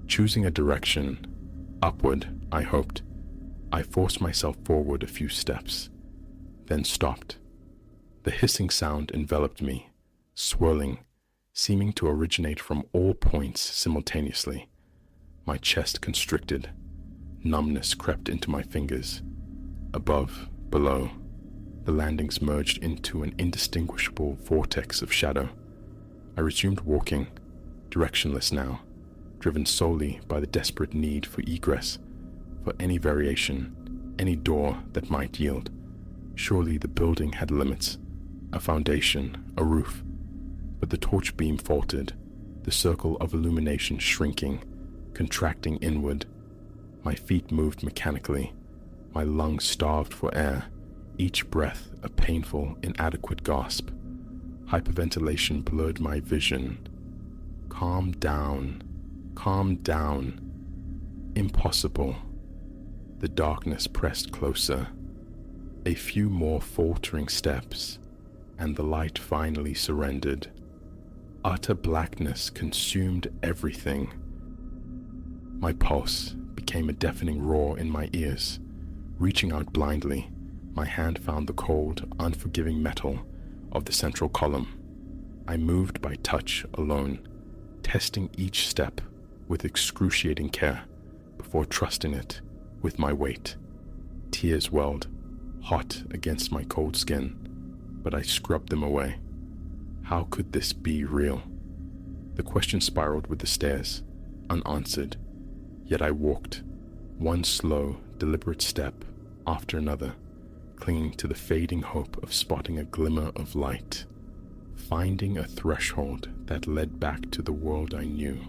Choosing a direction, upward, I hoped, I forced myself forward a few steps, then stopped. The hissing sound enveloped me, swirling, seeming to originate from all points simultaneously. My chest constricted. Numbness crept into my fingers. Above, below, the landings merged into an indistinguishable vortex of shadow. I resumed walking, directionless now, driven solely by the desperate need for egress, for any variation, any door that might yield. Surely the building had limits, a foundation, a roof. But the torch beam faltered, the circle of illumination shrinking, contracting inward. My feet moved mechanically, my lungs starved for air, each breath a painful, inadequate gasp. Hyperventilation blurred my vision. Calm down, calm down. Impossible. The darkness pressed closer. A few more faltering steps, and the light finally surrendered. Utter blackness consumed everything. My pulse became a deafening roar in my ears. Reaching out blindly, my hand found the cold, unforgiving metal of the central column. I moved by touch alone, testing each step with excruciating care before trusting it with my weight. Tears welled, hot against my cold skin, but I scrubbed them away. How could this be real? The question spiraled with the stairs, unanswered. Yet I walked, one slow, deliberate step after another, clinging to the fading hope of spotting a glimmer of light, finding a threshold that led back to the world I knew.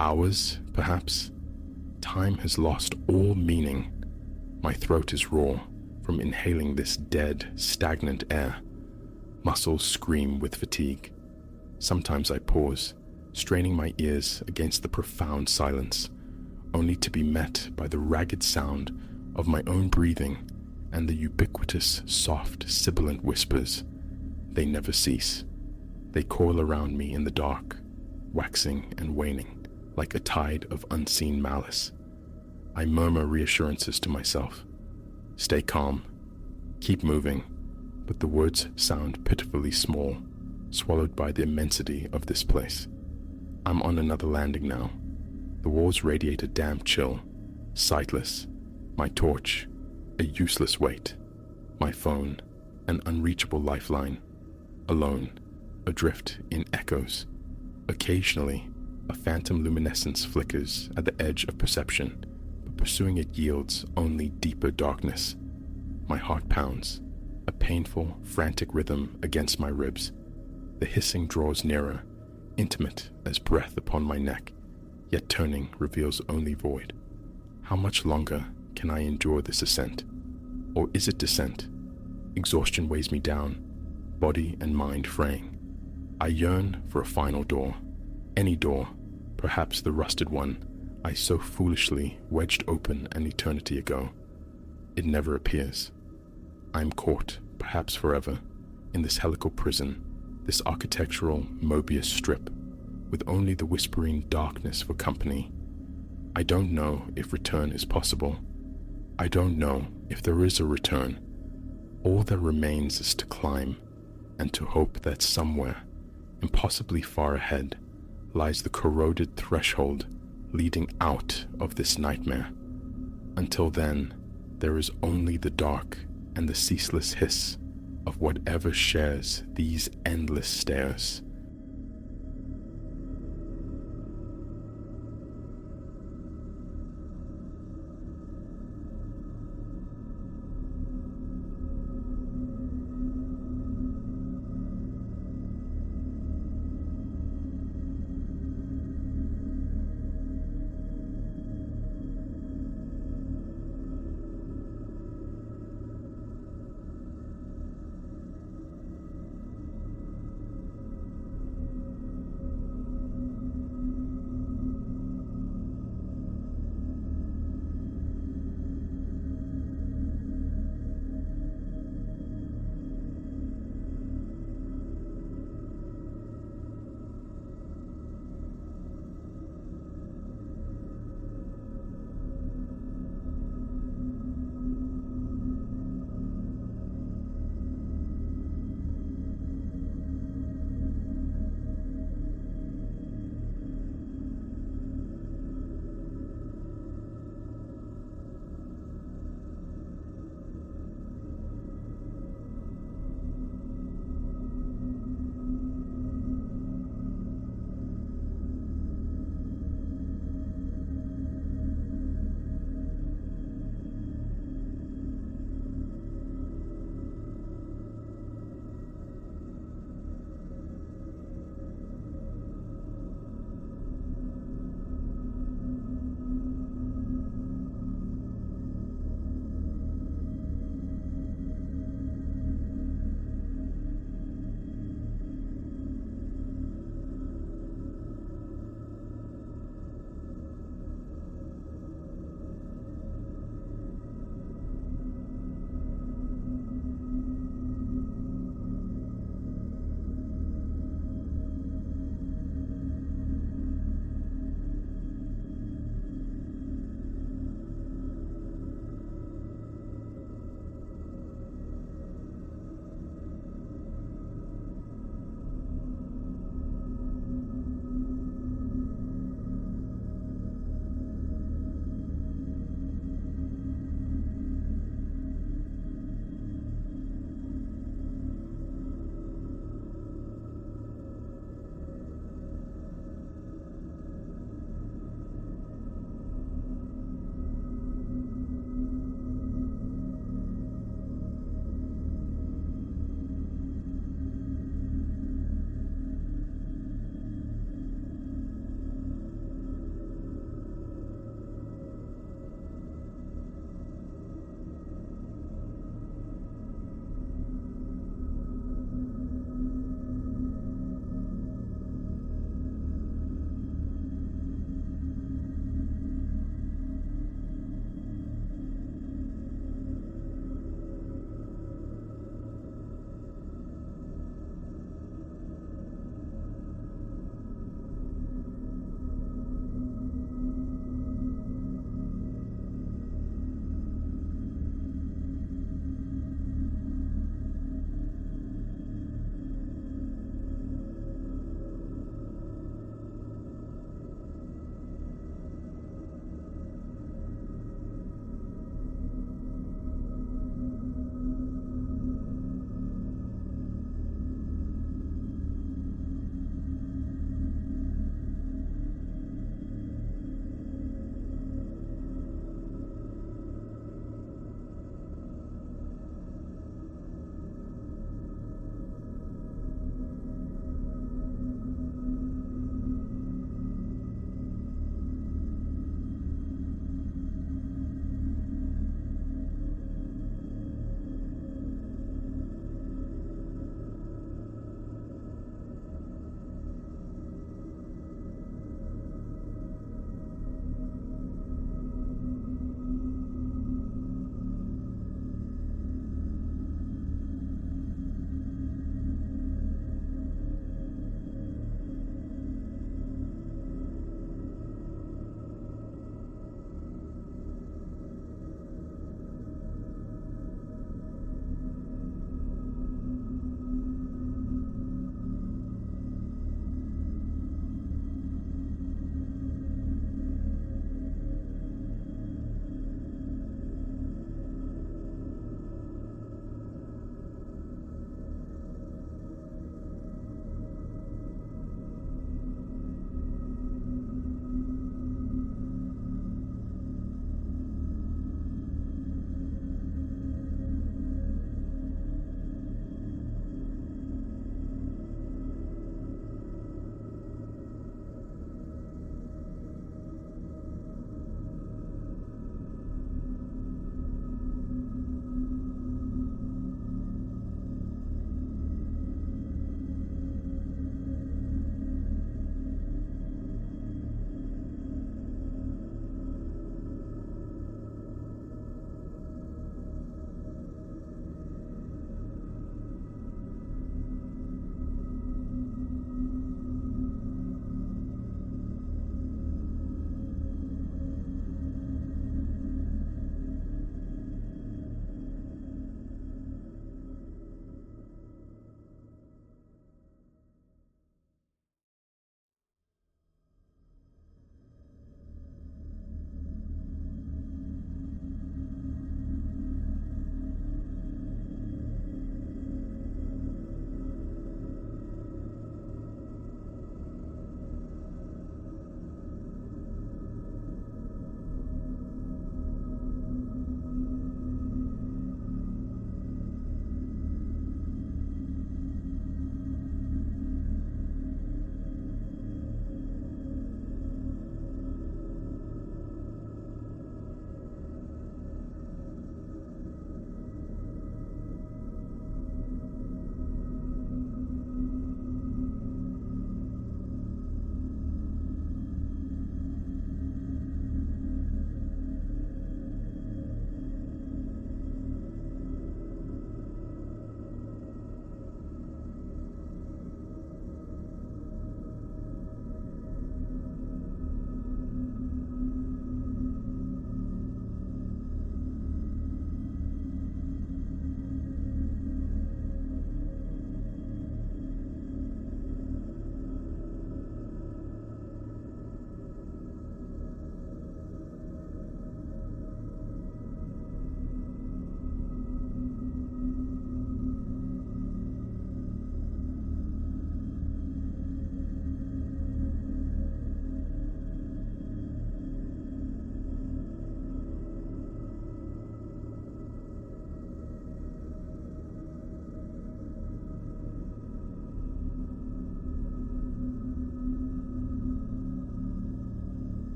Hours, perhaps? Time has lost all meaning. My throat is raw from inhaling this dead, stagnant air. Muscles scream with fatigue. Sometimes I pause, straining my ears against the profound silence, only to be met by the ragged sound of my own breathing and the ubiquitous, soft, sibilant whispers. They never cease. They coil around me in the dark, waxing and waning like a tide of unseen malice. I murmur reassurances to myself. Stay calm. Keep moving. But the words sound pitifully small, swallowed by the immensity of this place. I'm on another landing now. The walls radiate a damp chill, sightless. My torch, a useless weight. My phone, an unreachable lifeline. Alone, adrift in echoes. Occasionally, a phantom luminescence flickers at the edge of perception, but pursuing it yields only deeper darkness. My heart pounds, a painful, frantic rhythm against my ribs. The hissing draws nearer, intimate as breath upon my neck, yet turning reveals only void. How much longer can I endure this ascent? Or is it descent? Exhaustion weighs me down, body and mind fraying. I yearn for a final door, any door, perhaps the rusted one I so foolishly wedged open an eternity ago. It never appears. I am caught, perhaps forever, in this helical prison, this architectural Mobius strip, with only the whispering darkness for company. I don't know if return is possible. I don't know if there is a return. All that remains is to climb, and to hope that somewhere, impossibly far ahead, lies the corroded threshold leading out of this nightmare. Until then, there is only the dark and the ceaseless hiss of whatever shares these endless stairs.